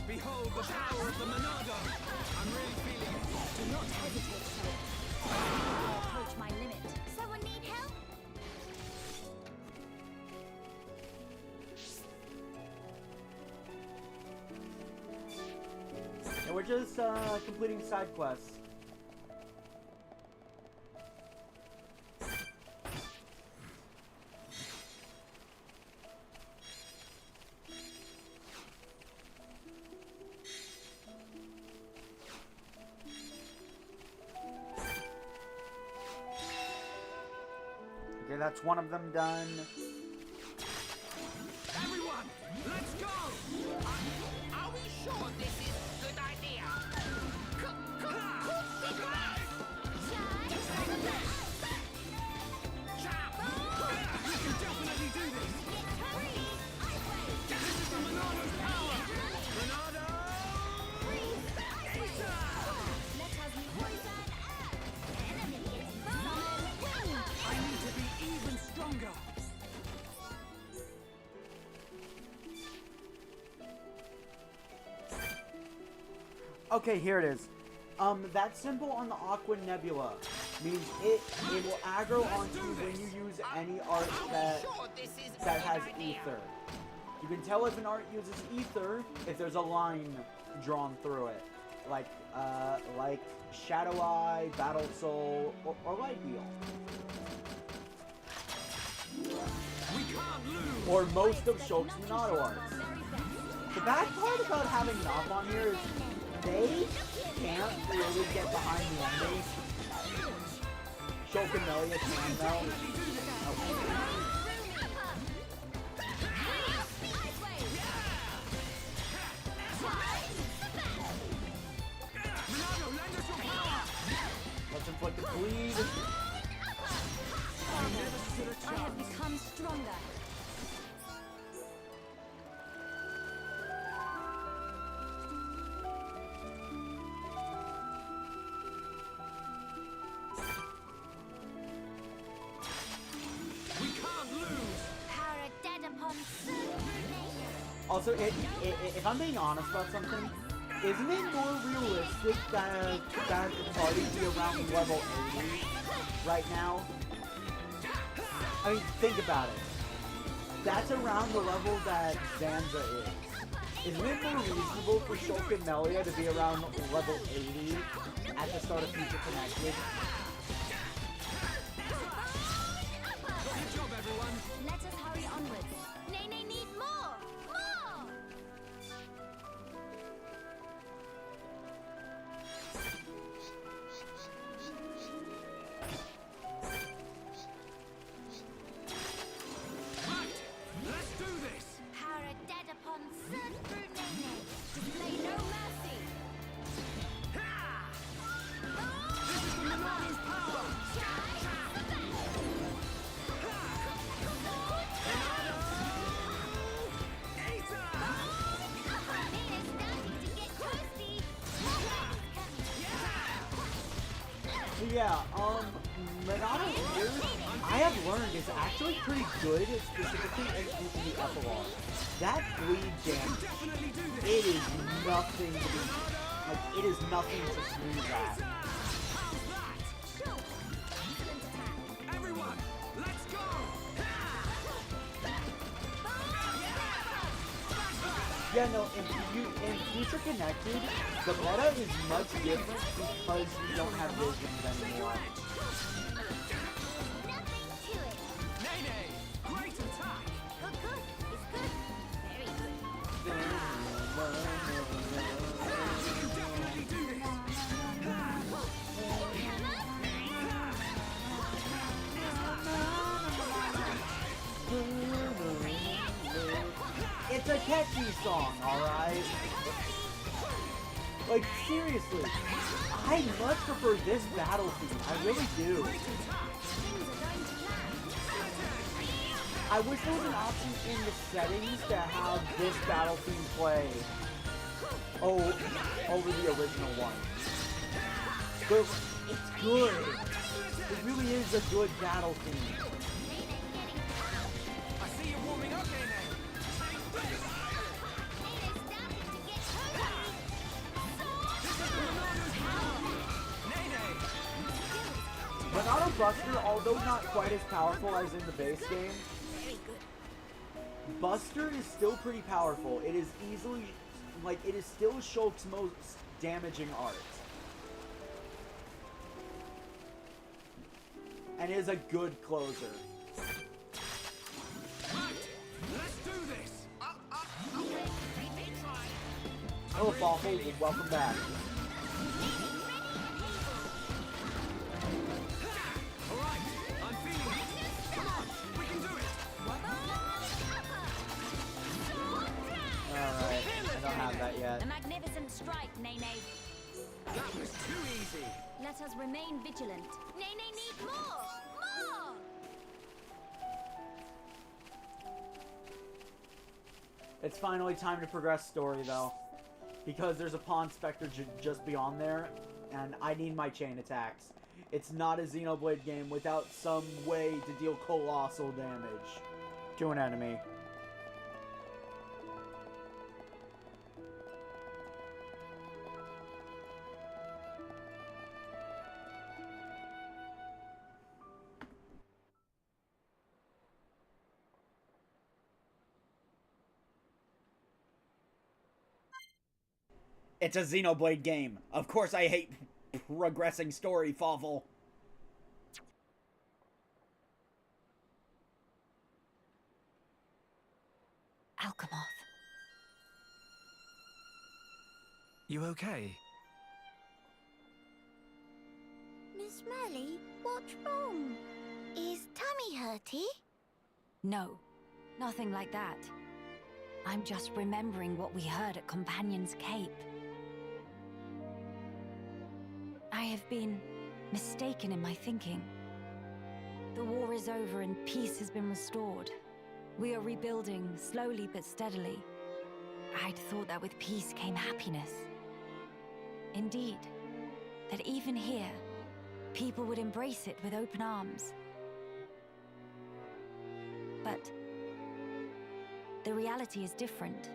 Behold the power of the Monado! I'm really feeling it. Do not hesitate, sir. I approach my limit. Someone need help? And we're just completing side quests. Okay, that's one of them done. Everyone, let's go! Are we sure this is a good idea? We can definitely do this! This is the Monado's power! Monado! I need to be even stronger! Okay, here it is. That symbol on the Aqua Nebula means it will aggro onto you when you use any art that has ether. You can tell if an art uses ether if there's a line drawn through it, like Shadow Eye, Battle Soul, or Light Wheel. Or most of Shulk's Monado arts. The bad part about having Nop on here is they can't really get behind the enemy. Shulk and Melia can though. Let's inflict the bleed. I have become stronger. Also, if I'm being honest about something, isn't it more realistic that the party be around level 80 right now? I mean, think about it. That's around the level that Zanza is. Isn't it more reasonable for Shulk and Melia to be around level 80 at the start of Future Connected? Good job, everyone! Let us hurry onwards. Nene need more! More! Right! Let's do this! Power dead upon Sun through Nene. Display no mercy. This is the Monado's power! Nene's starting to get toasty. So yeah, Monado here, I have learned is actually pretty good, specifically in the epilogue. That bleed damage, it is nothing to be, like, it is nothing to smooth at. Everyone, let's go! Yeah, no, in Future Connected, the meta is much different because you don't have visions anymore. Nothing to it. Nene, great attack! Good, good. It's good. Very good. We can definitely do this! It's a catchy song, alright? Like, seriously, I much prefer this battle theme, I really do. Things are going to I wish there was an option in the settings to have this battle theme play over the original one. But it's good. It really is a good battle theme. I see you warming up, Nene. Without a Buster, although not quite as powerful as in the base game, Buster is still pretty powerful. It is easily, like, it is still Shulk's most damaging art. And is a good closer. Let's do this. Oh, Fawful, welcome back. Alright, I don't have that yet. A magnificent strike, Nene. That was too easy. Let us remain vigilant. Nene need more! More! It's finally time to progress story, though. Because there's a Pawn Spectre just beyond there, and I need my chain attacks. It's not a Xenoblade game without some way to deal colossal damage to an enemy. It's a Xenoblade game. Of course I hate progressing story, Fawful. Alcamoth. You okay? Miss Melly, what's wrong? Is tummy hurty? No, nothing like that. I'm just remembering what we heard at Companion's Cape. I have been mistaken in my thinking. The war is over and peace has been restored. We are rebuilding, slowly but steadily. I'd thought that with peace came happiness. Indeed, that even here, people would embrace it with open arms. But the reality is different.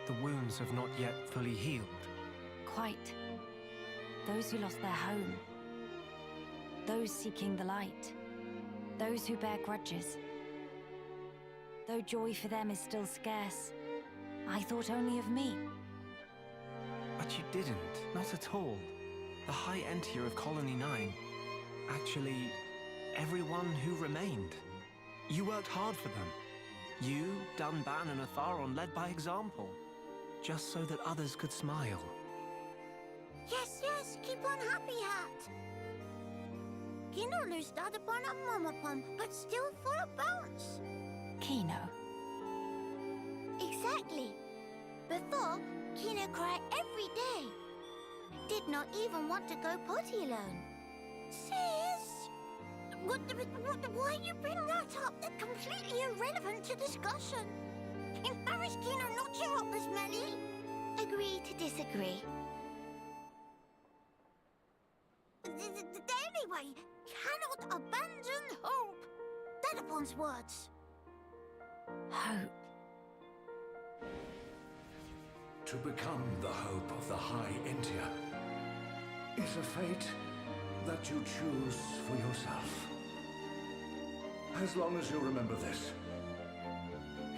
The wounds have not yet fully healed. Quite. Those who lost their home. Those seeking the light. Those who bear grudges. Though joy for them is still scarce, I thought only of me. But you didn't. Not at all. The High Entier of Colony 9. Actually, everyone who remained. You worked hard for them. You, Dunban, and Atharon led by example. Just so that others could smile. Yes, yes, keep on happy hat. Kino lose that upon a momopom, but still full of bounce. Kino. Exactly. Before, Kino cried every day. Did not even want to go potty alone. Sis! Why you bring that up? That's completely irrelevant to discussion. Embarrass Kino not cheer up, Miss Melly. Agree to disagree. Anyway, cannot abandon hope. Dedapon's words. Hope. To become the hope of the High Entier is a fate that you choose for yourself. As long as you remember this,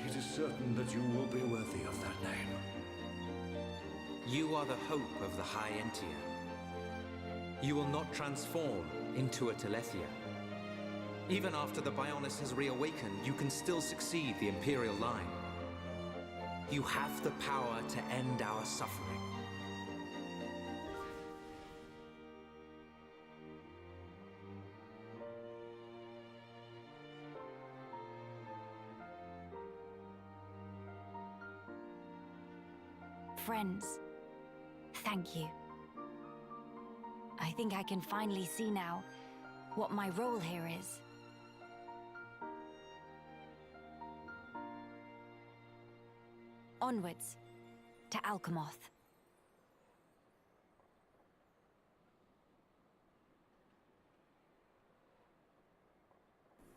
it is certain that you will be worthy of that name. You are the hope of the High Entier. You will not transform into a Telethia. Even after the Bionis has reawakened, you can still succeed the Imperial line. You have the power to end our suffering. Friends, thank you. I think I can finally see now what my role here is. Onwards. To Alcamoth.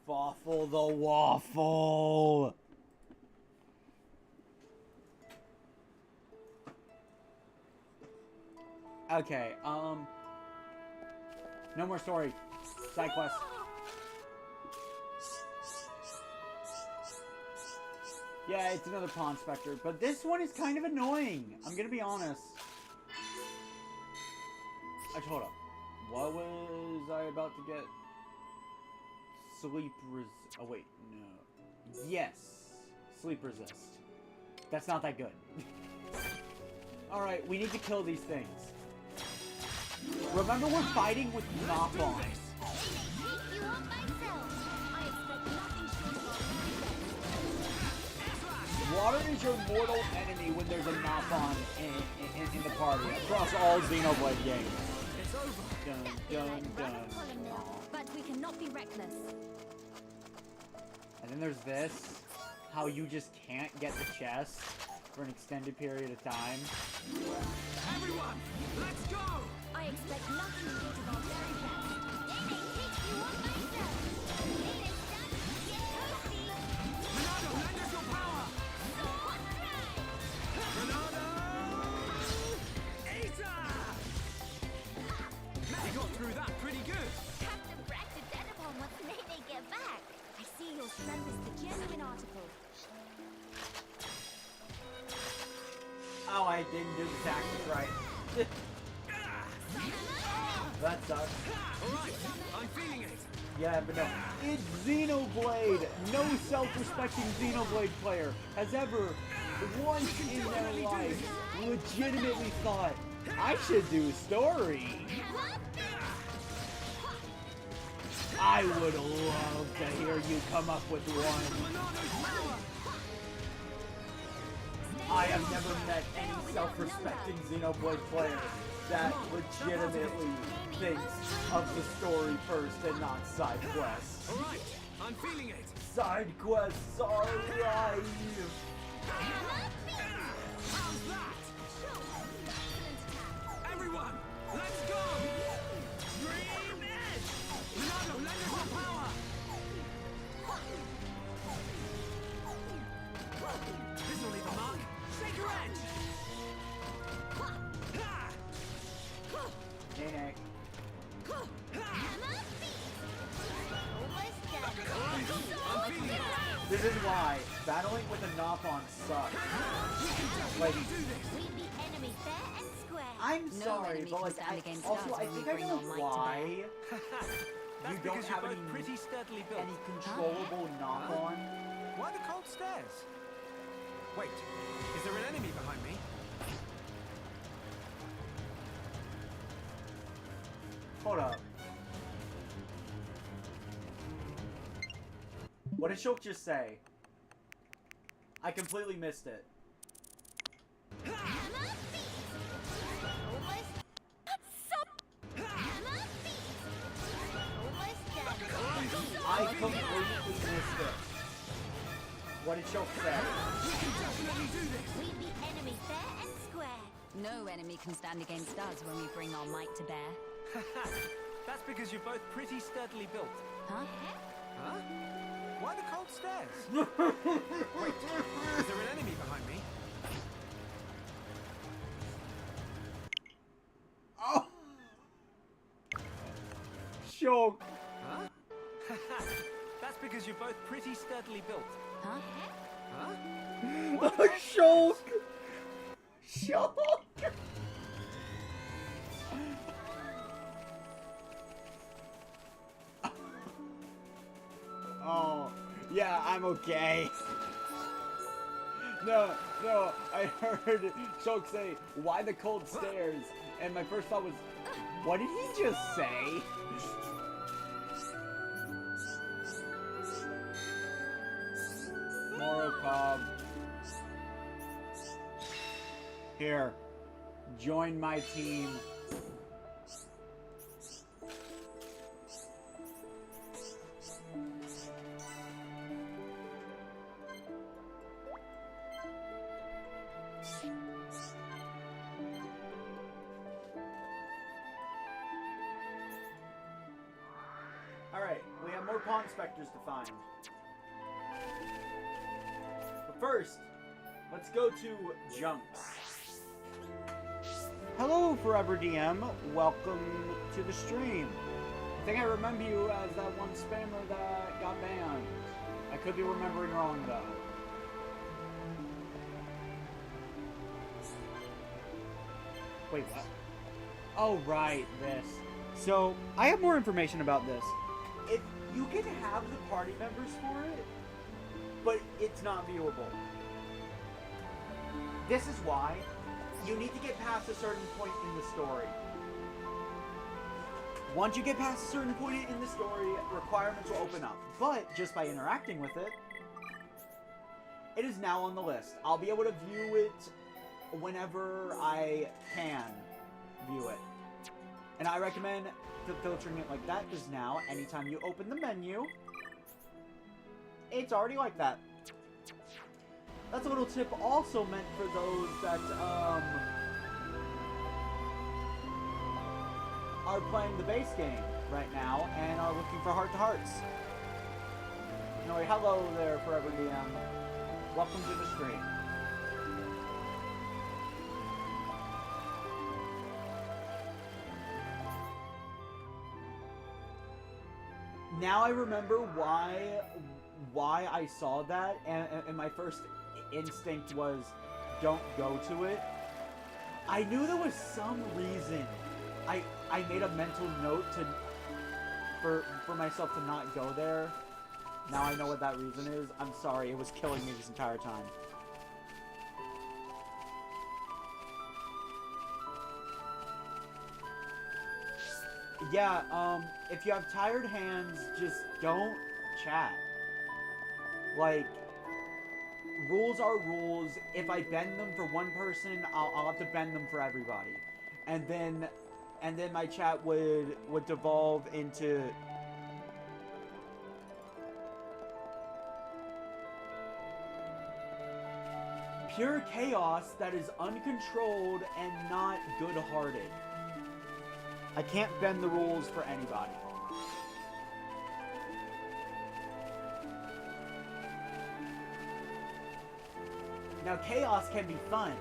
Waffle the waffle. Okay, no more story. Side quest. Yeah, it's another Pond Spectre, but this one is kind of annoying. I'm gonna be honest. Hold up. What was I about to get? Sleep oh wait, no. Yes. Sleep resist. That's not that good. Alright, we need to kill these things. Remember, we're fighting with knock-ons. Water is your mortal enemy when there's a knock-on in the party across all Xenoblade games. It's over. Dun, dun, dun. But we cannot be reckless. And then there's this. How you just can't get the chest for an extended period of time. Everyone, let's go! I expect nothing short of our very best. They may pick you up myself. It is done. Get toasty. Ronaldo, lend us your power! Sword strike. Ronaldo! Asa! You got through that pretty good. Captain bragged to dead upon what made they get back. I see your strength is the genuine article. Oh, I didn't do the tactics right. That sucks. Alright, I'm feeling it. Yeah, but no. It's Xenoblade! No self-respecting Xenoblade player has ever, once in their life, legitimately thought, I should do story. I would love to hear you come up with one. I have never met any self-respecting Xenoblade player that legitimately thinks of the story first and not side quests. Alright, I'm feeling it. Side quests are life. How's that? Everyone, let's go! Dream Edge! Ronaldo, lend us your power! This'll leave a mark. Shake your edge! Nay, this is why battling with a knock-on sucks. Like, We beat enemies fair and square. I'm No sorry, enemy but can like, stand against also us I when we think I bring know our might to why bear. That's you don't because have you're any both pretty sturdily built. controllable knock-on. Why the cold stairs? Wait, is there an enemy behind me? Hold up. What did Shulk just say? I completely missed it. I completely missed it. What did Shulk say? We beat enemies fair and square. No enemy can stand against us when we bring our might to bear. That's because you're both pretty sturdily built. Huh? Huh? Why the cold stairs? Wait, is there an enemy behind me? Oh! Shulk! Huh? That's because you're both pretty sturdily built. Huh? Huh? Shulk! Shulk! Oh, yeah, I'm okay. No, I heard Shulk say, why the cold stairs? And my first thought was, what did he just say? Moro Cobb. Here, join my team. Alright, we have more Pawn Specters to find. But first, let's go to Junks. Hello, Forever DM. Welcome to the stream. I think I remember you as that one spammer that got banned. I could be remembering wrong, though. Wait, what? Oh, right, this. So, I have more information about this. If you can have the party members for it, but it's not viewable. This is why you need to get past a certain point in the story. Once you get past a certain point in the story, requirements will open up. But just by interacting with it, it is now on the list. I'll be able to view it whenever I can view it. And I recommend filtering it like that, because now, anytime you open the menu, it's already like that. That's a little tip also meant for those that, are playing the base game right now and are looking for heart-to-hearts. Anyway, hello there, Forever DM. Welcome to the stream. Now I remember why I saw that, and my first instinct was, don't go to it. I knew there was some reason. I made a mental note for myself to not go there. Now I know what that reason is. I'm sorry, it was killing me this entire time. Yeah, if you have tired hands, just don't chat. Like, rules are rules. If I bend them for one person, I'll have to bend them for everybody. And then my chat would devolve into pure chaos that is uncontrolled and not good-hearted. I can't bend the rules for anybody. Now, chaos can be fun.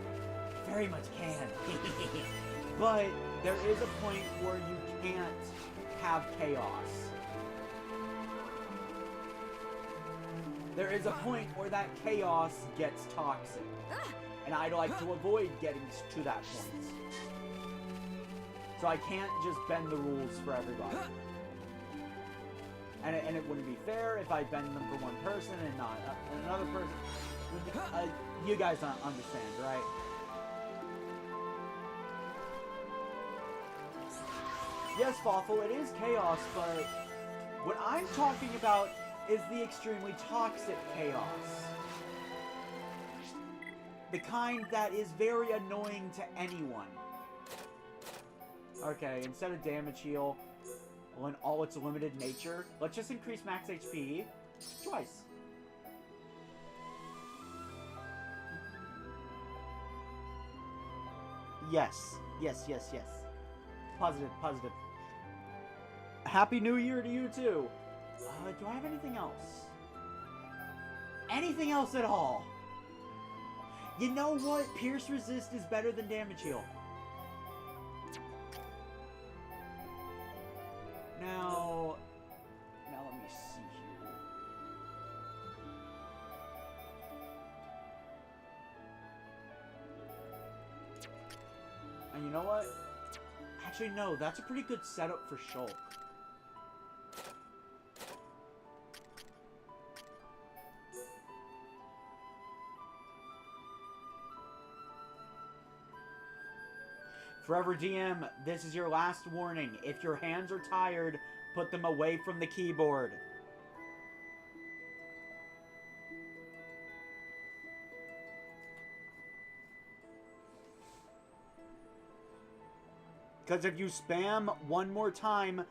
Very much can. But there is a point where you can't have chaos. There is a point where that chaos gets toxic. And I'd like to avoid getting to that point. So I can't just bend the rules for everybody. And it wouldn't be fair if I bend them for one person and not another person. You guys understand, right? Yes, Fawful, it is chaos, but what I'm talking about is the extremely toxic chaos. The kind that is very annoying to anyone. Okay, instead of damage heal in all its limited nature, let's just increase max HP twice. Yes. Positive. Happy New Year to you too. Do I have anything else? Anything else at all? You know what? Pierce Resist is better than damage heal. Now let me see here. And you know what? Actually, no, that's a pretty good setup for Shulk. Forever DM, this is your last warning. If your hands are tired, put them away from the keyboard. Because if you spam one more time,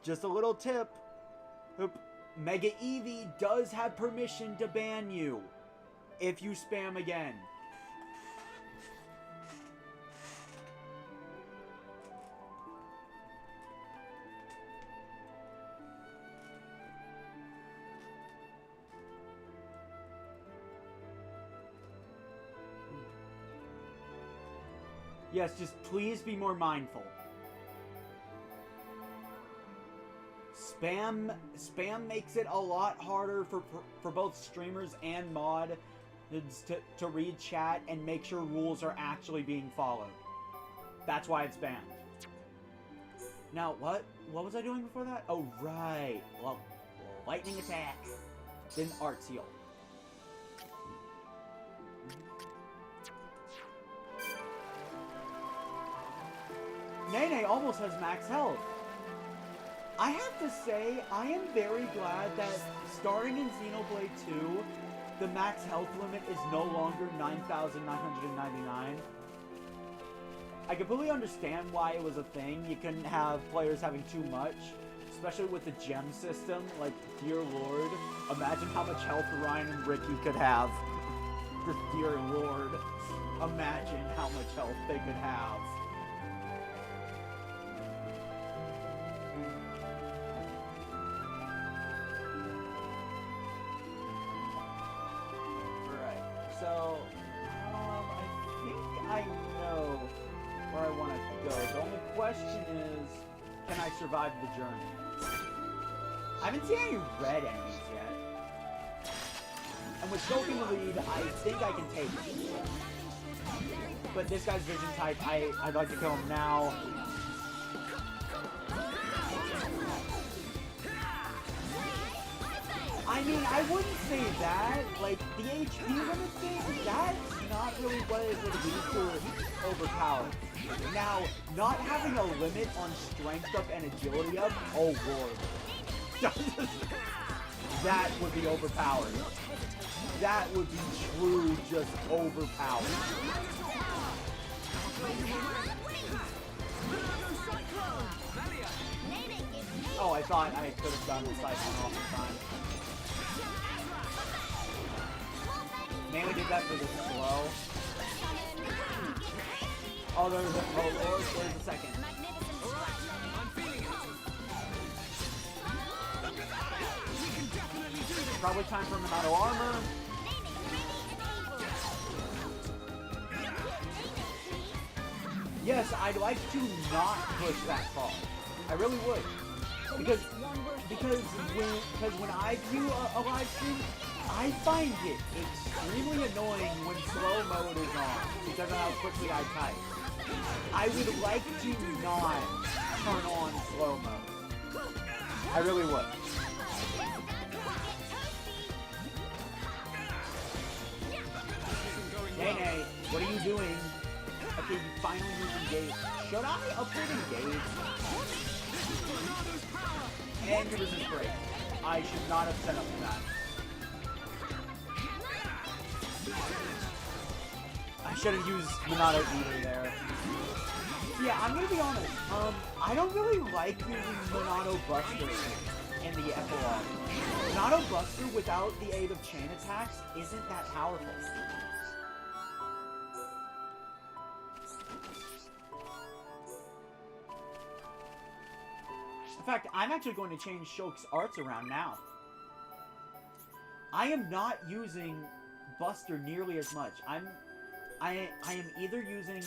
just a little tip, Mega Eevee does have permission to ban you if you spam again. Yes, just please be more mindful. Spam makes it a lot harder for both streamers and mods to read chat and make sure rules are actually being followed. That's why it's banned. Now, what was I doing before that? Oh, right. Well, lightning attack. Then art seal. Nene almost has max health. I have to say, I am very glad that starting in Xenoblade 2, the max health limit is no longer 9,999. I completely understand why it was a thing. You couldn't have players having too much, especially with the gem system. Like, dear lord, imagine how much health Ryan and Ricky could have. Just dear lord, imagine how much health they could have. So, I think I know where I want to go. The only question is, can I survive the journey? I haven't seen any red enemies yet. And with soaking the lead, I think I can take it. But this guy's vision type, I'd like to kill him now. I mean, I wouldn't say that. Like, the HP limit thing, that's not really what it would be for overpowered. Now, not having a limit on strength up and agility up, oh lord. That would be overpowered. That would be true just overpowered. Oh, I thought I could have done the Cyclone off the time. Mainly did that for the slow. Oh, there's a second. Probably time for Monado armor. Yes, I'd like to not push that far. I really would. Because when I do a live stream, I find it extremely annoying when slow mode is on because of how quickly I type. I would like to not turn on slow mode. I really would. Nene, what are you doing? Okay, you finally use engage. Should I upgrade engage? And your resist break. I should not have set up for that. I should have used Monado Eater there. Yeah, I'm gonna be honest. I don't really like using Monado Buster in the epilogue. Monado Buster without the aid of chain attacks isn't that powerful. In fact, I'm actually going to change Shulk's arts around now. I am not using Buster nearly as much. I am either using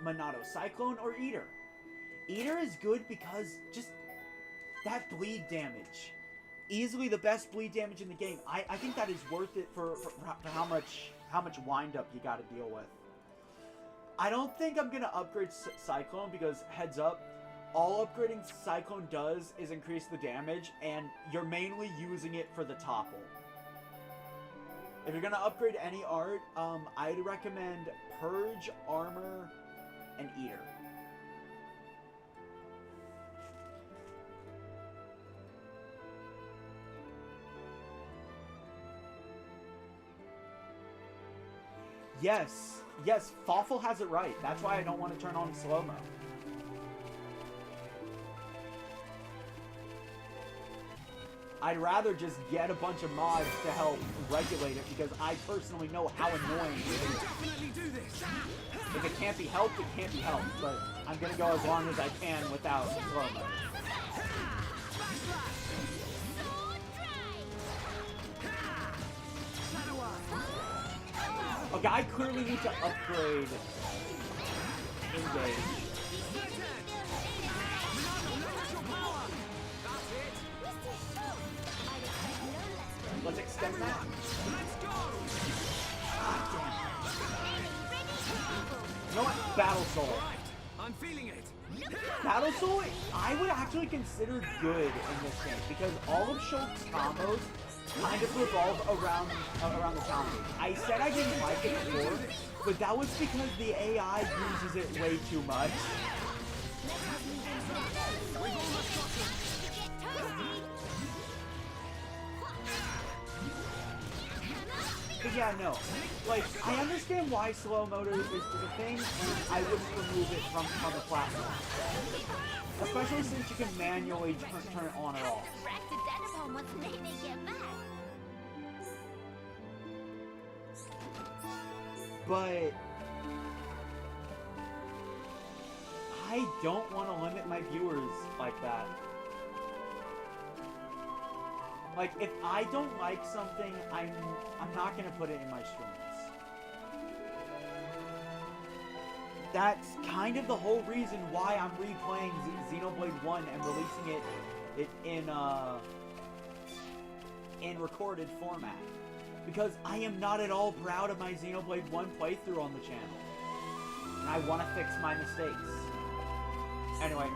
Monado Cyclone or Eater. Eater is good because just that bleed damage. Easily the best bleed damage in the game. I think that is worth it for how much wind up you gotta deal with. I don't think I'm gonna upgrade Cyclone because, heads up, all upgrading Cyclone does is increase the damage, and you're mainly using it for the topple. If you're gonna upgrade any art, I'd recommend Purge, Armor, and Eater. Yes, Fawful has it right. That's why I don't want to turn on slow-mo. I'd rather just get a bunch of mods to help regulate it because I personally know how annoying it is. If it can't be helped, it can't be helped. But I'm gonna go as long as I can without slow-mo. Okay, I clearly need to upgrade Engage. Let's extend that. Ah, damn. You know what? Battle Soul. I'm feeling it. Battle Soul, I would actually consider good in this game because all of Shulk's combos kind of revolve around the talent. I said I didn't like it before, but that was because the AI uses it way too much. But yeah, no. Like, I understand why slow mode is a thing, and I wouldn't remove it from the platform. Especially since you can manually turn it on or off. But I don't want to limit my viewers like that. Like, if I don't like something, I'm not gonna put it in my streams. That's kind of the whole reason why I'm replaying Xenoblade 1 and releasing it in recorded format. Because I am not at all proud of my Xenoblade 1 playthrough on the channel. And I want to fix my mistakes. Anyway.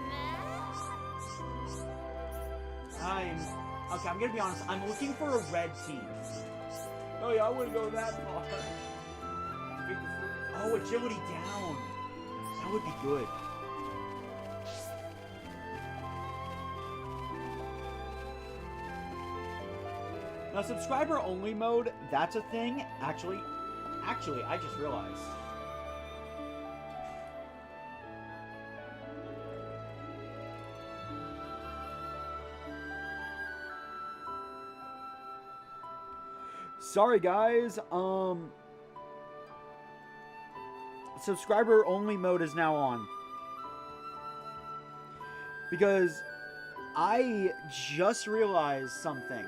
Okay, I'm gonna be honest. I'm looking for a red team. Oh yeah, I wouldn't go that far. Oh, agility down. That would be good. Now, subscriber only mode, that's a thing. Actually, I just realized. Sorry guys, subscriber only mode is now on. Because I just realized something.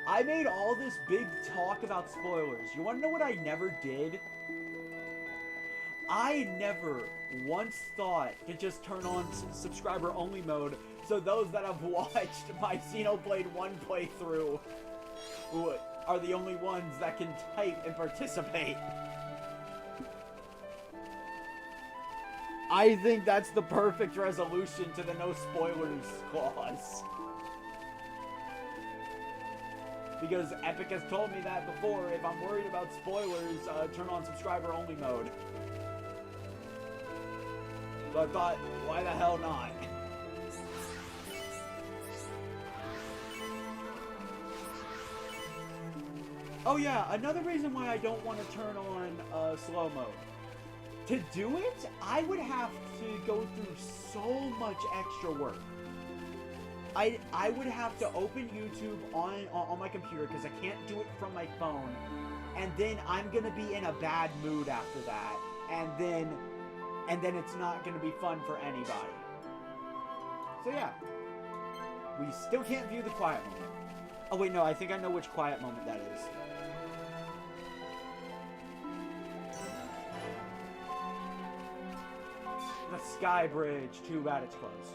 I made all this big talk about spoilers. You want to know what I never did? I never once thought to just turn on subscriber only mode so those that have watched my Xenoblade 1 playthrough are the only ones that can type and participate. I think that's the perfect resolution to the no spoilers clause. Because Epic has told me that before. If I'm worried about spoilers, turn on subscriber only mode. So I thought, why the hell not? Oh yeah, another reason why I don't want to turn on slow mode. To do it, I would have to go through so much extra work. I would have to open YouTube on my computer because I can't do it from my phone, and then I'm gonna be in a bad mood after that, and then it's not gonna be fun for anybody. So yeah, we still can't view the quiet moment. Oh wait, no, I think I know which quiet moment that is. The Sky Bridge, too bad it's closed.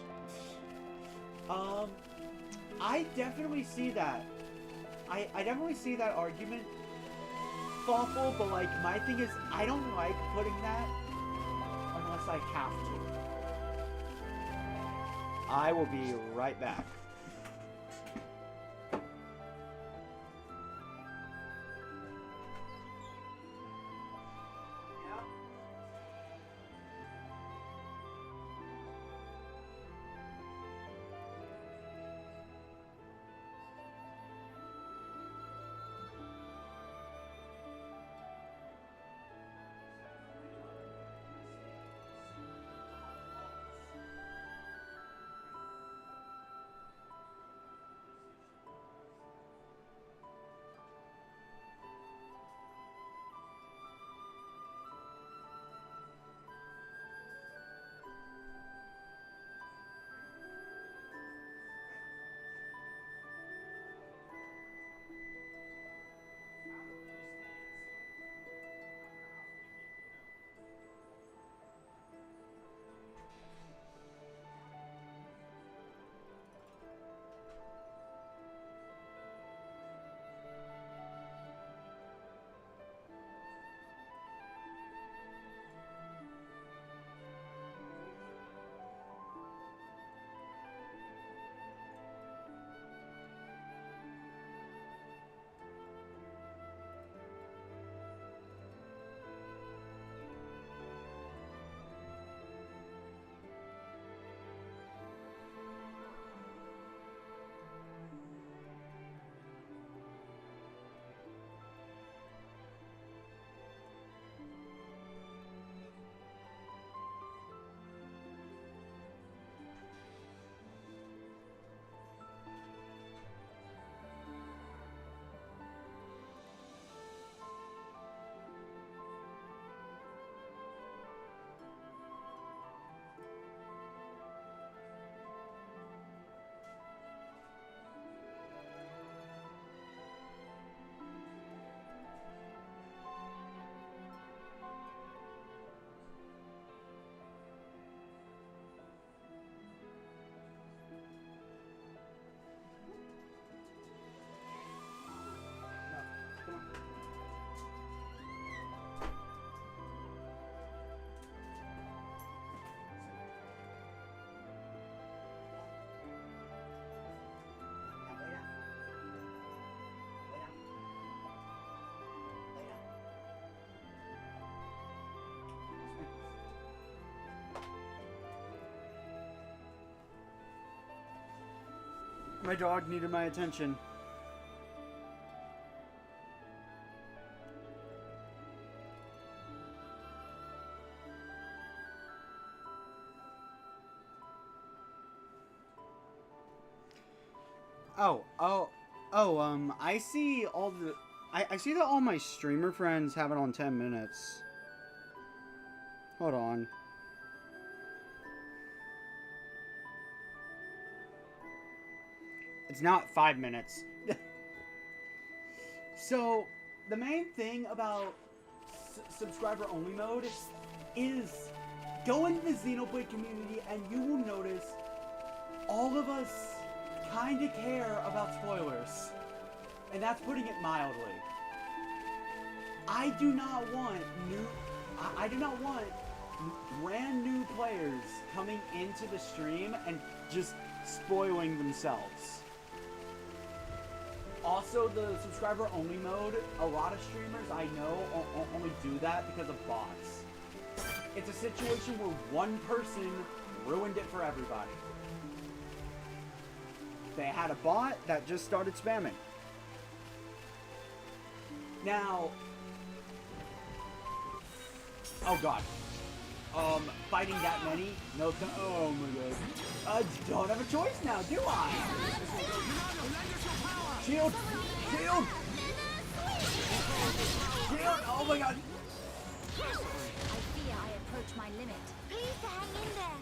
I definitely see that. I definitely see that argument. Thoughtful, but like, my thing is, I don't like putting that unless I have to. I will be right back. My dog needed my attention. I see all the... I see that all my streamer friends have it on 10 minutes. Hold on. It's now at 5 minutes. So, the main thing about subscriber-only mode is go into the Xenoblade community and you will notice all of us kind of care about spoilers. And that's putting it mildly. I do not want brand new players coming into the stream and just spoiling themselves. Also, the subscriber-only mode, a lot of streamers I know only do that because of bots. It's a situation where one person ruined it for everybody. They had a bot that just started spamming. Now, oh god. Fighting that many? No, oh my god. Don't have a choice now, do I? Shield! Shield! Shield! Oh my god! I fear I approach my limit. Please hang in there.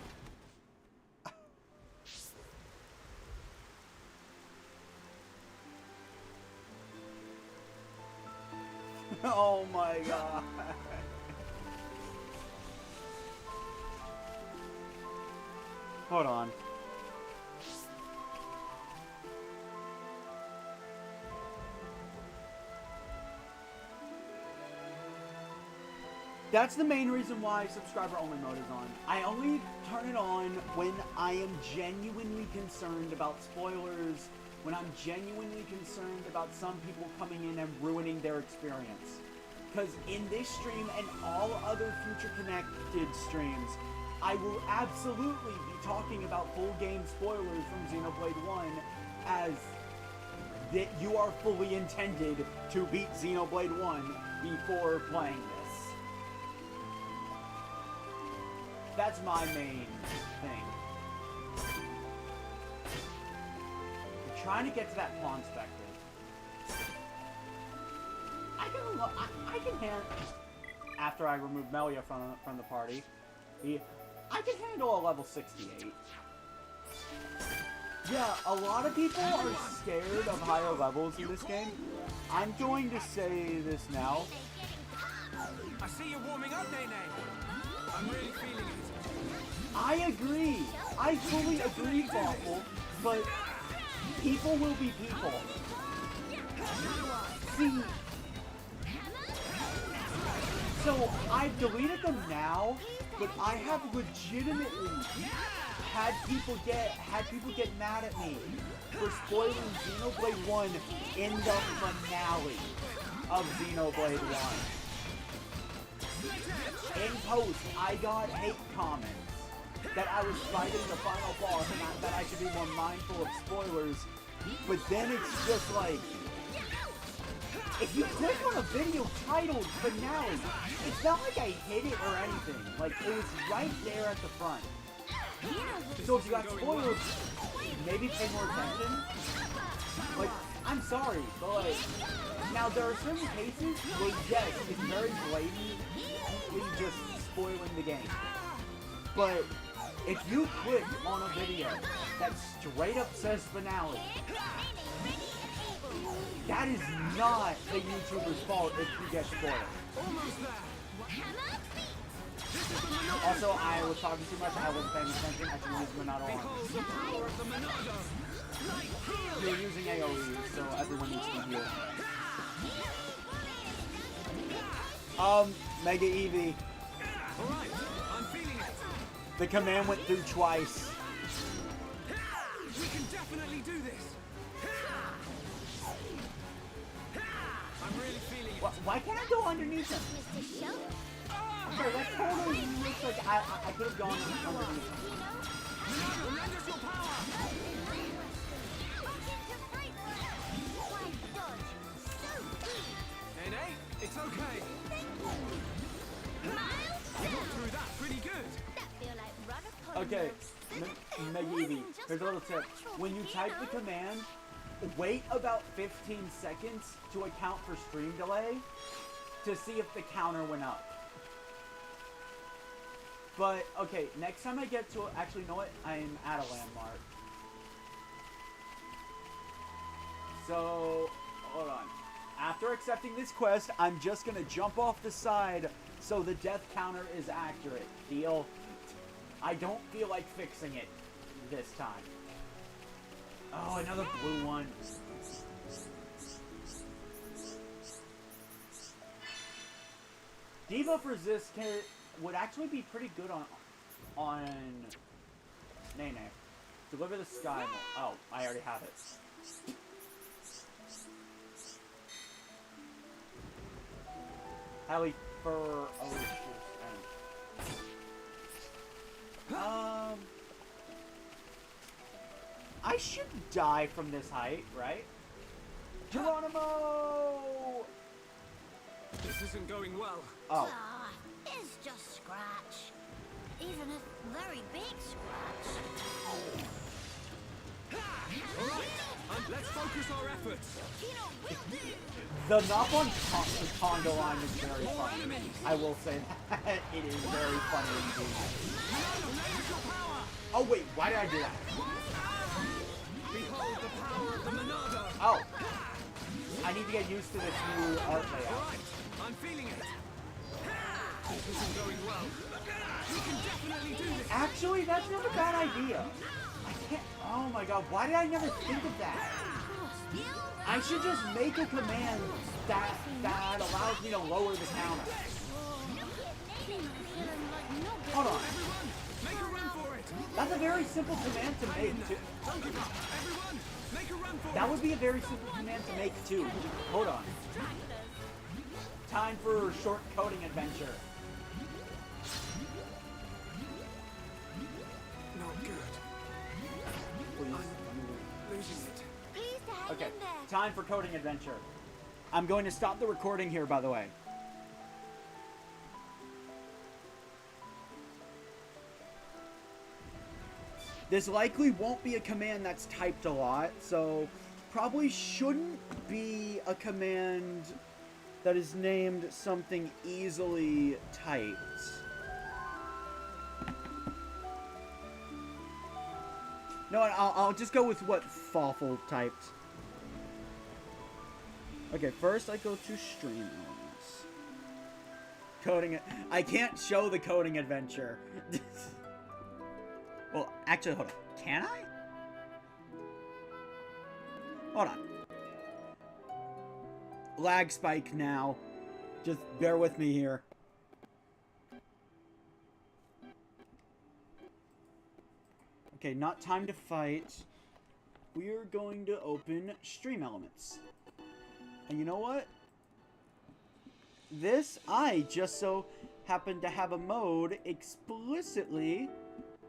Oh my god. Hold on. That's the main reason why subscriber only mode is on. I only turn it on when I am genuinely concerned about spoilers, when I'm genuinely concerned about some people coming in and ruining their experience. Because in this stream and all other future connected streams, I will absolutely be talking about full game spoilers from Xenoblade 1 as that you are fully intended to beat Xenoblade 1 before playing this. That's my main thing. I'm trying to get to that pawn specter. I can handle, after I remove Melia from the party, I can handle a level 68. Yeah, a lot of people are scared of higher levels in this game. I'm going to say this now. I see you warming up, Nene. I'm really feeling it. I agree. I fully agree, Thoughtful, but people will be people. See, so I've deleted them now, but I have legitimately had people get mad at me for spoiling Xenoblade 1 in the finale of Xenoblade 1. In post, I got hate comments that I was fighting the final boss and that I should be more mindful of spoilers, but then it's just like, if you click on a video titled finale, it's not like I hid it or anything. Like, it was right there at the front. So if you got spoiled, maybe pay more attention. Like, I'm sorry, but like, now there are certain cases where yes, it's very blatantly just spoiling the game. But if you click on a video that straight up says finale, that is not the YouTuber's fault if you get spoiled. Also, I was talking too much, I wasn't paying attention, I should use Monado on. You're using AoE, so everyone needs to heal. Mega Eevee. The command went through twice. We can definitely do this. I'm really feeling it. Why can't I go underneath him? Okay, that totally looks like I could have gone underneath him. Mega Eevee, here's a little tip. When you type the command, wait about 15 seconds to account for stream delay to see if the counter went up. But, okay, next time I get to... Actually, you know what? I'm at a landmark. So, hold on. After accepting this quest, I'm just going to jump off the side so the death counter is accurate. Deal? I don't feel like fixing it this time. Oh, another blue one. Debuff resist would actually be pretty good on Nene. Deliver the sky. Oh, I already have it. Heli for I should die from this height, right? Geronimo! This isn't going well. Oh. It's just scratch. Even a very big scratch. Alright, let's focus our efforts. The knock on the Congo line is very funny. I will say that. It is very funny indeed. Oh wait, why did I do that? Behold the power of the Monado. Oh. I need to get used to this new art layout. Alright, I'm feeling it. This isn't going well. We can definitely do this. Actually, that's not a bad idea. I can't... Oh my god, why did I never think of that? I should just make a command that allows me to lower the counter. Hold on. Make a run for it. That's a very simple command to make, too. Don't give up. Everyone, make a run for it. That would be a very simple command to make, too. Hold on. Time for a short coding adventure. Not good. Please. I'm losing it. Okay, time for coding adventure. I'm going to stop the recording here, by the way. This likely won't be a command that's typed a lot, so probably shouldn't be a command that is named something easily typed. No, I'll just go with what Fawful typed. Okay, first I go to stream elements. Coding it. I can't show the coding adventure. Well, actually, hold on. Can I? Hold on. Lag spike now. Just bear with me here. Okay, not time to fight. We are going to open stream elements. And you know what? This, I just so happen to have a mode explicitly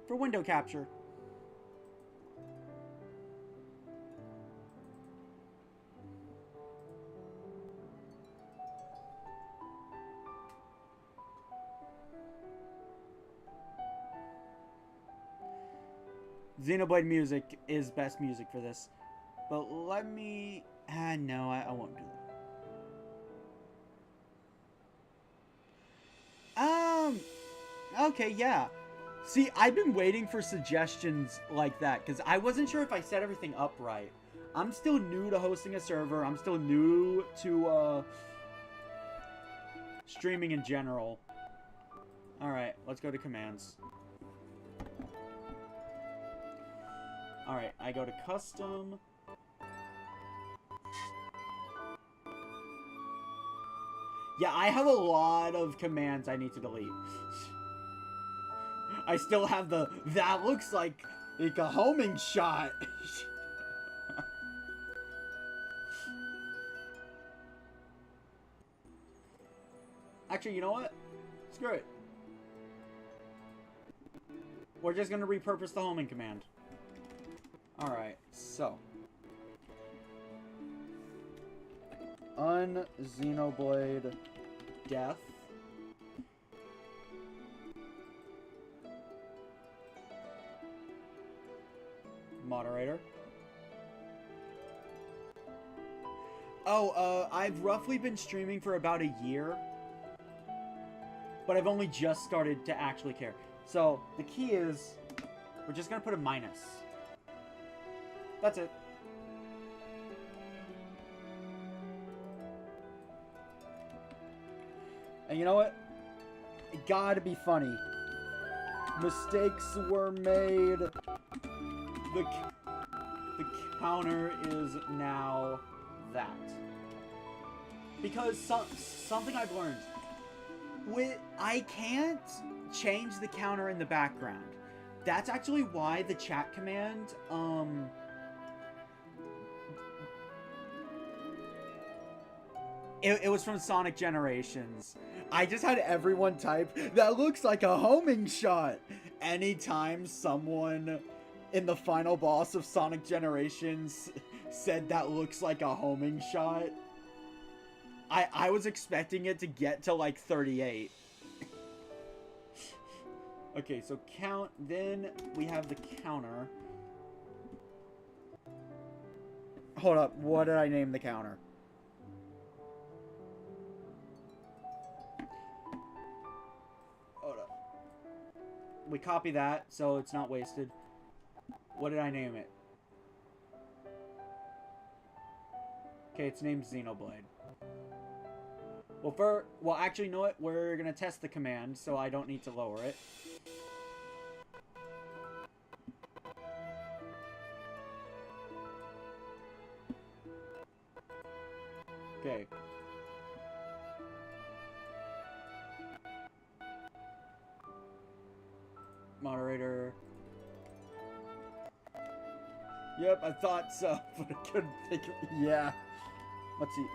for window capture. Xenoblade music is best music for this. But let me... no, I won't do that. Okay, yeah. See, I've been waiting for suggestions like that, because I wasn't sure if I set everything up right. I'm still new to hosting a server. I'm still new to, streaming in general. Alright, let's go to commands. Alright, I go to custom. Yeah, I have a lot of commands I need to delete. I still have the, that looks like a homing shot. Actually, you know what? Screw it. We're just gonna repurpose the homing command. Alright, so. Xenoblade death. Moderator. Oh, I've roughly been streaming for about a year. But I've only just started to actually care. So, the key is, we're just gonna put a minus. That's it. And you know what? It gotta be funny. Mistakes were made. The counter is now that. Because something I've learned. I can't change the counter in the background. That's actually why the chat command, It was from Sonic Generations. I just had everyone type, that looks like a homing shot. Anytime someone in the final boss of Sonic Generations said that looks like a homing shot, I was expecting it to get to like 38. Okay, so count, then we have the counter. Hold up, what did I name the counter? Hold up. We copy that, so it's not wasted. What did I name it? Okay, it's named Xenoblade. Well, actually, you know what? We're gonna test the command, so I don't need to lower it. Okay. Moderator. Yep, I thought so, but I couldn't think of it. Yeah. Let's see.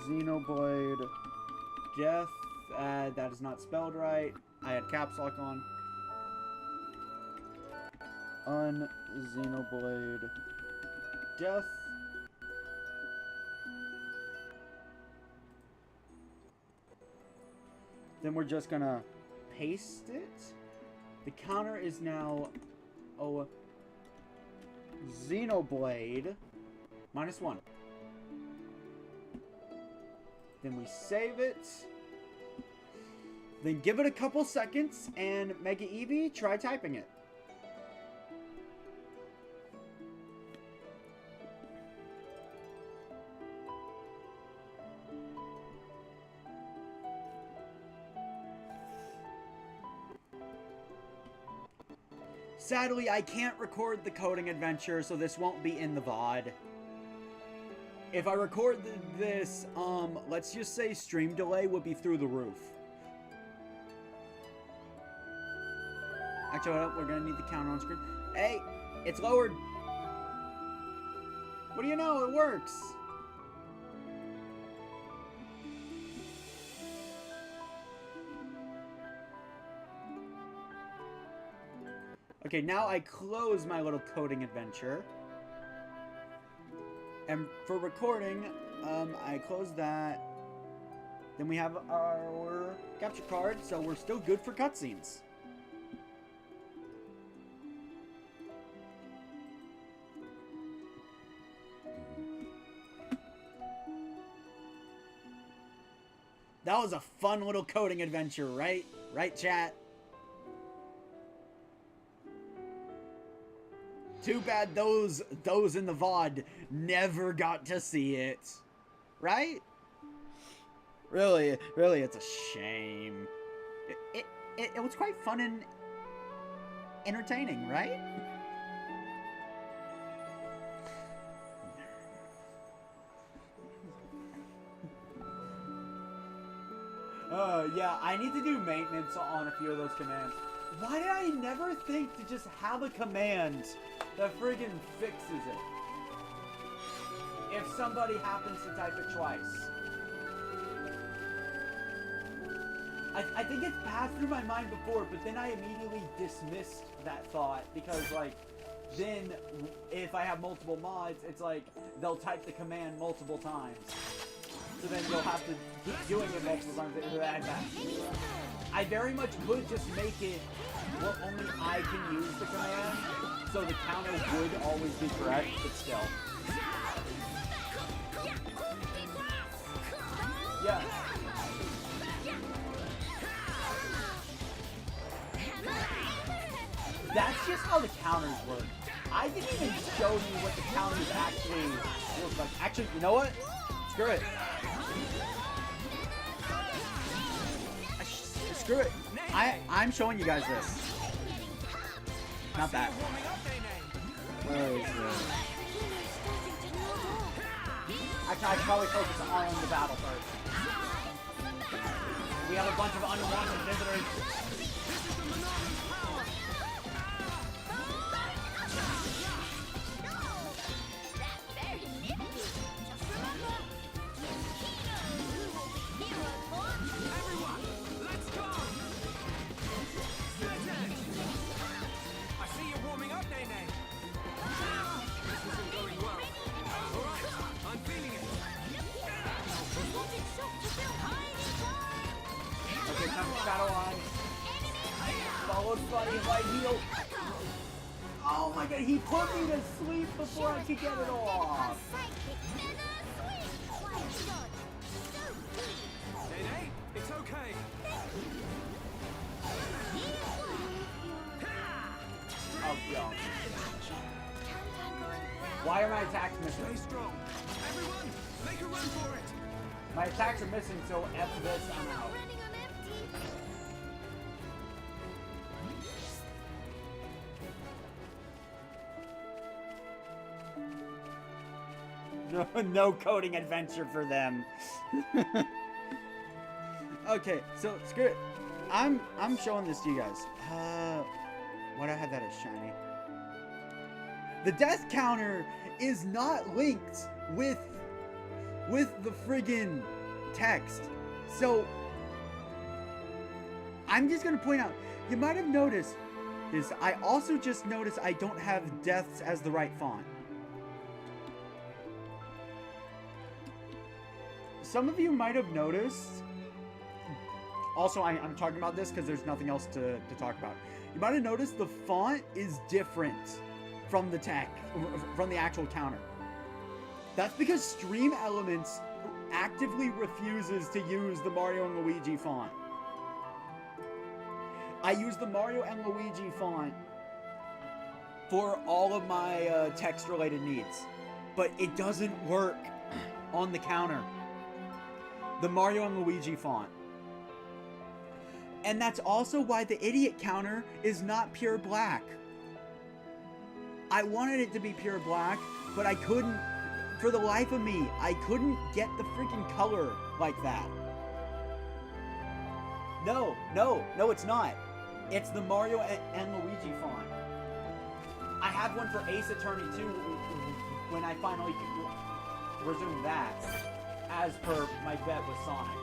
Xenoblade Death. That is not spelled right. I had caps lock on. Xenoblade Death. Then we're just gonna paste it. The counter is now Xenoblade -1. Then we save it. Then give it a couple seconds, and Mega Eevee, try typing it. Sadly, I can't record the coding adventure, so this won't be in the VOD. If I record this, let's just say stream delay would be through the roof. Actually, we're gonna need the counter on screen. Hey, it's lowered. What do you know? It works. Okay, now I close my little coding adventure. And for recording, I close that. Then we have our capture card, so we're still good for cutscenes. That was a fun little coding adventure, right? Right, chat? Too bad those in the VOD never got to see it. Right? Really, it's a shame. It was quite fun and entertaining, right? Yeah, I need to do maintenance on a few of those commands. Why did I never think to just have a command that friggin' fixes it? If somebody happens to type it twice. I think it's passed through my mind before, but then I immediately dismissed that thought because, like, then if I have multiple mods, it's like they'll type the command multiple times. So then you'll have to keep doing it multiple times. I very much could just make it, well, only I can use the command. so the counter would always be correct, but still. Yeah. That's just how the counters work. I didn't even show you what the counters actually look like. Actually, you know what? Screw it. Screw it. I'm showing you guys this. Not that. Where is this? Actually, I should probably focus on the battle first. We have a bunch of unwanted visitors. Oh my god, he put me to sleep before I could get it off. Nene, it's okay. Oh, yo. Why are my attacks missing? Stay strong. Everyone, make a run for it. My attacks are missing, so F this, I'm out. No coding adventure for them. Okay, so screw it. I'm showing this to you guys. Why do I have that as shiny? The death counter is not linked with the friggin' text. So I'm just gonna point out, you might have noticed is I also just noticed I don't have deaths as the right font. Some of you might have noticed, also I'm talking about this because there's nothing else to talk about. You might have noticed the font is different from the from the actual counter. That's because Stream Elements actively refuses to use the Mario and Luigi font. I use the Mario and Luigi font for all of my text-related needs, but it doesn't work on the counter. The Mario and Luigi font. And that's also why the idiot counter is not pure black. I wanted it to be pure black, but I couldn't, for the life of me, I couldn't get the freaking color like that. No, it's not. It's the Mario and Luigi font. I have one for Ace Attorney 2 when I finally resume that, as per my bet with Sonic.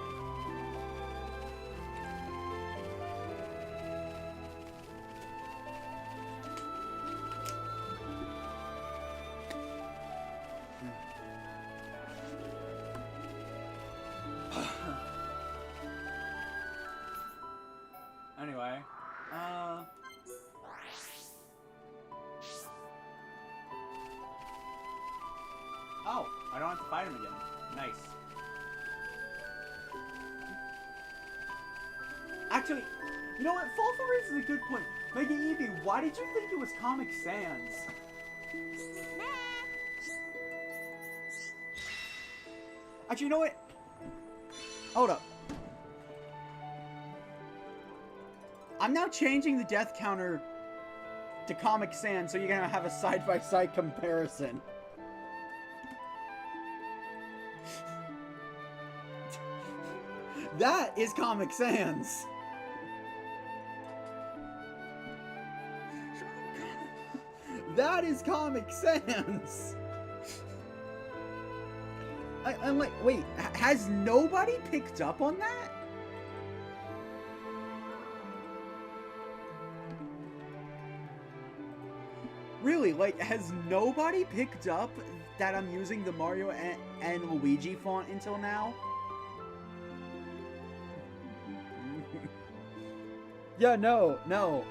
Anyway, oh, I don't have to fight him again. Nice. Actually, you know what? Fall for Race is a good point. Mega Eevee, why did you think it was Comic Sans? Actually, you know what? Hold up. I'm now changing the death counter to Comic Sans, so you're gonna have a side-by-side comparison. That is Comic Sans. That is Comic Sans. I'm like, wait, has nobody picked up on that? Really, like, has nobody picked up that I'm using the Mario and Luigi font until now? Yeah, no.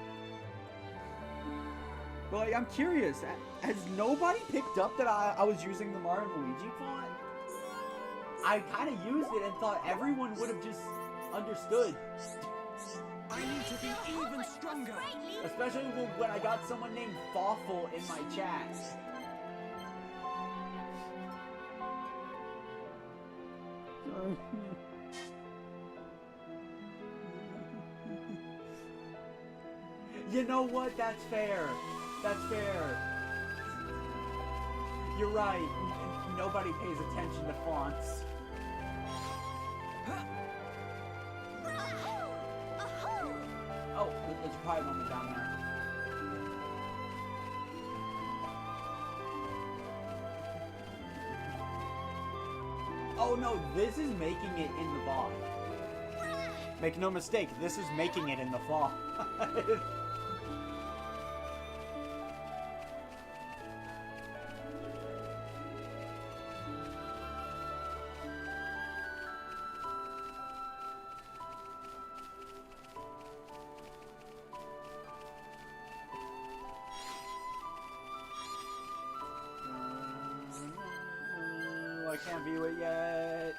But like, I'm curious. Has nobody picked up that I was using the Mario and Luigi font? I kind of used it and thought everyone would have just understood. I need to be even stronger. Especially when I got someone named Fawful in my chat. You know what? That's fair. That's fair. You're right. Nobody pays attention to fonts. Oh, there's a private moment down there. Oh no, this is making it in the VOD. Make no mistake, this is making it in the VOD. I can't view it yet.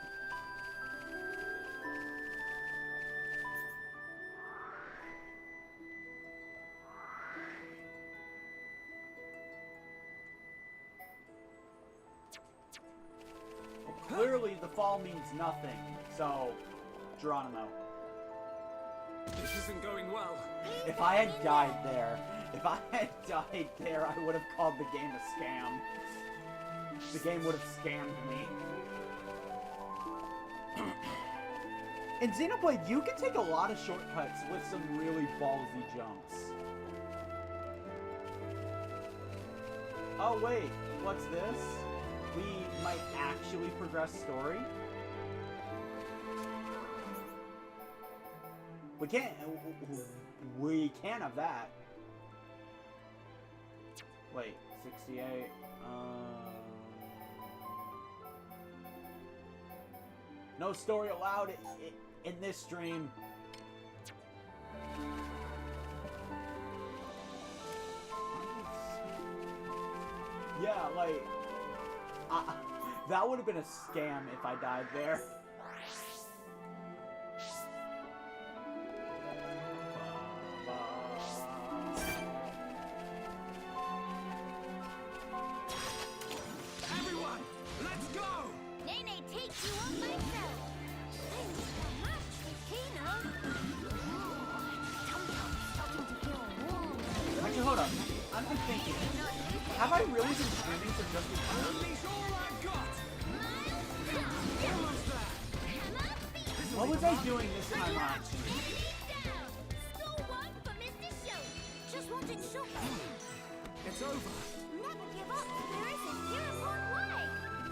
Well, clearly the fall means nothing, so Geronimo. This isn't going well. If I had died there, I would have called the game a scam. The game would have scammed me. In Xenoblade, you can take a lot of shortcuts with some really ballsy jumps. Oh wait, what's this? We might actually progress story? We can't have that. Wait, 68, no story allowed in this stream. Yeah, like, that would have been a scam if I died there. Everyone, let's go! Nene takes you on myself. Thanks so much, Kino. Tum-tum's starting to feel warm. Actually, hold up. I'm thinking. Have I really been streaming for just an hour? Unleash all I've got! Almost there! What was I doing this time last year? Score one for Mr. Show. Just wanted sugar. It's over. Never give up. There is a Hereupon way.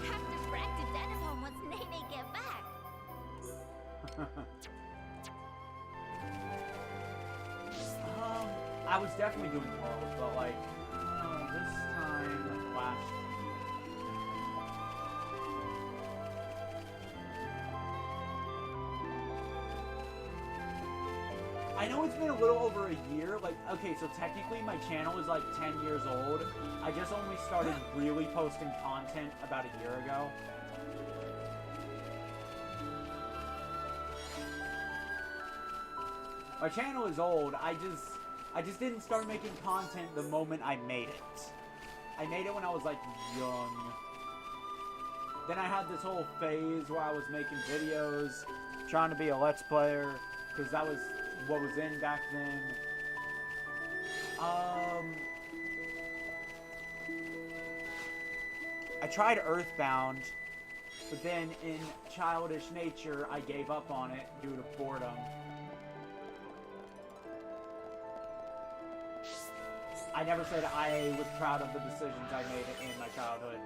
Have to practice that upon once Nene get back. I was definitely doing world, but like, this time last year. I know it's been a little over a year, like, okay, so technically my channel is like 10 years old. I just only started really posting content about a year ago. My channel is old, I just didn't start making content the moment I made it. I made it when I was like young. Then I had this whole phase where I was making videos, trying to be a Let's Player, because that was what was in back then. I tried Earthbound, but then in childish nature, I gave up on it due to boredom. I never said I was proud of the decisions I made in my childhood.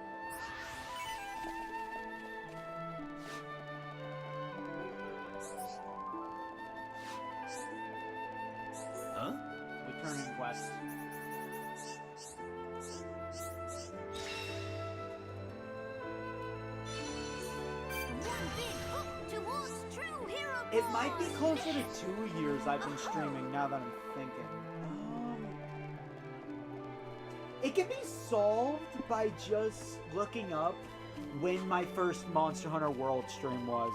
Huh? We're turning west. One big hook towards true hero. It might be closer to 2 years I've been streaming now that I'm thinking. It can be solved by just looking up when my first Monster Hunter World stream was.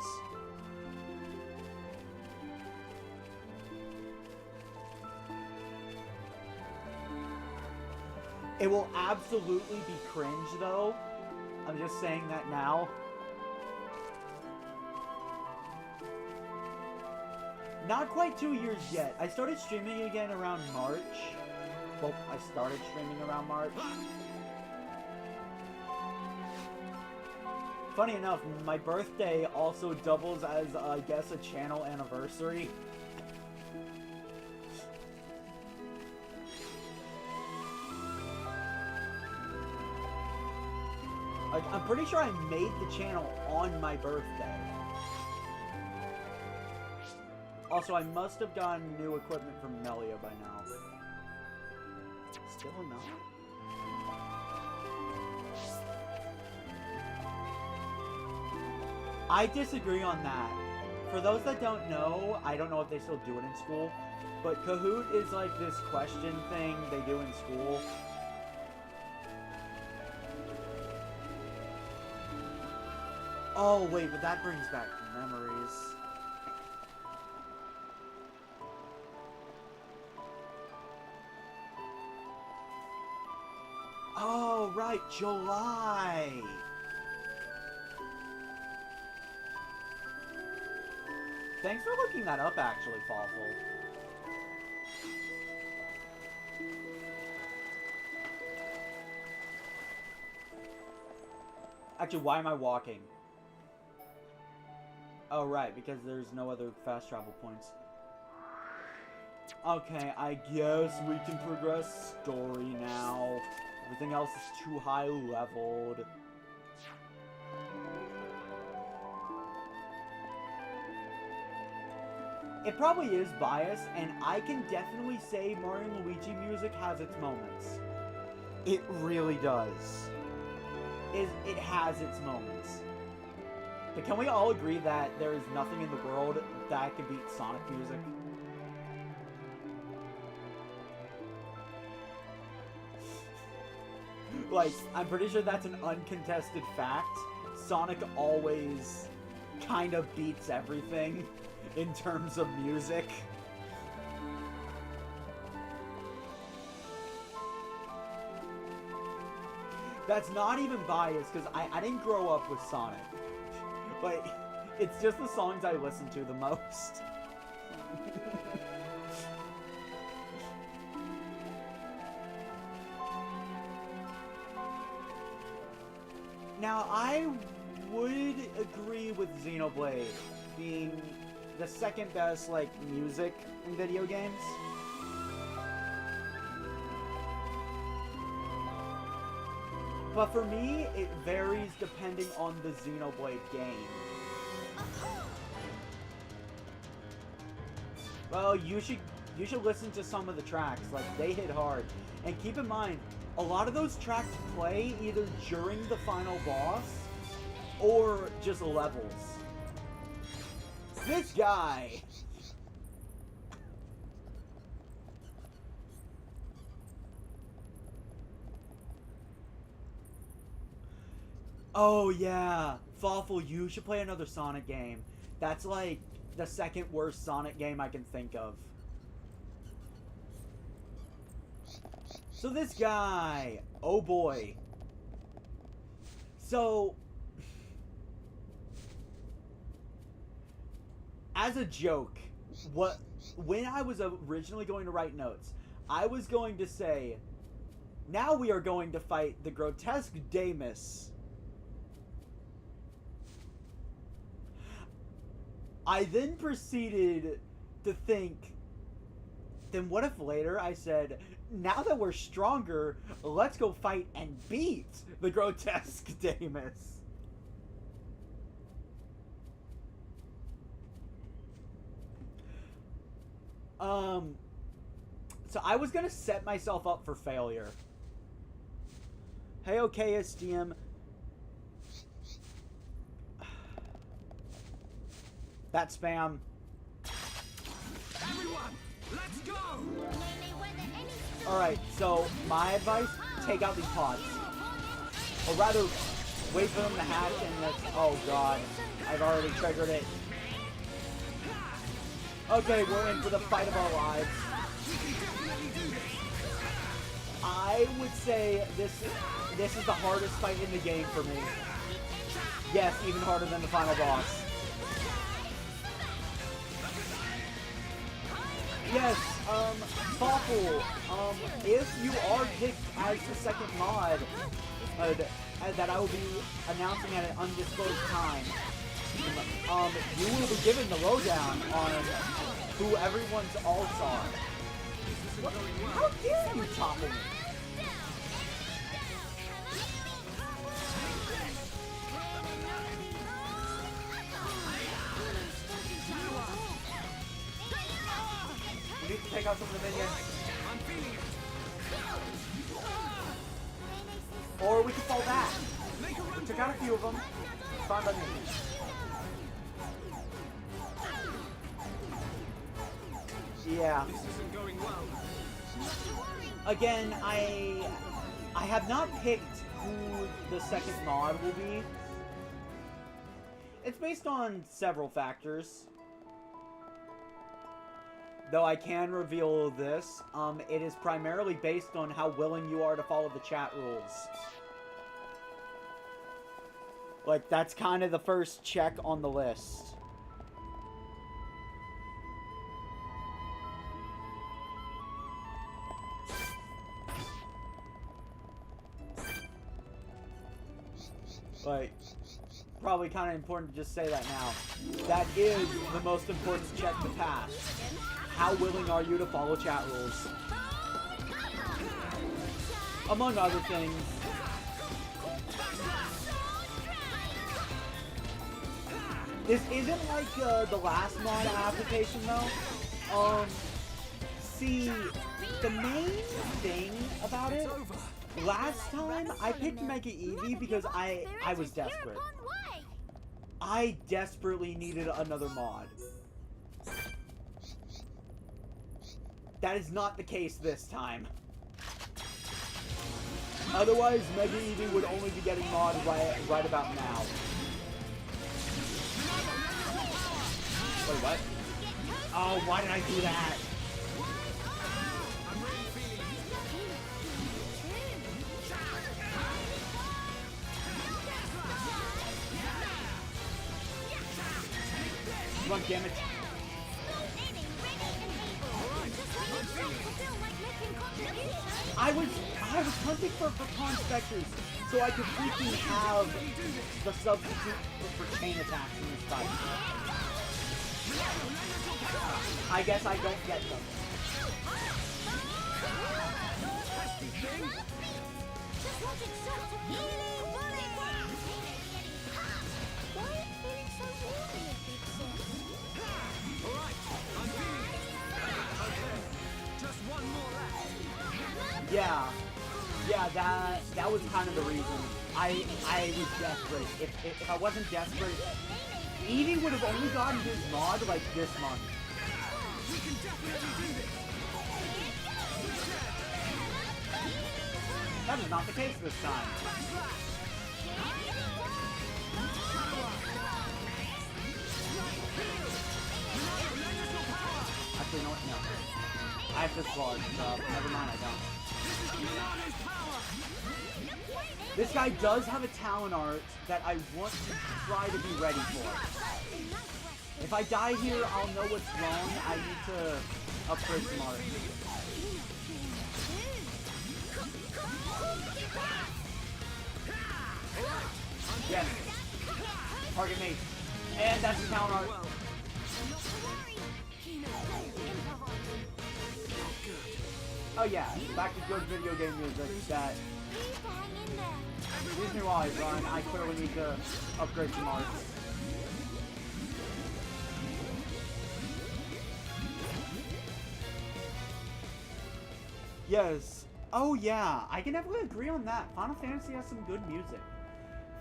It will absolutely be cringe, though. I'm just saying that now. Not quite 2 years yet. I started streaming again around March. Well, I started streaming around March. Funny enough, my birthday also doubles as, I guess, a channel anniversary. I'm pretty sure I made the channel on my birthday. Also, I must have gotten new equipment from Melia by now. Still not? I disagree on that. For those that don't know, I don't know if they still do it in school, but Kahoot is like this question thing they do in school. Oh, wait, but that brings back memories. Oh, right, July. Thanks for looking that up, actually, Fawful. Actually, why am I walking? Oh, right, because there's no other fast travel points. Okay, I guess we can progress story now. Everything else is too high leveled. It probably is biased, and I can definitely say Mario & Luigi music has its moments. It really does. It has its moments. But can we all agree that there is nothing in the world that can beat Sonic music? Like, I'm pretty sure that's an uncontested fact. Sonic always kind of beats everything in terms of music. That's not even biased, because I didn't grow up with Sonic. Like, it's just the songs I listen to the most. Now, I would agree with Xenoblade being the second best, like, music in video games. But for me, it varies depending on the Xenoblade game. Well, you should listen to some of the tracks, like, they hit hard. And keep in mind, a lot of those tracks play either during the final boss or just levels. This guy! Oh yeah, Fawful, you should play another Sonic game. That's like the second worst Sonic game I can think of. So this guy, oh boy. So, as a joke, when I was originally going to write notes, I was going to say, now we are going to fight the grotesque Damus. I then proceeded to think, then what if later I said, now that we're stronger, let's go fight and beat the grotesque Damus. So I was gonna set myself up for failure. Hey, okay, SDM. That spam. Everyone, let's go! Alright, so my advice, take out these pods. Or rather, wait for them to hatch and let's... Oh god, I've already triggered it. Okay, we're in for the fight of our lives. I would say this is the hardest fight in the game for me. Yes, even harder than the final boss. Yes, Thoughtful, if you are picked as the second mod, that I will be announcing at an undisclosed time, you will be given the lowdown on who everyone's alts are. What? How dare you topple me? We need to take out some of the minions. Or we could fall back. We took out a few of them. Fine by me. Yeah. This isn't going well. Again, I have not picked who the second mod will be. It's based on several factors. Though I can reveal this, it is primarily based on how willing you are to follow the chat rules. Like, that's kind of the first check on the list. Like, probably kind of important to just say that now. That is the most important check to pass. How willing are you to follow chat rules? Among other things. This isn't like the last mod application though. See, the main thing about it, last time I picked Mega Eevee because I was desperate. I desperately needed another mod. That is not the case this time. Otherwise, Mega Eevee would only be getting mod right about now. Wait, what? Oh, why did I do that? Run, damn it. I was hunting for Baton Specters so I could freaking have the substitute for chain attacks in this fight. I guess I don't get them. Yeah, that was kind of the reason. I was desperate. If I wasn't desperate, Eevee would have only gotten his mod like this month. We can definitely do this. That is not the case this time. Actually, no, I have this large, so never mind, I don't. This guy does have a talent art that I want to try to be ready for. If I die here, I'll know what's wrong. I need to upgrade some art. Yes. Target me. And that's the talent art. Oh yeah, back to good video game music that... Excuse me while I run, I clearly need to upgrade some art. Yes. Oh yeah, I can definitely agree on that. Final Fantasy has some good music.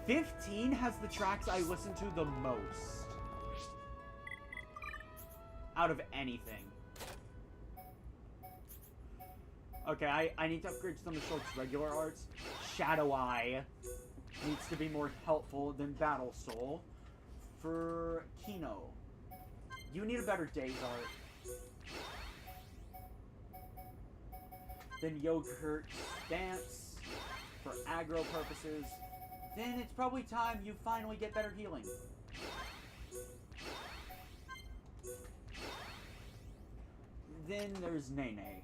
15 has the tracks I listen to the most. Out of anything. Okay, I need to upgrade some of Shulk's regular arts. Shadow Eye needs to be more helpful than Battle Soul. For Kino, you need a better Days art. Then Yogurt Stance for aggro purposes. Then it's probably time you finally get better healing. Then there's Nene.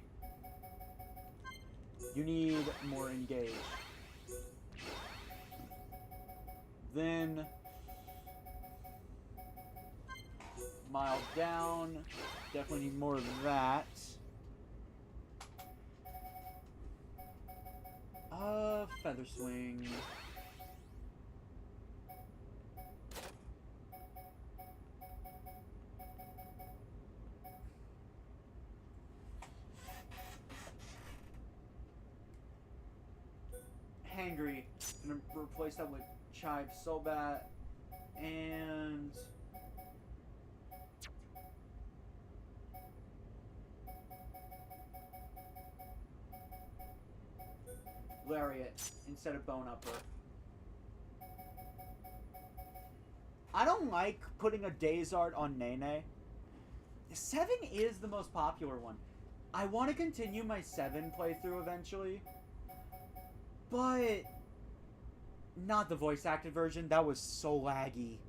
You need more engage. Then mild down. Definitely need more of that. Feather Swing. Hangry. I'm gonna replace that with Chive Sobat and Lariat instead of Bone Upper. I don't like putting a Days art on Nene. 7 is the most popular one. I want to continue my 7 playthrough eventually. But not the voice acted version. That was so laggy.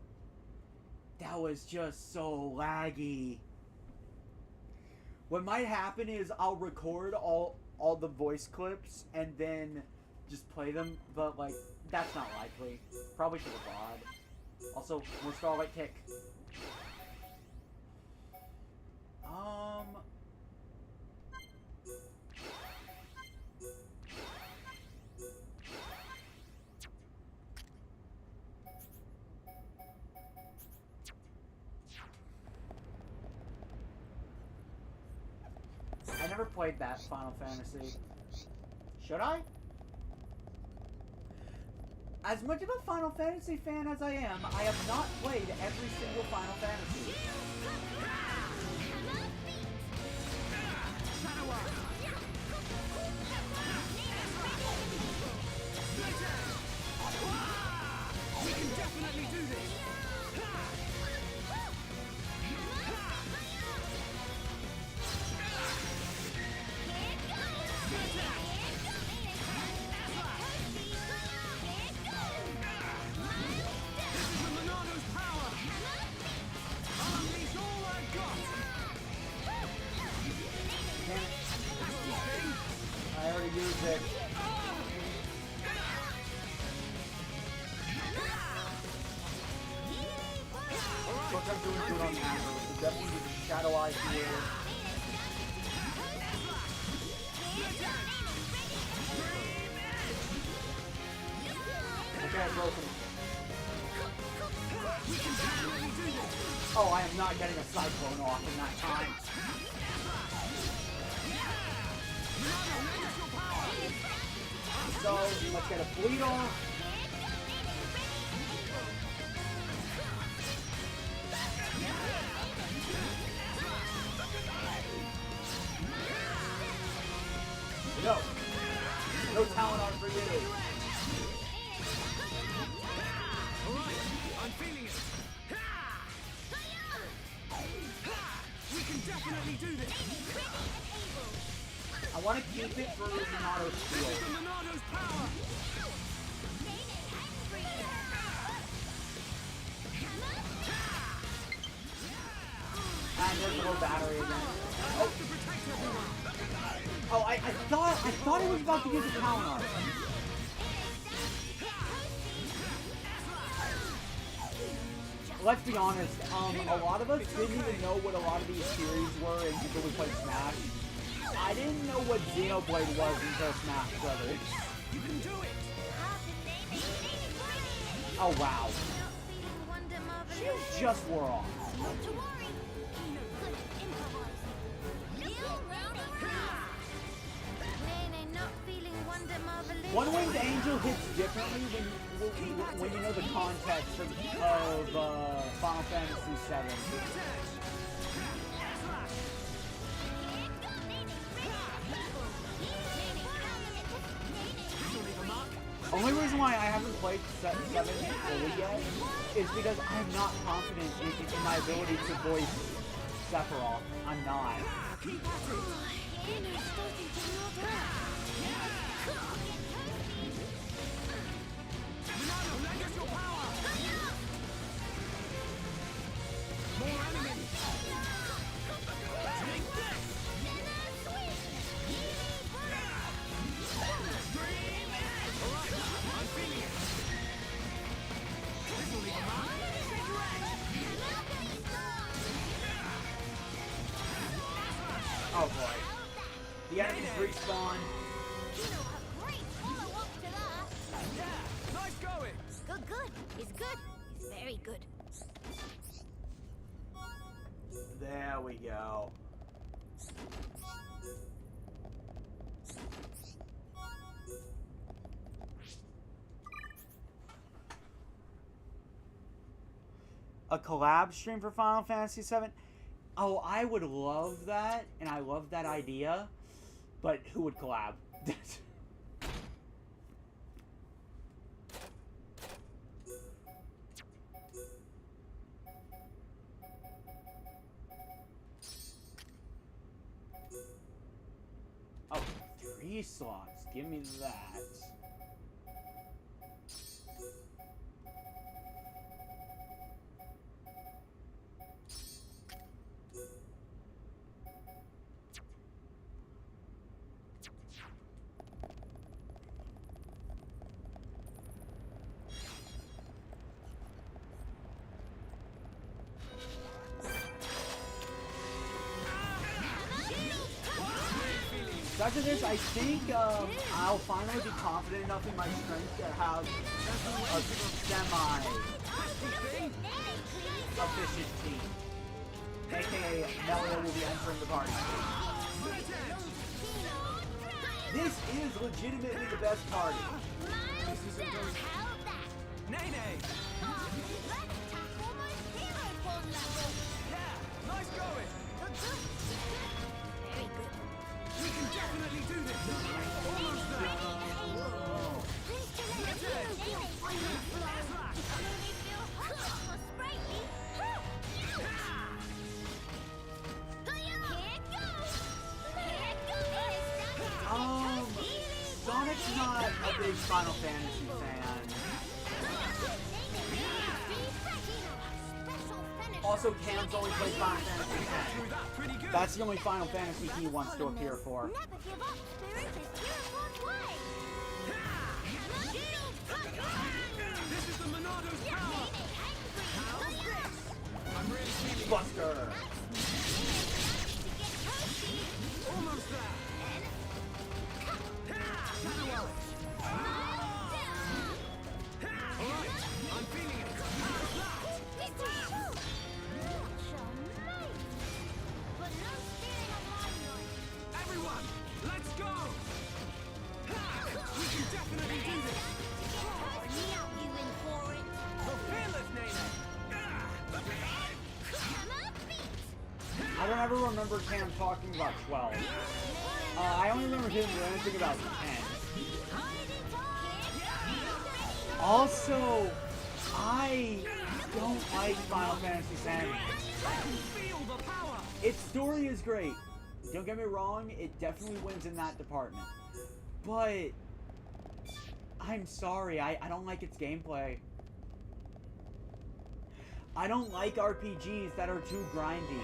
That was just so laggy. What might happen is I'll record all the voice clips and then just play them, but like that's not likely. Probably for the VOD. Also, more Starlight Kick. I never played that Final Fantasy. Should I? As much of a Final Fantasy fan as I am, I have not played every single Final Fantasy. We can definitely do this! I already used it. Look, I'm doing good on that. So definitely use Shadow Eye here. Okay, I broke him. Oh, I am not getting a Cyclone off in that time. So, let's get a bleed off. No. No talent art for you. Alright, I'm feeling it. We can definitely do this. I want to keep it for Monato's This is the Monato's power. And there's a little battery again. Oh, I thought he was about to use a talent art. Let's be honest, a lot of us didn't even know what a lot of these series were until we played Smash. I didn't know what Xenoblade was until Smash Brothers. You can do it. Oh wow. She just wore off. One-Winged Angel hits differently when you know the context of Final Fantasy VII. Only reason why I haven't played 7 fully yet is because I'm not confident in my ability to voice Sephiroth. I'm not. Oh boy. The enemies respawn. Nice going! Good. It's good. It's very good. There we go. A collab stream for Final Fantasy VII? Oh, I would love that, and I love that idea, but who would collab? Oh, 3 slots. Give me that. After this, I think I'll finally be confident enough in my strength to have a semi-efficient team. AKA, Melia will be entering the party. This is legitimately the best party. This isn't going... Nene! Yeah, nice going! Very good. We can definitely do this! Almost there! Sonic's not a big Final Fantasy fan. Also, Cam's only plays Final Fantasy X. That's the only Final Fantasy he wants to appear for. Never give up, Spirit. It's Europe's way. This is the Monado's power! How's this? I'm really feeling Buster! almost there! Alright, I'm feeling it! How's that? Everyone, let's go! We can definitely do this! The fearless Nene! I don't ever remember Cam talking about 12. I only remember him ranting about 10. Also, I don't like Final Fantasy X. Its story is great. Don't get me wrong, it definitely wins in that department. But I'm sorry, I don't like its gameplay. I don't like RPGs that are too grindy.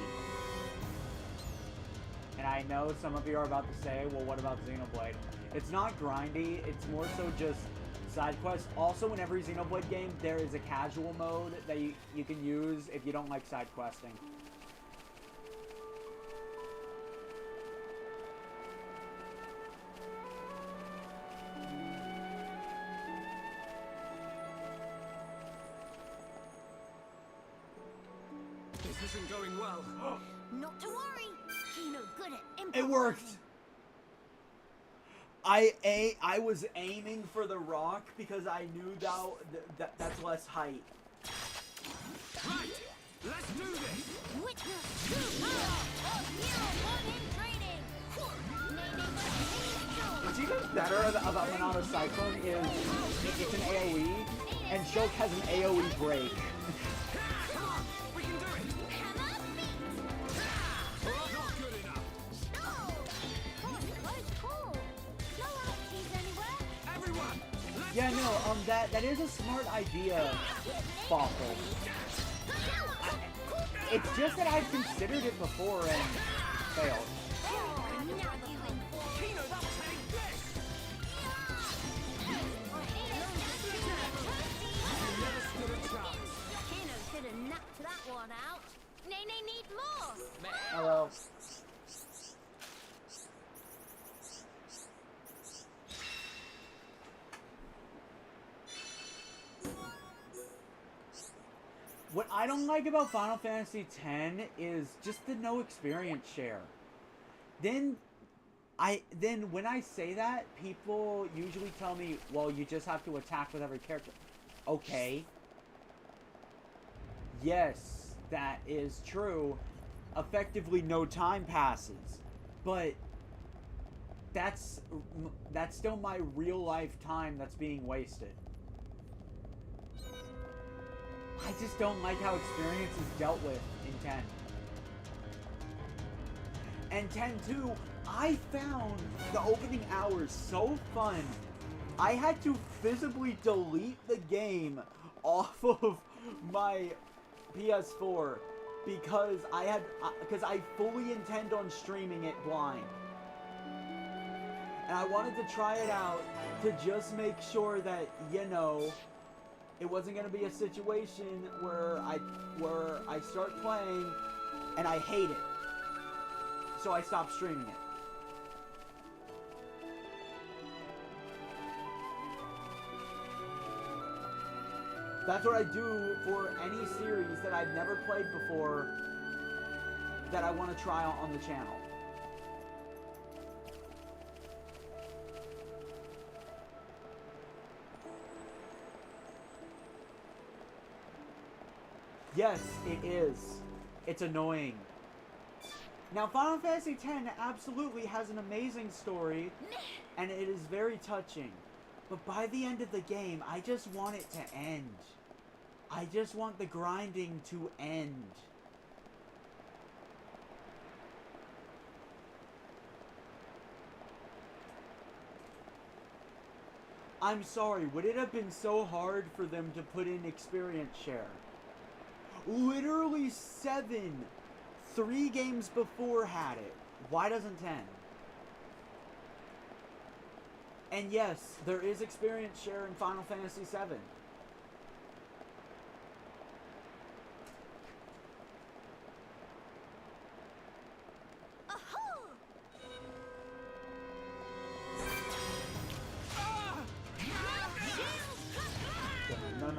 And I know some of you are about to say, well, what about Xenoblade? It's not grindy, it's more so just side quests. Also, in every Xenoblade game, there is a casual mode that you can use if you don't like side questing. This isn't going well. Not to worry. Kino good at improvising. It worked! I was aiming for the rock because I knew that's less height. Right, let's do this! Witness true power of Hero 1 in training. Nene versus What's even better about Monado Cyclone is it's an AoE, and Shulk has an AoE break. We can do it! Not good enough! Cool. No ouchies anywhere. Everyone! Yeah, no, that is a smart idea, Fawful. It's just that I've considered it before and failed. Kino, that'll take this! Never stood a chance. Kino should have knocked that one out. Nene need more. Hello. What I don't like about Final Fantasy X is just the no experience share. Then when I say that, people usually tell me, well, you just have to attack with every character. Okay. Yes, that is true. Effectively, no time passes. But that's still my real life time that's being wasted. I just don't like how experience is dealt with in 10. And 10-2, I found the opening hours so fun. I had to physically delete the game off of my PS4 because I fully intend on streaming it blind. And I wanted to try it out to just make sure that, you know, it wasn't going to be a situation where I start playing and I hate it. So I stopped streaming it. That's what I do for any series that I've never played before that I want to try on the channel. Yes, it is. It's annoying. Now, Final Fantasy X absolutely has an amazing story, and it is very touching. But by the end of the game, I just want it to end. I just want the grinding to end. I'm sorry, would it have been so hard for them to put in experience share? Literally 7. 3 games before had it. Why doesn't 10? And yes, there is experience share in Final Fantasy VII. No.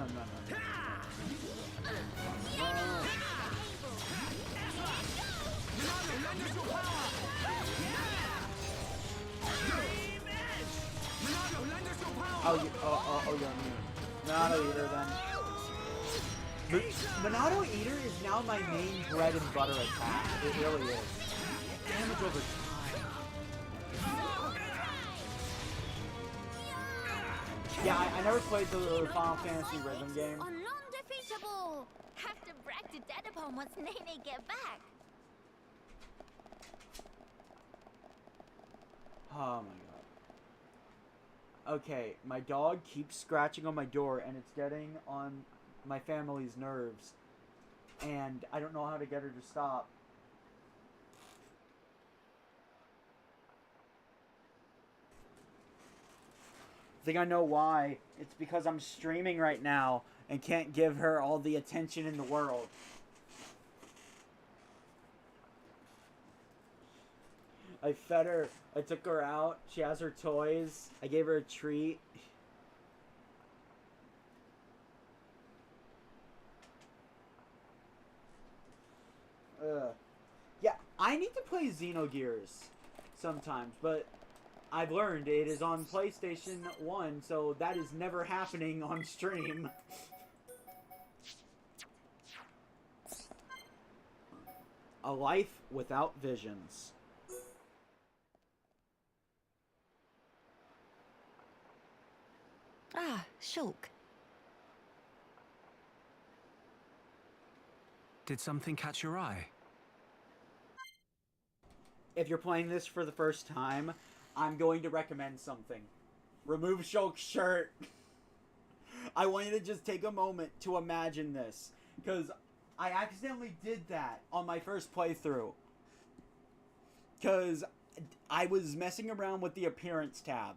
Oh, you're me. Monado Eater then. Monado Eater is now my main bread and butter attack. It really is. Damage over time. Yeah, I never played the Final Fantasy rhythm game. Are non-defeatable. Have to brag to Dad upon once Nene get back. Oh my god. Okay, my dog keeps scratching on my door and it's getting on my family's nerves. And I don't know how to get her to stop. I think I know why. It's because I'm streaming right now and can't give her all the attention in the world. I fed her. I took her out. She has her toys. I gave her a treat. Yeah, I need to play Xenogears sometimes, but I've learned it is on PlayStation 1, so that is never happening on stream. A life without visions. Ah, Shulk. Did something catch your eye? If you're playing this for the first time, I'm going to recommend something. Remove Shulk's shirt. I want you to just take a moment to imagine this, because I accidentally did that on my first playthrough. Because I was messing around with the appearance tab,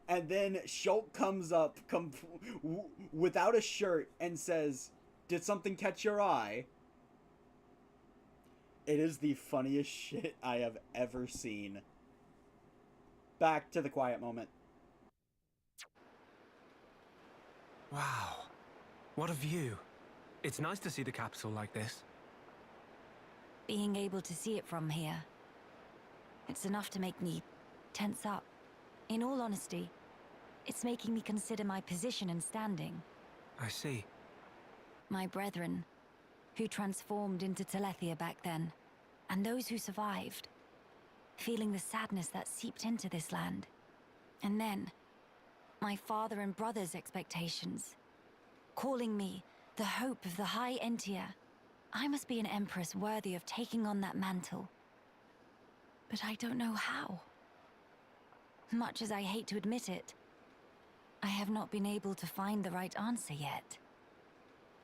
and then Shulk comes up without a shirt and says, "Did something catch your eye?" It is the funniest shit I have ever seen. Back to the quiet moment. Wow. What a view. It's nice to see the capital like this. Being able to see it from here, it's enough to make me tense up. In all honesty, it's making me consider my position and standing. I see. My brethren, who transformed into Telethia back then, and those who survived, feeling the sadness that seeped into this land. And then, my father and brother's expectations, calling me the hope of the High Entia. I must be an empress worthy of taking on that mantle. But I don't know how. Much as I hate to admit it, I have not been able to find the right answer yet.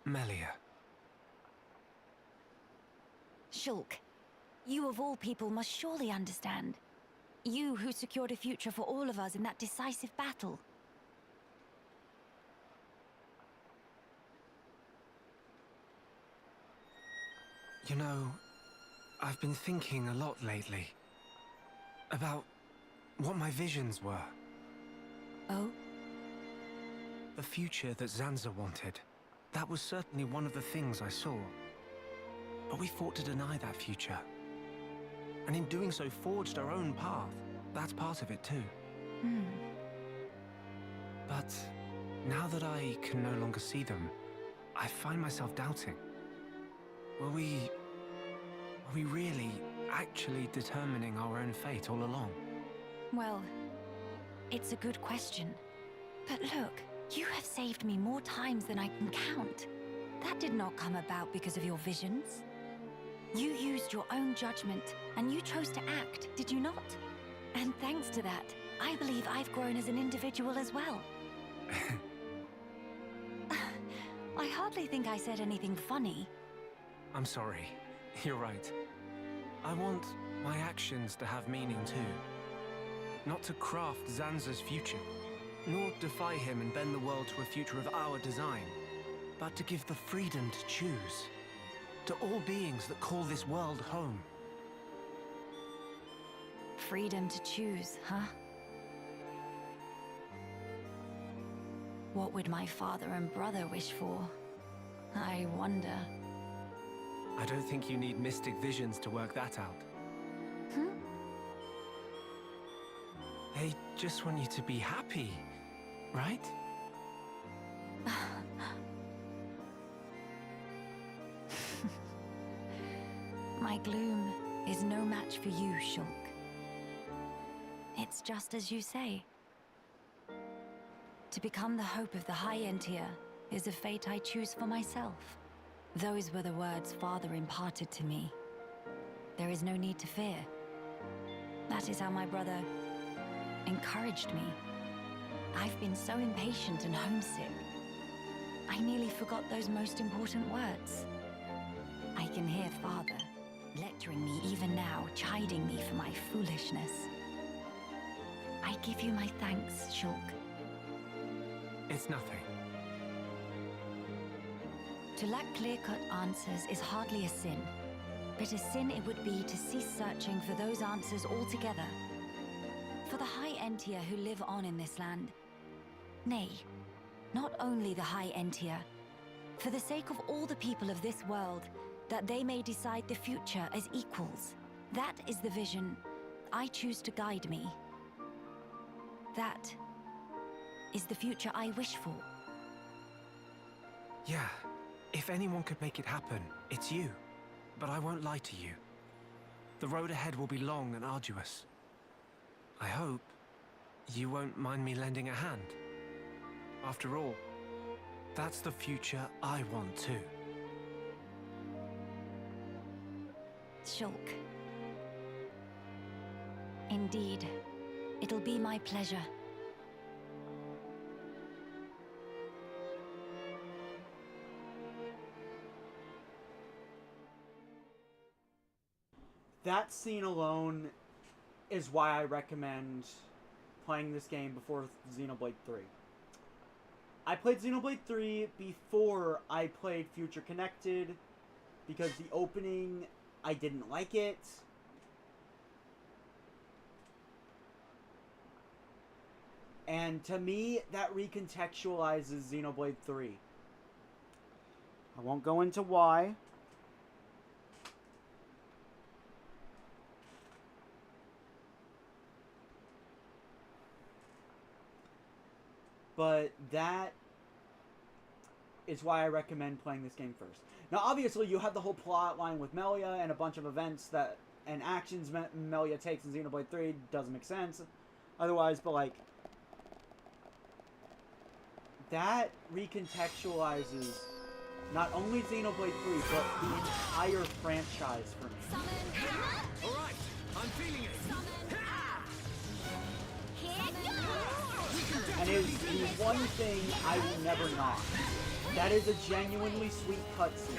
Melia. Shulk, you of all people must surely understand. You who secured a future for all of us in that decisive battle. You know, I've been thinking a lot lately about what my visions were. Oh? The future that Zanza wanted. That was certainly one of the things I saw. But we fought to deny that future. And in doing so, forged our own path. That's part of it too. But now that I can no longer see them, I find myself doubting. Were we really, actually determining our own fate all along? Well, it's a good question. But look, you have saved me more times than I can count. That did not come about because of your visions. You used your own judgment, and you chose to act, did you not? And thanks to that, I believe I've grown as an individual as well. I hardly think I said anything funny. I'm sorry. You're right. I want my actions to have meaning too. Not to craft Zanza's future, nor defy him and bend the world to a future of our design, but to give the freedom to choose. To all beings that call this world home. Freedom to choose, huh? What would my father and brother wish for? I wonder. I don't think you need mystic visions to work that out. They just want you to be happy, right? My gloom is no match for you, Shulk. It's just as you say. To become the hope of the High Entia is a fate I choose for myself. Those were the words Father imparted to me. There is no need to fear. That is how my brother encouraged me. I've been so impatient and homesick. I nearly forgot those most important words. I can hear Father lecturing me even now, chiding me for my foolishness. I give you my thanks, Shulk. It's nothing. To lack clear-cut answers is hardly a sin, but a sin it would be to cease searching for those answers altogether. For the High Entia who live on in this land. Nay, not only the High Entia. For the sake of all the people of this world, that they may decide the future as equals. That is the vision I choose to guide me. That is the future I wish for. Yeah, if anyone could make it happen, it's you. But I won't lie to you. The road ahead will be long and arduous. I hope you won't mind me lending a hand. After all, that's the future I want too. Shulk. Indeed, it'll be my pleasure. That scene alone is why I recommend playing this game before Xenoblade 3. I played Xenoblade 3 before I played Future Connected because the opening, I didn't like it. And to me, that recontextualizes Xenoblade 3. I won't go into why. But that is why I recommend playing this game first. Now, obviously, you have the whole plot line with Melia and a bunch of events that and actions Melia takes in Xenoblade 3. Doesn't make sense otherwise, but like that recontextualizes not only Xenoblade 3 but the entire franchise for me. All right, I'm feeling it. And it is the one thing I will never knock. That is a genuinely sweet cutscene.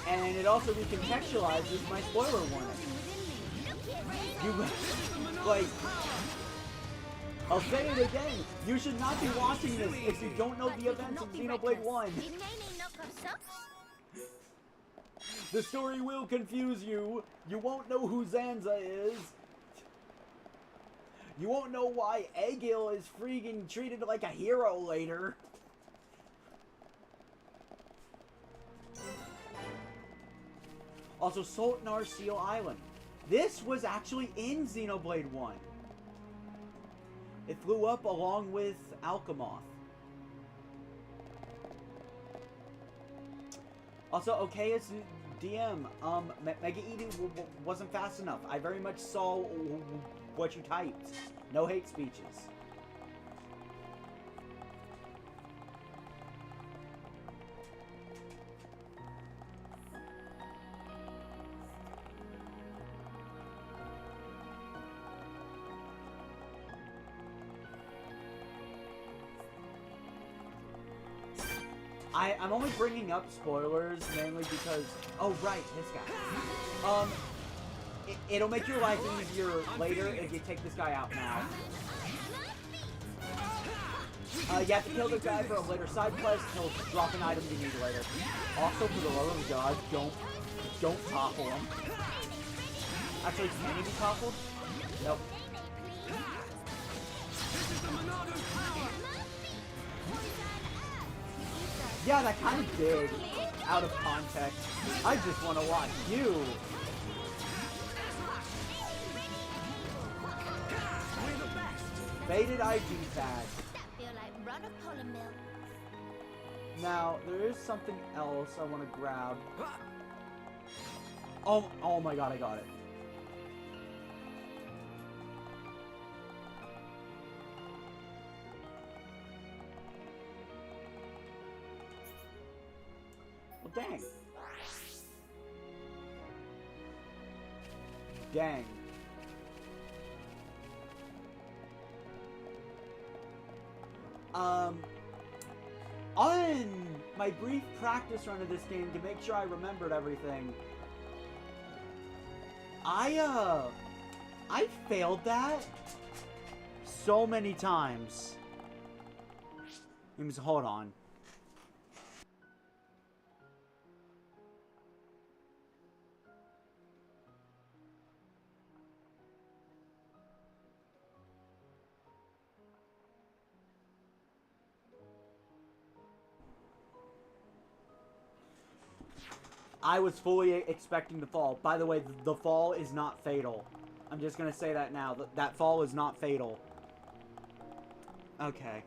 And it also recontextualizes my spoiler warning. You, like, I'll say it again. You should not be watching this if you don't know the events of Xenoblade 1. The story will confuse you. You won't know who Zanza is. You won't know why Egil is freaking treated like a hero later. Also, Sultanar Seal Island. This was actually in Xenoblade 1. It flew up along with Alcamoth. Also, okay, it's DM. Mega Eating wasn't fast enough. I very much saw what you typed. No hate speeches. I'm only bringing up spoilers mainly because... Oh, right, this guy. It'll make your life easier later if you take this guy out now. You have to kill the guy for a later side quest. He'll drop an item you need later. Also, for the love of God, don't topple him. Actually, can he be toppled? Nope. Yeah, that kind of did. Out of context. I just want to watch you. Faded ID tag. Now, there is something else I want to grab. Oh my god, I got it. Well, dang. Dang. On my brief practice run of this game to make sure I remembered everything, I failed that so many times. Hold on. I was fully expecting the fall. By the way, the fall is not fatal. I'm just going to say that now. That fall is not fatal. Okay.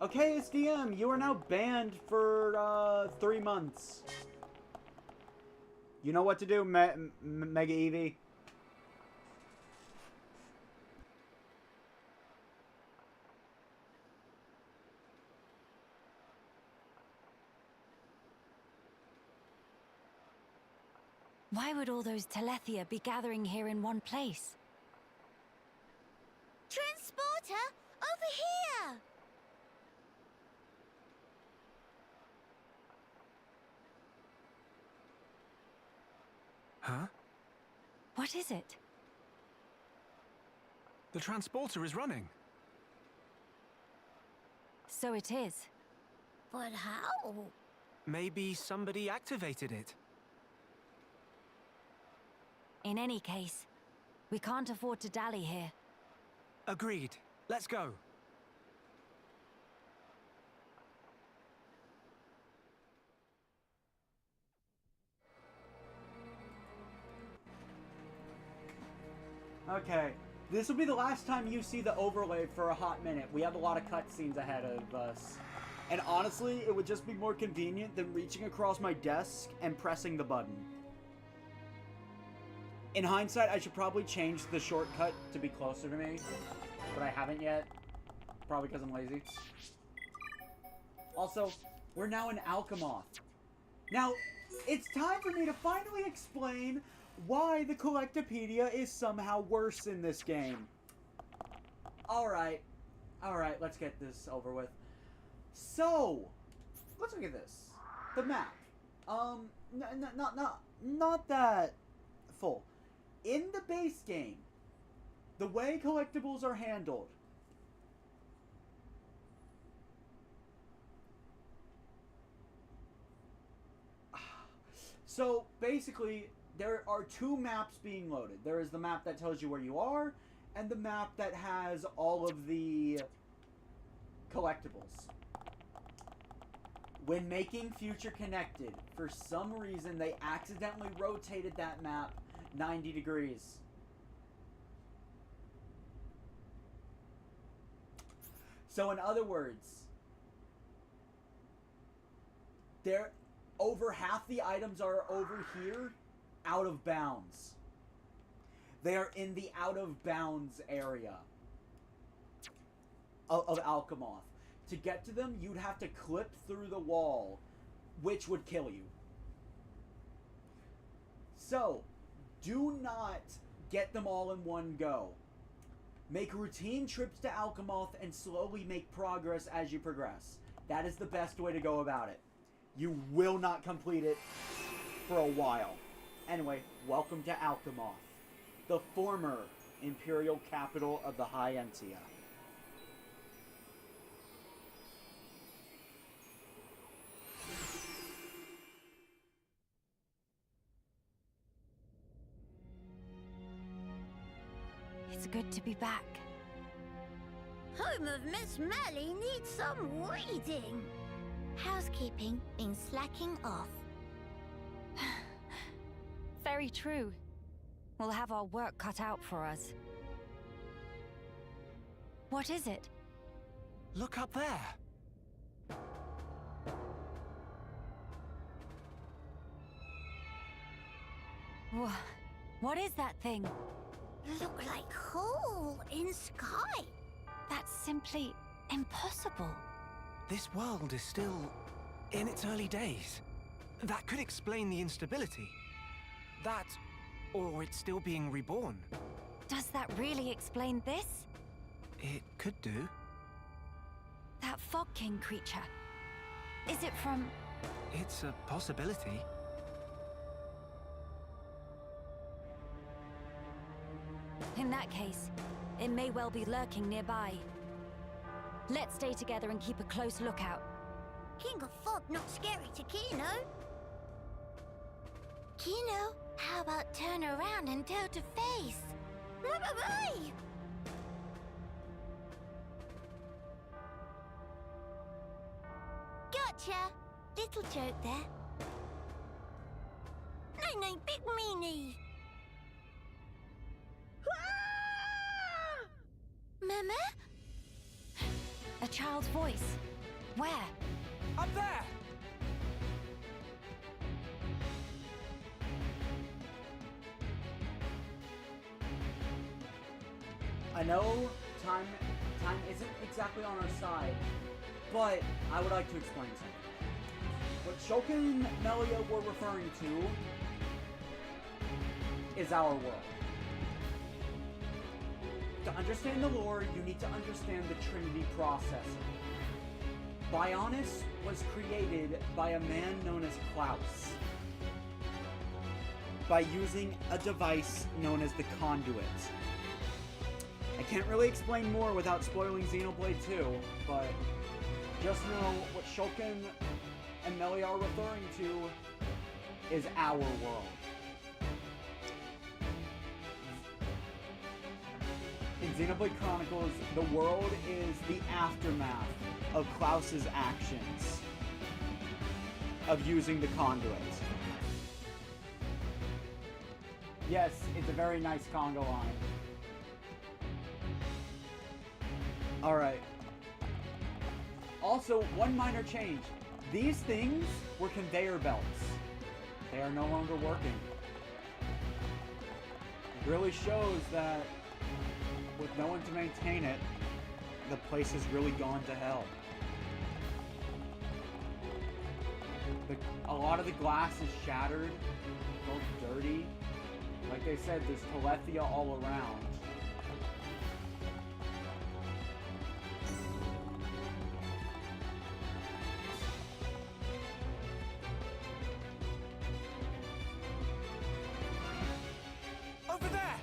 Okay, SDM, you are now banned for 3 months. You know what to do, Mega Eevee. Why would all those Telethia be gathering here in one place? Transporter, over here! Huh? What is it? The transporter is running. So it is. But how? Maybe somebody activated it. In any case, we can't afford to dally here. Agreed. Let's go. Okay, this will be the last time you see the overlay for a hot minute. We have a lot of cutscenes ahead of us. And honestly, it would just be more convenient than reaching across my desk and pressing the button. In hindsight, I should probably change the shortcut to be closer to me, but I haven't yet. Probably because I'm lazy. Also, we're now in Alcamoth. Now, it's time for me to finally explain why the Collectopedia is somehow worse in this game. Alright, let's get this over with. So, let's look at this. The map. Not that full. In the base game, the way collectibles are handled. So, basically, there are two maps being loaded. There is the map that tells you where you are, and the map that has all of the collectibles. When making Future Connected, for some reason, they accidentally rotated that map 90 degrees. So in other words, over half the items are over here, out of bounds. They are in the out of bounds area of Alcamoth. To get to them, you'd have to clip through the wall, which would kill you. So, do not get them all in one go. Make routine trips to Alcamoth and slowly make progress as you progress. That is the best way to go about it. You will not complete it for a while. Anyway, welcome to Alcamoth, the former imperial capital of the High Entia. It's good to be back. Home of Miss Melly needs some weeding. Housekeeping been slacking off. Very true. We'll have our work cut out for us. What is it? Look up there. What is that thing? Look like hole in sky. That's simply impossible. This world is still in its early days. That could explain the instability. That, or it's still being reborn. Does that really explain this? It could do. That Fog King creature. Is it from... It's a possibility. In that case, it may well be lurking nearby. Let's stay together and keep a close lookout. King of Fog not scary to Kino. Kino, how about turn around and toe to face? Bye-bye-bye! Gotcha! Little joke there. No, big meanie! Mama? A child's voice. Where? Up there! I know time isn't exactly on our side, but I would like to explain something. What Shulk and Melia were referring to is our world. To understand the lore, you need to understand the Trinity processor. Bionis was created by a man known as Klaus by using a device known as the Conduit. I can't really explain more without spoiling Xenoblade 2, but just know what Shulkin and Melee are referring to is our world. In Xenoblade Chronicles, the world is the aftermath of Klaus's actions of using the conduit. Yes, it's a very nice conga line. Alright. Also, one minor change. These things were conveyor belts. They are no longer working. It really shows that with no one to maintain it, the place has really gone to hell. A lot of the glass is shattered, all dirty. Like they said, there's Telethia all around. Over there!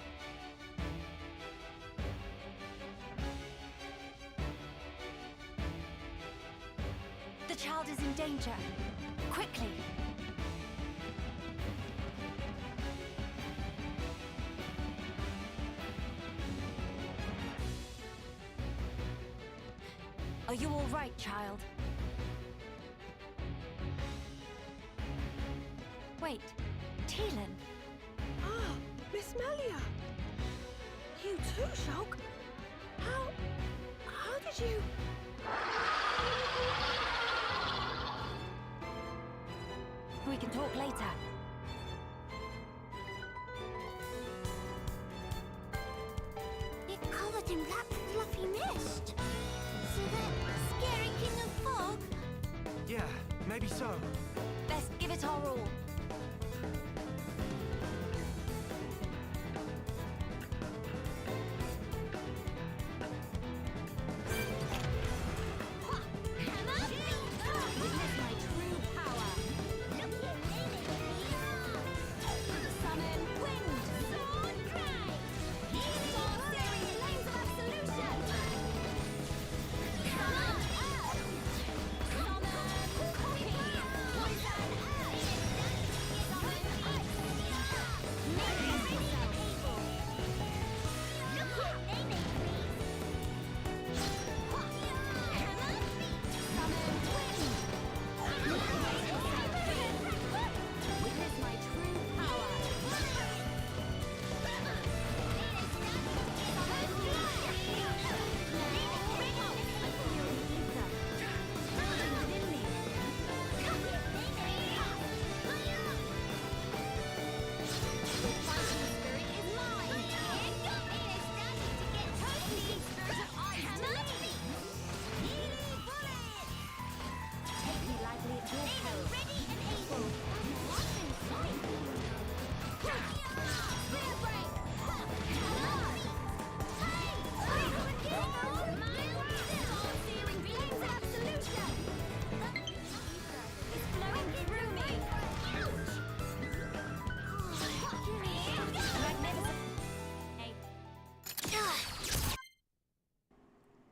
The child is in danger. Quickly! Are you all right, child? Wait, Teelan. Ah, Miss Melia. You too, Shulk? How did you... We can talk later. It covered in black fluffy mist. So that scary king of fog? Yeah, maybe so. Let's give it our all.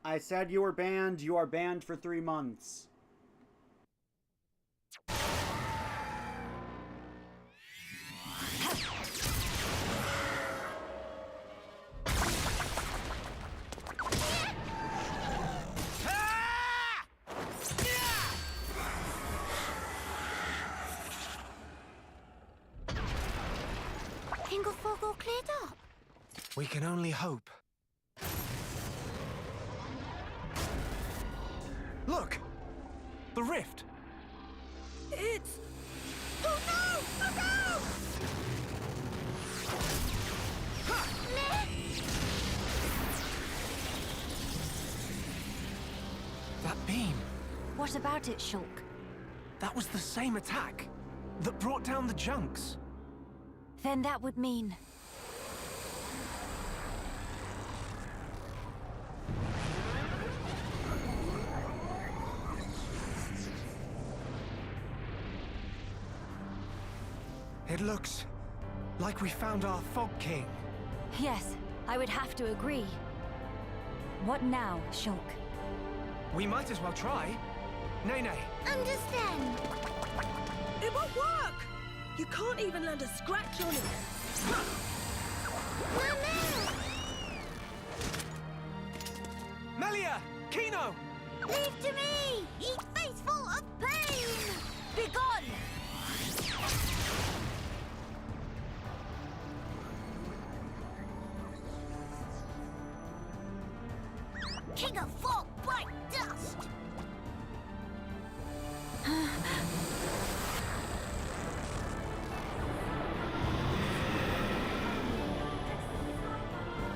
I said you were banned. You are banned for 3 months. King of Fog all cleared up. We can only hope. Look! The rift! It's... Oh no! Oh no! That beam. What about it, Shulk? That was the same attack that brought down the junks. Then that would mean It looks like we found our Fog King. Yes, I would have to agree. What now, Shulk? We might as well try. Nene. Understand. It won't work! You can't even land a scratch on it. Mama! Melia! Kino! Leave to me! Ye faithful of pain! Begone! King of fog, bright dust!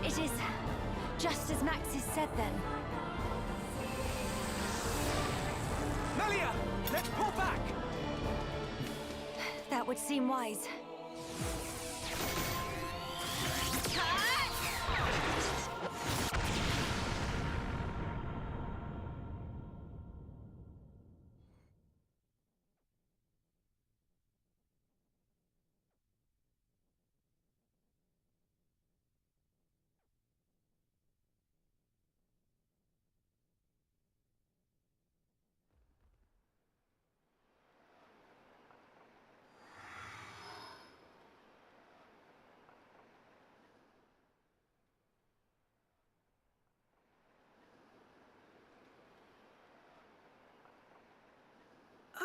It is just as Maxis said then. Melia! Let's pull back! That would seem wise.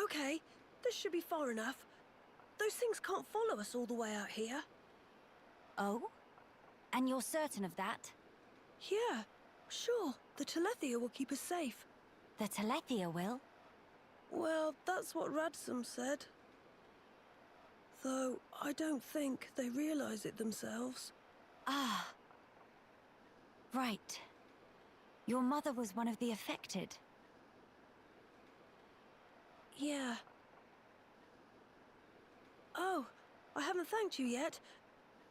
Okay, this should be far enough. Those things can't follow us all the way out here. Oh? And you're certain of that? Yeah, sure. The Telethia will keep us safe. The Telethia will? Well, that's what Radsum said. Though, I don't think they realize it themselves. Ah. Right. Your mother was one of the affected. Yeah. Oh, I haven't thanked you yet.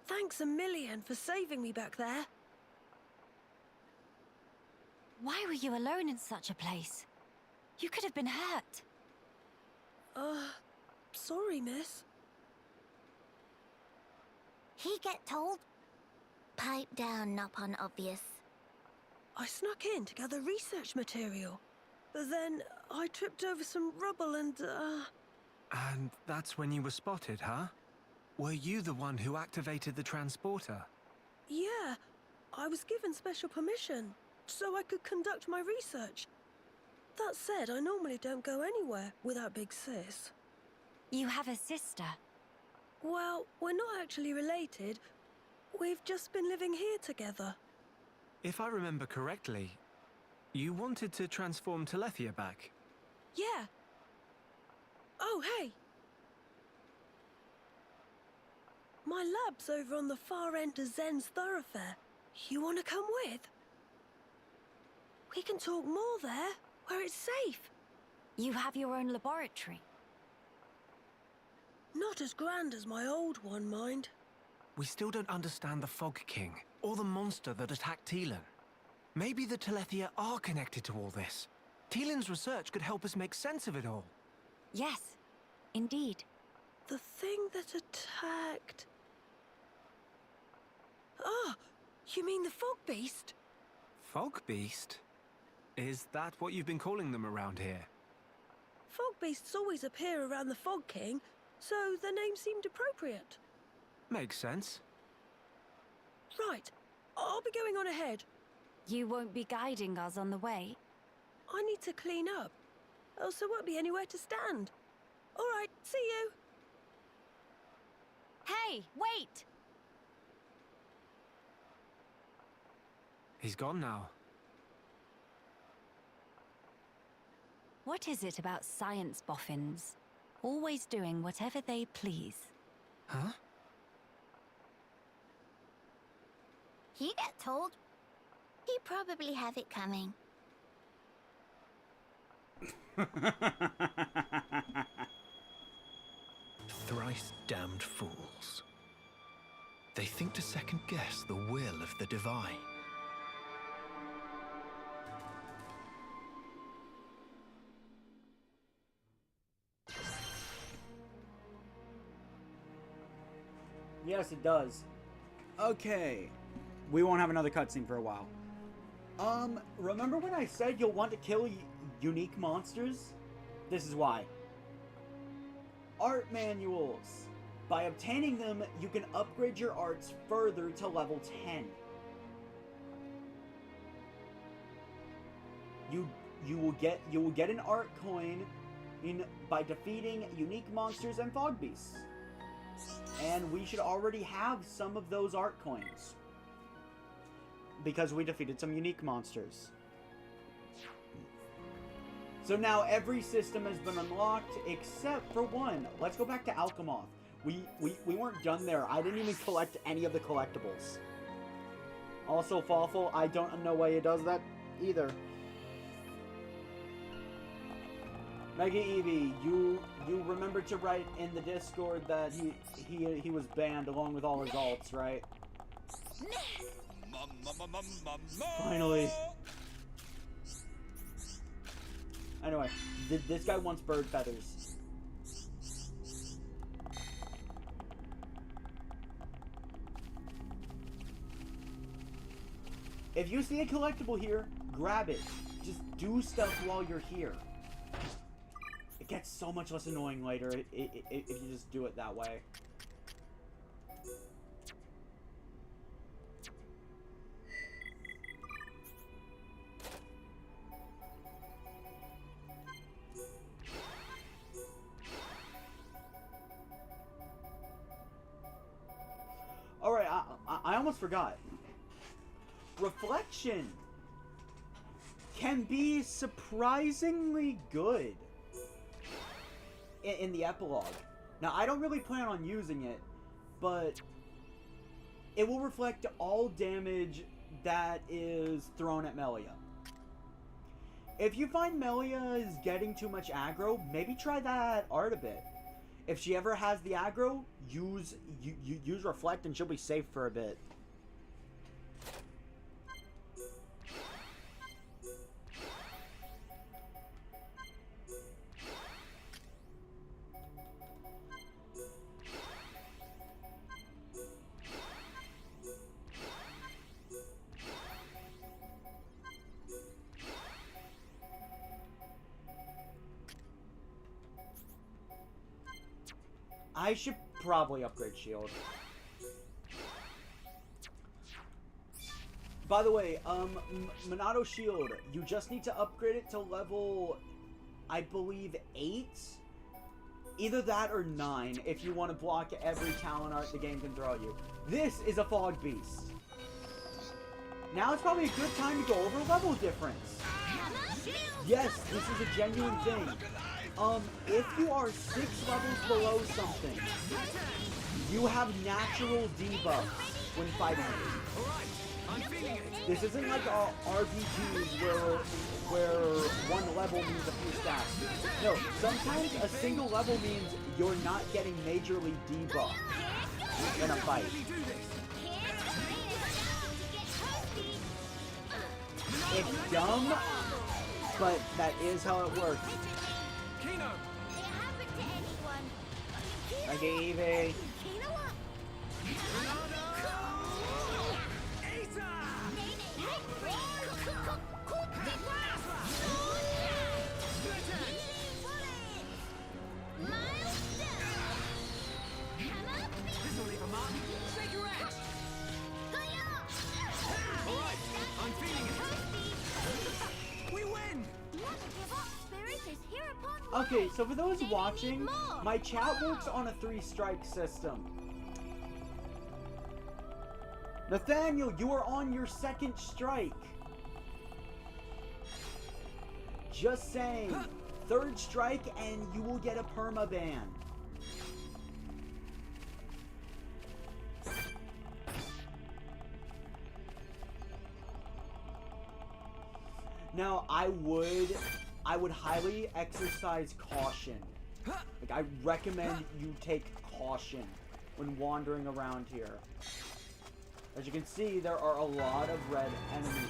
Thanks a million for saving me back there. Why were you alone in such a place? You could have been hurt. Sorry, miss. He get told? Pipe down, not obvious. I snuck in to gather research material. But then I tripped over some rubble and, And that's when you were spotted, huh? Were you the one who activated the transporter? Yeah, I was given special permission, so I could conduct my research. That said, I normally don't go anywhere without Big Sis. You have a sister? Well, we're not actually related. We've just been living here together. If I remember correctly, you wanted to transform Telethia back. Yeah. Oh, hey! My lab's over on the far end of Zen's thoroughfare. You want to come with? We can talk more there, where it's safe. You have your own laboratory? Not as grand as my old one, mind. We still don't understand the Fog King, or the monster that attacked Teelan. Maybe the Telethia are connected to all this. Teelan's research could help us make sense of it all. Yes, indeed. The thing that attacked... Ah, you mean the Fog Beast? Fog Beast? Is that what you've been calling them around here? Fog Beasts always appear around the Fog King, so the name seemed appropriate. Makes sense. Right, I'll be going on ahead. You won't be guiding us on the way? I need to clean up, else there won't be anywhere to stand. All right, see you. Hey, wait! He's gone now. What is it about science boffins? Always doing whatever they please. Huh? He get told? He probably have it coming. Thrice damned fools. They think to second guess the will of the divine. Yes, it does. Okay. We won't have another cutscene for a while. Remember when I said you'll want to kill unique monsters? This is why. Art manuals. By obtaining them, you can upgrade your arts further to level 10. You will get an art coin by defeating unique monsters and fog beasts. And we should already have some of those art coins, because we defeated some unique monsters. So now every system has been unlocked except for one. Let's go back to Alcamoth. We weren't done there. I didn't even collect any of the collectibles. Also, Fawful, I don't know why he does that either. Mega Eevee, you remember to write in the Discord that he was banned along with all his alts, right? Finally. Anyway, this guy wants bird feathers. If you see a collectible here, grab it. Just do stuff while you're here. It gets so much less annoying later if you just do it that way. Alright, I almost forgot. Reflection can be surprisingly good in the epilogue. Now, I don't really plan on using it, but it will reflect all damage that is thrown at Melia. If you find Melia is getting too much aggro, maybe try that art a bit. If she ever has the aggro, use Reflect and she'll be safe for a bit. I should probably upgrade shield. By the way, Monado shield, you just need to upgrade it to level, I believe, 8? Either that or 9 if you want to block every talent art the game can throw at you. This is a fog beast. Now it's probably a good time to go over level difference. Yes, this is a genuine thing. If you are 6 levels below something, you have natural debuffs when fighting it. This isn't like RPGs where one level means a few stats. No, sometimes a single level means you're not getting majorly debuffed in a fight. It's dumb, but that is how it works. Mega Eevee. Okay, so for those watching, my chat works on a 3-strike system. Nathaniel, you are on your 2nd strike. Just saying. 3rd strike and you will get a permaban. Now, I would highly exercise caution. Like, I recommend you take caution when wandering around here. As you can see, there are a lot of red enemies.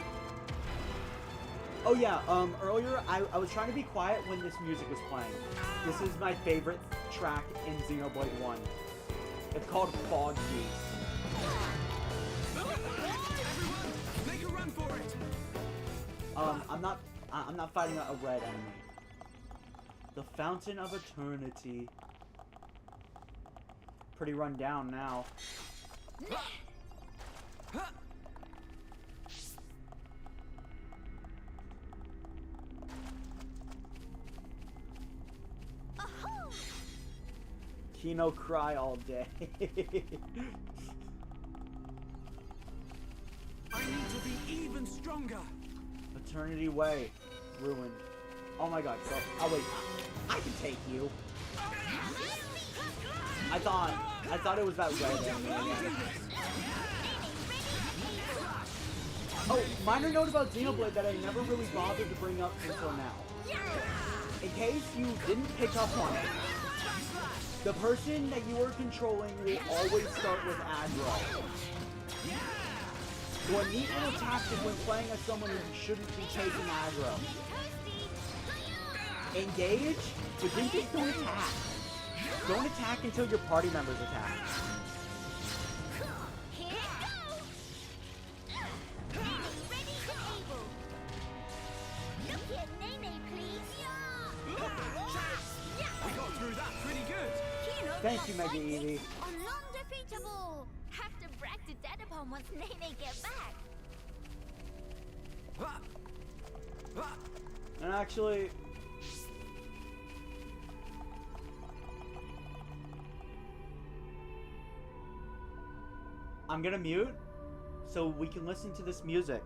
Oh yeah, earlier I was trying to be quiet when this music was playing. This is my favorite track in Xenoblade 1. It's called Fog Beast. Make a run for it! I'm not fighting a red enemy. The Fountain of Eternity. Pretty run down now. Kino cry all day. I need to be even stronger. Eternity Way. Ruined. Oh my god. So, oh wait. I can take you. I thought it was that red enemy again. Oh, minor note about Xenoblade that I never really bothered to bring up until now. In case you didn't pick up on it, the person that you are controlling will always start with aggro. So a neat little tactic when playing as someone who shouldn't be taking aggro. Engage, but then just don't attack. Don't attack until your party members attack. Thank you, Mega Eevee. Undefeatable. Have to brag to Dad upon once Nene get back. And actually, I'm gonna mute so we can listen to this music.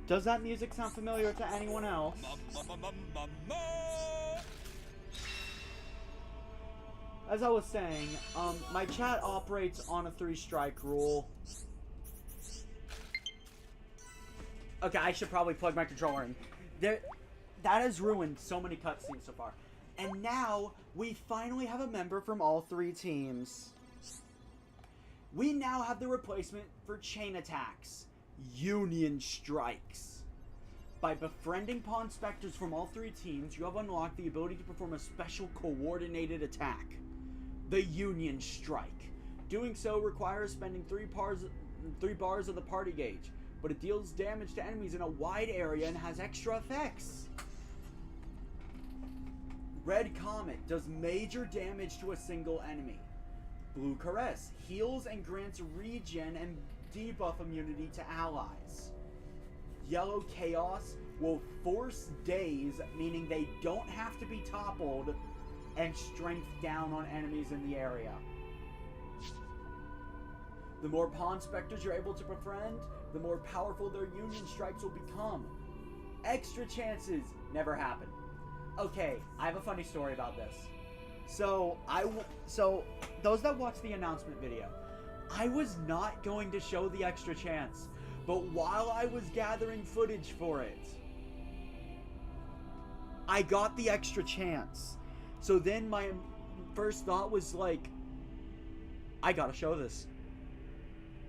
Does that music sound familiar to anyone else? As I was saying, my chat operates on a 3-strike rule. Okay, I should probably plug my controller in. That has ruined so many cutscenes so far. And now, we finally have a member from all 3 teams. We now have the replacement for chain attacks. Union Strikes. By befriending Pawn Specters from all 3 teams, you have unlocked the ability to perform a special coordinated attack. The Union Strike. Doing so requires spending 3 bars of the party gauge, but it deals damage to enemies in a wide area and has extra effects. Red Comet does major damage to a single enemy. Blue Caress heals and grants regen and debuff immunity to allies. Yellow Chaos will force daze, meaning they don't have to be toppled, and strength down on enemies in the area. The more Pawn Specters you're able to befriend, the more powerful their Union Strikes will become. Extra chances never happen. Okay, I have a funny story about this. So those that watched the announcement video, I was not going to show the extra chance, but while I was gathering footage for it, I got the extra chance. So then my first thought was like, I gotta show this.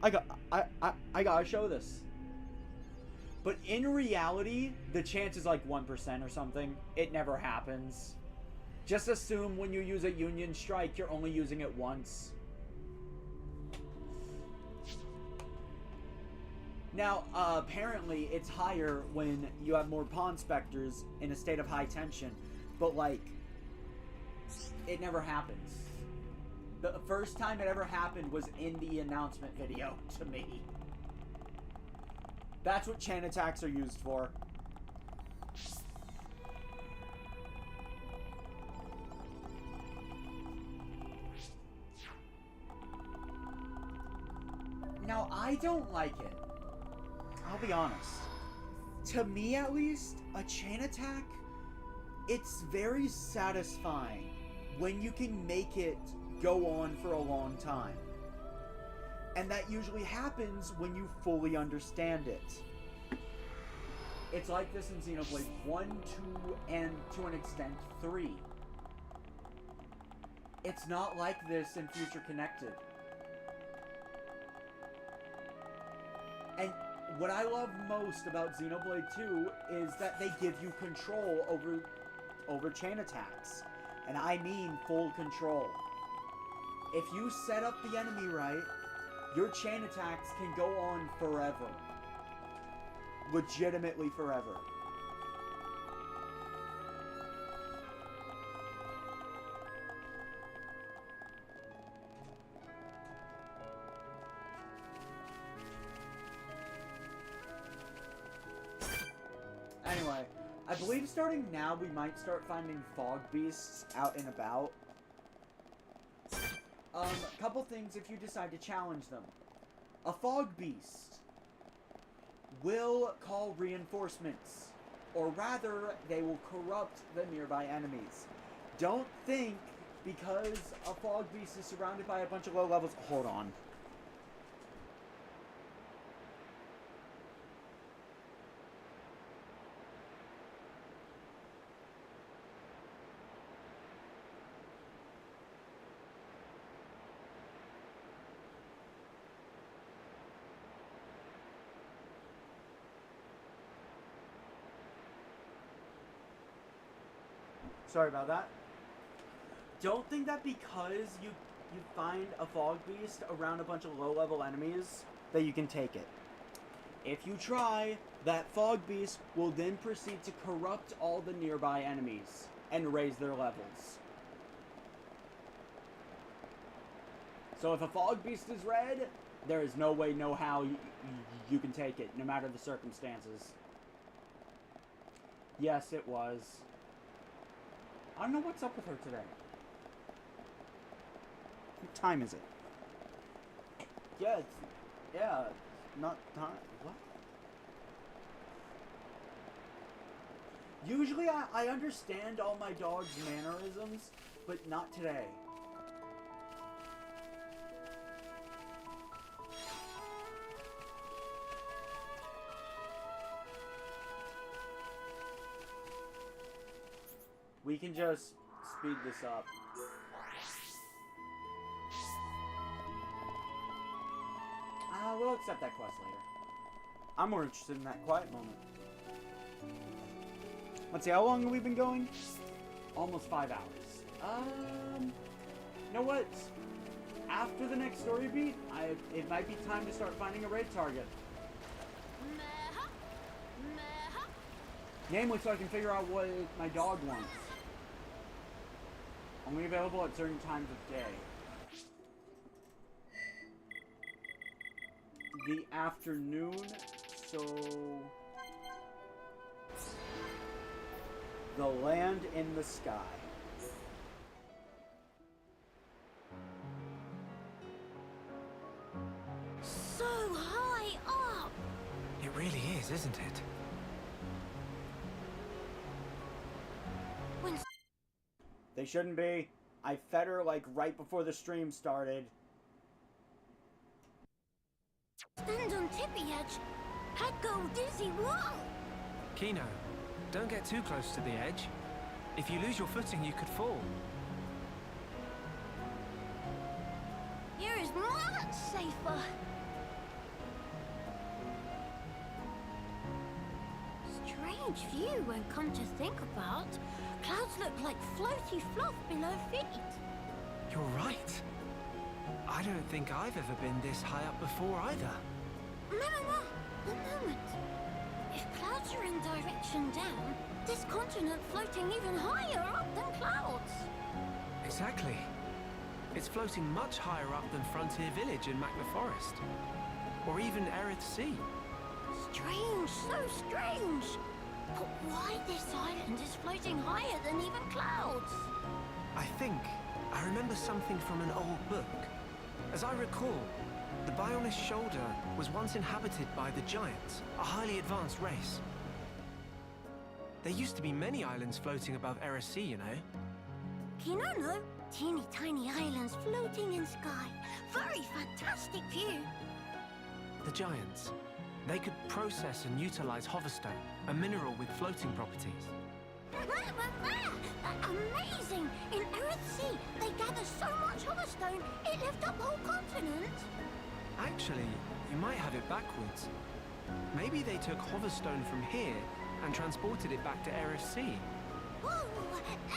I gotta show this. But in reality, the chance is like 1% or something. It never happens. Just assume when you use a Union Strike, you're only using it once. Now, apparently, it's higher when you have more Pawn Specters in a state of high tension. But, like, it never happens. The first time it ever happened was in the announcement video, to me. That's what chain attacks are used for. Now, I don't like it. I'll be honest. To me, at least, a chain attack, it's very satisfying when you can make it go on for a long time. And that usually happens when you fully understand it. It's like this in Xenoblade 1, 2, and to an extent 3. It's not like this in Future Connected. And what I love most about Xenoblade 2 is that they give you control over chain attacks. And I mean full control. If you set up the enemy right, your chain attacks can go on forever. Legitimately forever. Anyway, I believe starting now we might start finding fog beasts out and about. Couple things if you decide to challenge them. A fog beast will call reinforcements, or rather, they will corrupt the nearby enemies. Don't think because a fog beast is surrounded by a bunch of low levels. Hold on. Sorry about that. Don't think that because you find a fog beast around a bunch of low-level enemies that you can take it. If you try, that fog beast will then proceed to corrupt all the nearby enemies and raise their levels. So if a fog beast is red, there is no way, no how you can take it, no matter the circumstances. Yes, it was. I don't know what's up with her today. What time is it? Yeah, not time. What? Usually I understand all my dog's mannerisms, but not today. We can just speed this up. We'll accept that quest later. I'm more interested in that quiet moment. Let's see, how long have we been going? Almost 5 hours. You know what? After the next story beat, it might be time to start finding a raid target. Namely, so I can figure out what my dog wants. Only available at certain times of day. The afternoon, so... The land in the sky. So high up! It really is, isn't it? When They shouldn't be. I fed her like right before the stream started. stand on tippy edge, I'd go dizzy. Whoa! Kino, don't get too close to the edge. If you lose your footing, you could fall. Here is much safer. Strange view when come to think about. Clouds look like floaty fluff below feet. You're right. I don't think I've ever been this high up before either. No. One moment. If clouds are in direction down, this continent floating even higher up than clouds. Exactly. It's floating much higher up than Frontier Village in Magna Forest. Or even Erith Sea. Strange, so strange. But why this island is floating higher than even clouds? I remember something from an old book. As I recall, the Bionis shoulder was once inhabited by the Giants, a highly advanced race. There used to be many islands floating above Erith Sea, you know. Kinono, teeny tiny islands floating in sky. Very fantastic view. The Giants. They could process and utilize hoverstone, a mineral with floating properties. Amazing! In Erith Sea, they gather so much hoverstone, it lifts up whole continent. Actually, you might have it backwards. Maybe they took hoverstone from here and transported it back to Erith Sea. Oh,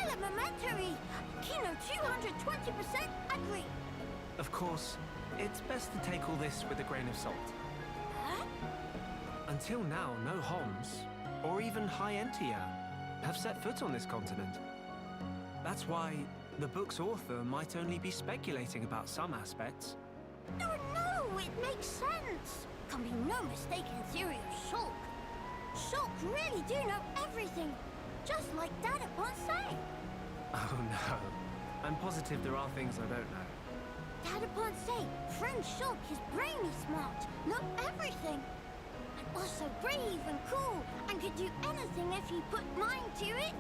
elementary! Kino 220% agree. Of course, it's best to take all this with a grain of salt. Huh? Until now, no Homs, or even High Entia, have set foot on this continent. That's why the book's author might only be speculating about some aspects. No, it makes sense. Can be no mistaken theory of Shulk. Shulk really do know everything, just like Dad upon say. Oh no, I'm positive there are things I don't know. Dad upon say, friend Shulk is brainy smart, know everything. And also brave and cool, and could do anything if he put mind to it.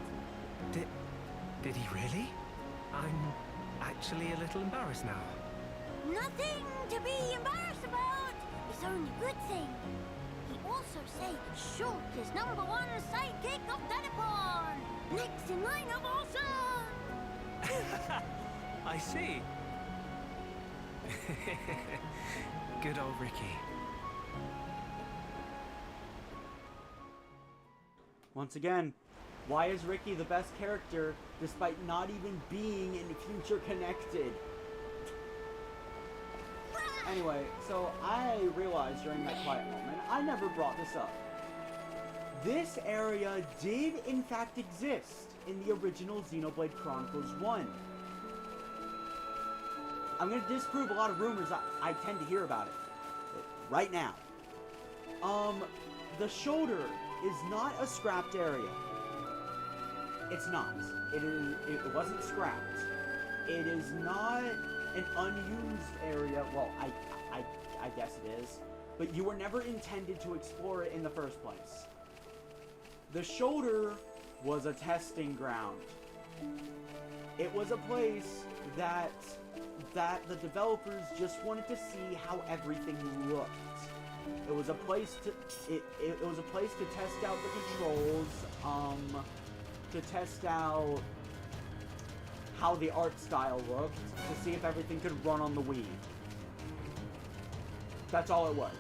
Did he really? I'm actually a little embarrassed now. Nothing to be embarrassed about. It's only good thing. He also say Shulk is #1 sidekick of Dadapon. Next in line of awesome. I see. Good old Ricky. Once again, why is Ricky the best character despite not even being in Future Connected? Anyway, so I realized during that quiet moment, I never brought this up. This area did in fact exist in the original Xenoblade Chronicles 1. I'm going to disprove a lot of rumors I tend to hear about it right now. The shoulder is not a scrapped area. It's not. It wasn't scrapped. It is not an unused area. Well, I guess it is. But you were never intended to explore it in the first place. The shoulder was a testing ground. It was a place that the developers just wanted to see how everything looked. It was a place to it was a place to test out the controls, to test out how the art style looked, to see if everything could run on the Wii. That's all it was.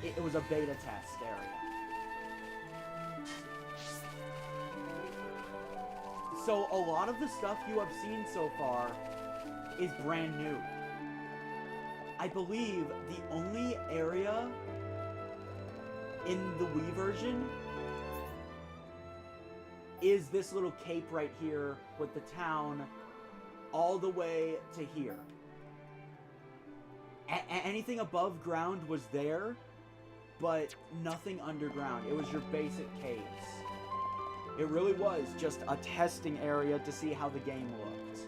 It was a beta test area. So a lot of the stuff you have seen so far is brand new. I believe the only area in the Wii version is this little cape right here with the town all the way to here. Anything above ground was there, but nothing underground. It was your basic caves. It really was just a testing area to see how the game looked.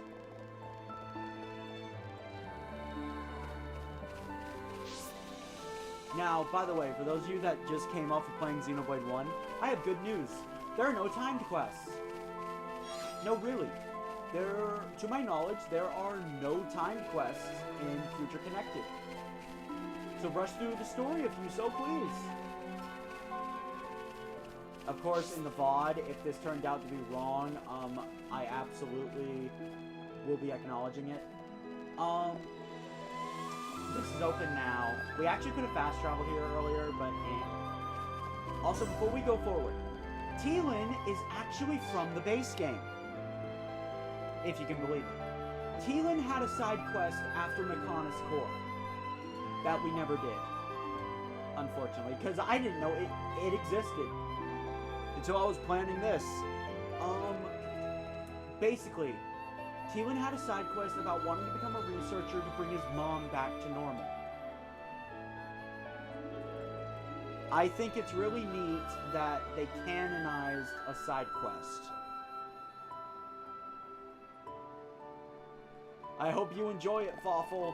Now, by the way, for those of you that just came off of playing Xenoblade 1, I have good news. There are no timed quests. No, really. To my knowledge, there are no timed quests in Future Connected. So rush through the story if you so please. Of course, in the VOD, if this turned out to be wrong, I absolutely will be acknowledging it. This is open now. We actually could have fast traveled here earlier, but Also, before we go forward, Teelin is actually from the base game. If you can believe it. Teelin had a side quest after Mechonis Core that we never did, unfortunately, because I didn't know it existed until I was planning this. Basically, Teelin had a side quest about wanting to become a researcher to bring his mom back to normal. I think it's really neat that they canonized a side quest. I hope you enjoy it, Fawful.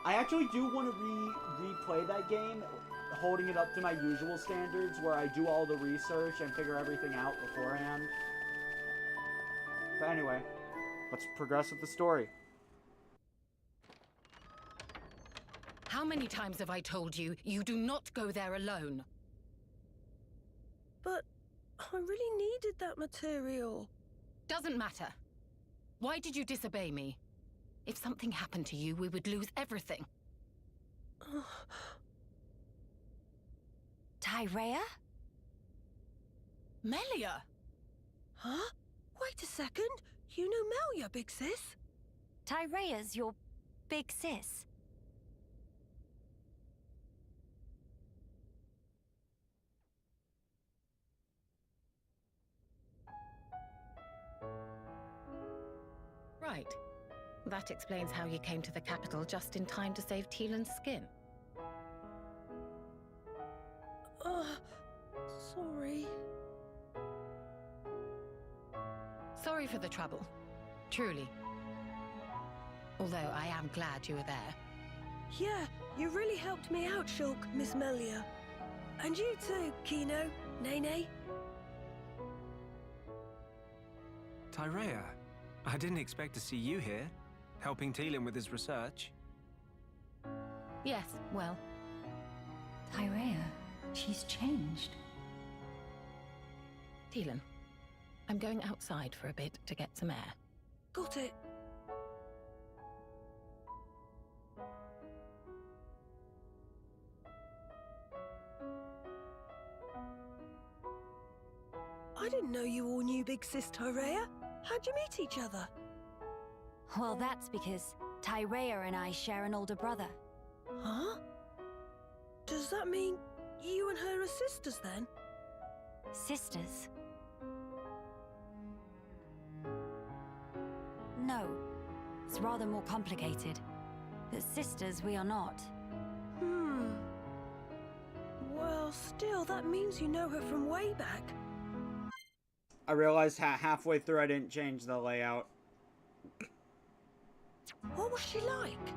I actually do want to replay that game, holding it up to my usual standards, where I do all the research and figure everything out beforehand. But anyway, let's progress with the story. How many times have I told you, you do not go there alone? But I really needed that material. Doesn't matter. Why did you disobey me? If something happened to you, we would lose everything. Tyrea? Melia? Huh? Wait a second. You know Melia, big sis? Tyrea's your big sis. Right. That explains how you came to the capital just in time to save Teelan's skin. Sorry. Sorry for the trouble. Truly. Although I am glad you were there. Yeah, you really helped me out, Shulk, Miss Melia. And you too, Kino, Nene. Tyrea, I didn't expect to see you here, helping Teelin with his research. Yes, well. Tyrea, she's changed. Teelan, I'm going outside for a bit to get some air. Got it. I didn't know you all knew Big Sis Tyrea. How'd you meet each other? Well, that's because Tyrea and I share an older brother. Huh? Does that mean you and her are sisters then? Sisters? No. It's rather more complicated. But sisters we are not. Well, still, that means you know her from way back. I realized halfway through I didn't change the layout. What was she like?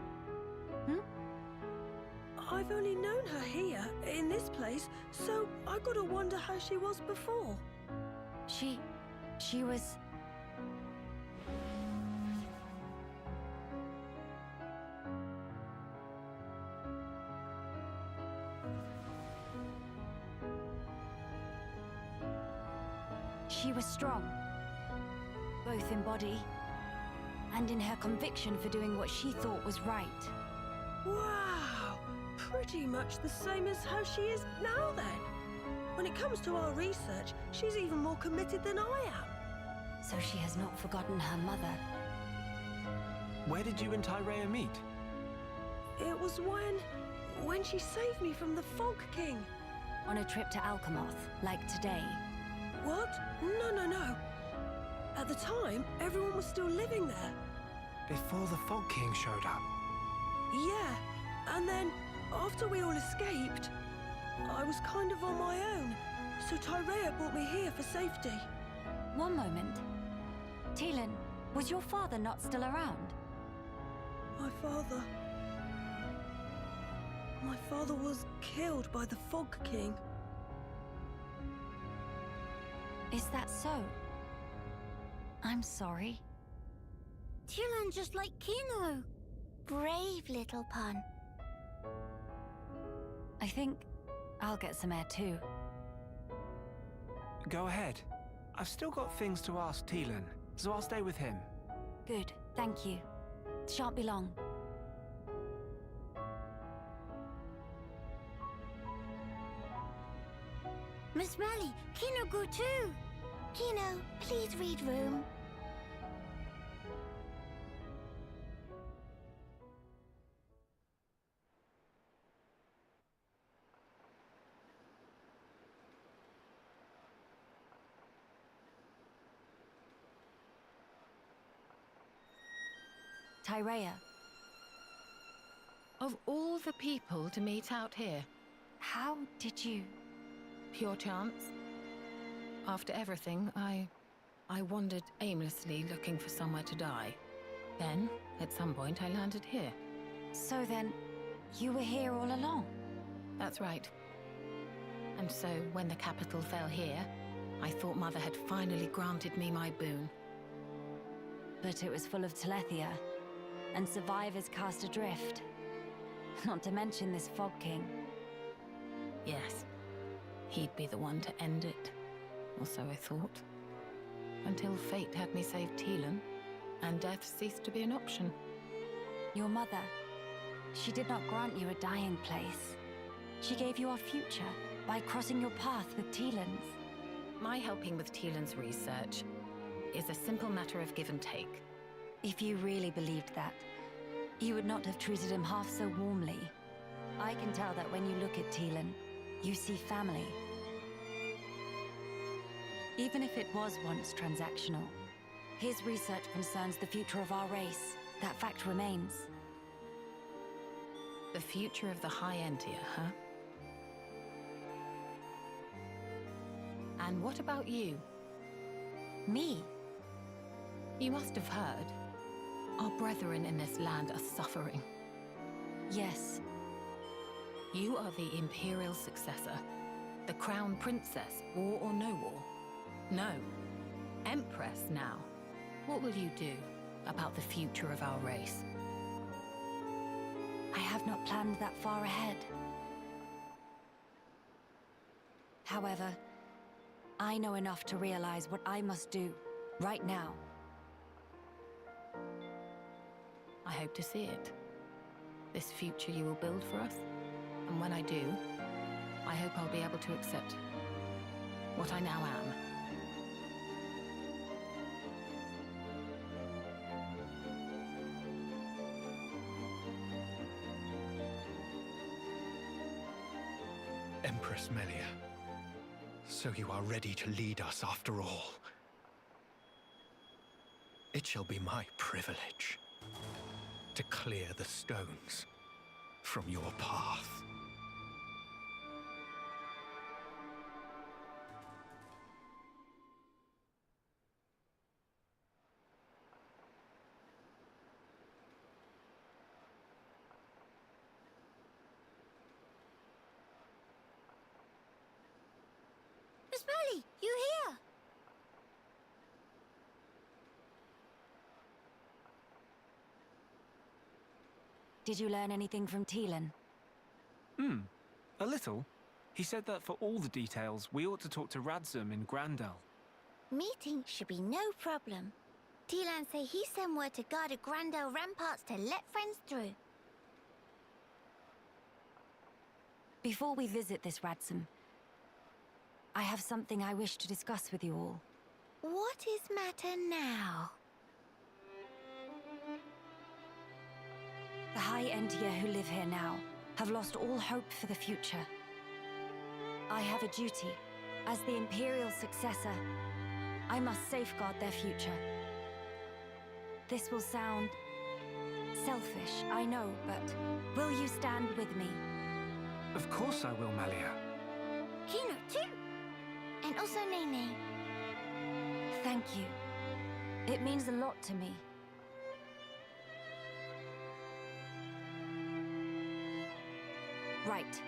I've only known her here, in this place, so I gotta wonder how she was before. She was... She was strong, both in body and in her conviction for doing what she thought was right. Wow! Pretty much the same as how she is now then. When it comes to our research, she's even more committed than I am. So she has not forgotten her mother. Where did you and Tyrea meet? It was when she saved me from the Fog King. On a trip to Alcamoth, like today. What? No. At the time, everyone was still living there. Before the Fog King showed up? Yeah, and then, after we all escaped, I was kind of on my own, so Tyrea brought me here for safety. One moment. Teelan, was your father not still around? My father was killed by the Fog King. Is that so? I'm sorry. Teelan just like Kino. Brave little pun. I think I'll get some air too. Go ahead. I've still got things to ask Teelan, so I'll stay with him. Good, thank you. Shan't be long. Miss Mally, Kino go too. Kino, please read room. Tyrea. Of all the people to meet out here, How did you... pure chance. After everything, I wandered aimlessly looking for somewhere to die. Then, at some point, I landed here. So then, you were here all along? That's right. And so, when the capital fell here, I thought Mother had finally granted me my boon. But it was full of Telethia, and survivors cast adrift. Not to mention this Fog King. Yes, he'd be the one to end it. Or so I thought. Until fate had me save Teelan, and death ceased to be an option. Your mother, she did not grant you a dying place. She gave you our future by crossing your path with Teelan's. My helping with Teelan's research is a simple matter of give and take. If you really believed that, you would not have treated him half so warmly. I can tell that when you look at Teelan, you see family. Even if it was once transactional, his research concerns the future of our race. That fact remains. The future of the High Entia, huh? And what about you? Me? You must have heard. Our brethren in this land are suffering. Yes. You are the Imperial successor. The Crown Princess, war or no war. No. Empress now. What will you do about the future of our race? I have not planned that far ahead. However, I know enough to realize what I must do, right now. I hope to see it. This future you will build for us. And when I do, I hope I'll be able to accept what I now am. Empress Melia, so you are ready to lead us after all. It shall be my privilege to clear the stones from your path. Miss Mally, you here? Did you learn anything from Teelan? A little. He said that for all the details, we ought to talk to Radzum in Grandel. Meeting should be no problem. Teelan say he sent word to guard the Grandel ramparts to let friends through. Before we visit this Radzum, I have something I wish to discuss with you all. What is matter now? The High Entia who live here now have lost all hope for the future. I have a duty. As the Imperial successor, I must safeguard their future. This will sound selfish, I know, but will you stand with me? Of course I will, Malia. Kino too. And also Nene. Thank you. It means a lot to me. Right.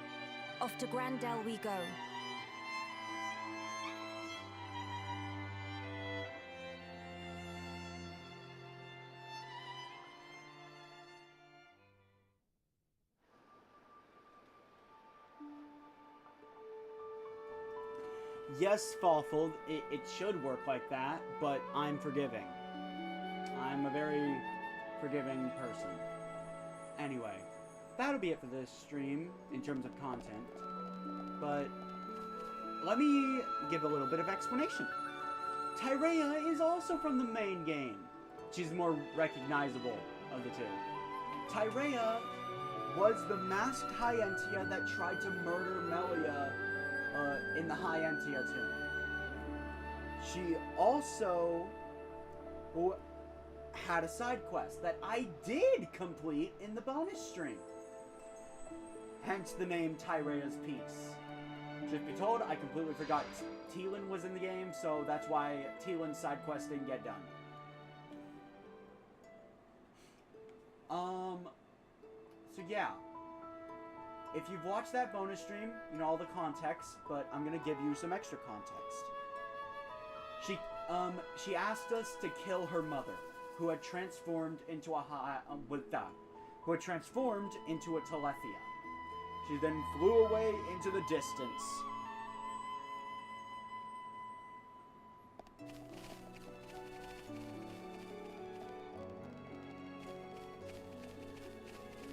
Off to Grandel we go. yes, Fawful, it should work like that, but I'm forgiving. I'm a very forgiving person. Anyway, that'll be it for this stream in terms of content. But let me give a little bit of explanation. Tyrea is also from the main game. She's more recognizable of the two. Tyrea was the masked Hyentia that tried to murder Melia in the Hyentia tomb. She also had a side quest that I did complete in the bonus stream. Hence the name Tyrea's Peace. Truth be told, I completely forgot Teelan was in the game, so that's why Teelan's side quest didn't get done. So yeah. If you've watched that bonus stream, you know all the context, but I'm gonna give you some extra context. She asked us to kill her mother, who had transformed into a who had transformed into a Telethia. She then flew away into the distance.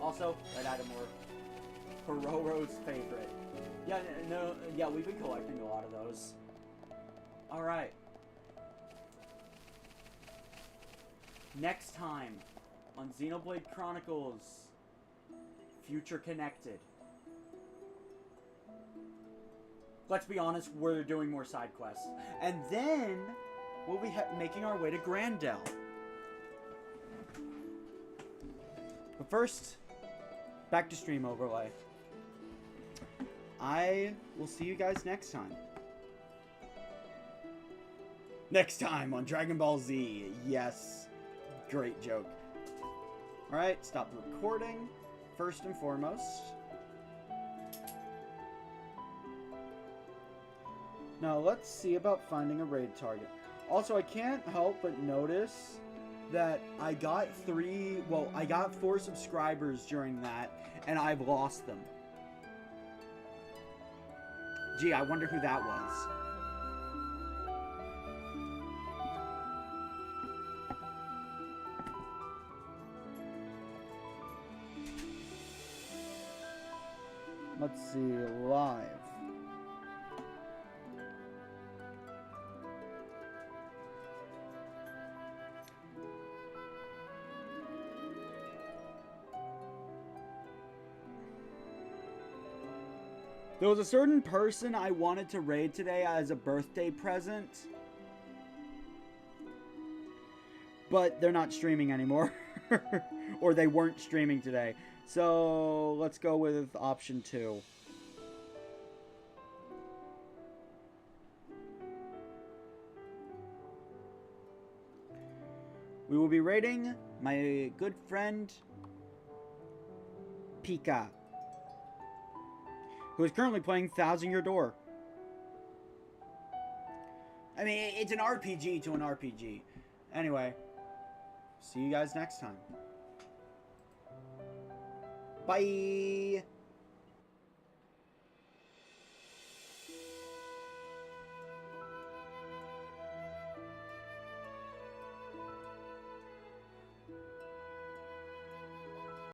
Also, red item or Heroro's favorite. Yeah, we've been collecting a lot of those. Alright. Next time on Xenoblade Chronicles Future Connected. Let's be honest, we're doing more side quests. And then we'll be making our way to Grandel. But first, back to stream overlay. I will see you guys next time. Next time on Dragon Ball Z. Yes. Great joke. Alright, stop recording. First and foremost. Now, let's see about finding a raid target. Also, I can't help but notice that I got 4 subscribers during that, and I've lost them. Gee, I wonder who that was. Let's see, live. There was a certain person I wanted to raid today as a birthday present. But they're not streaming anymore. Or they weren't streaming today. So let's go with option 2. We will be raiding my good friend Pika, who is currently playing Thousand Year Door. I mean, it's an RPG to an RPG. Anyway, see you guys next time. Bye!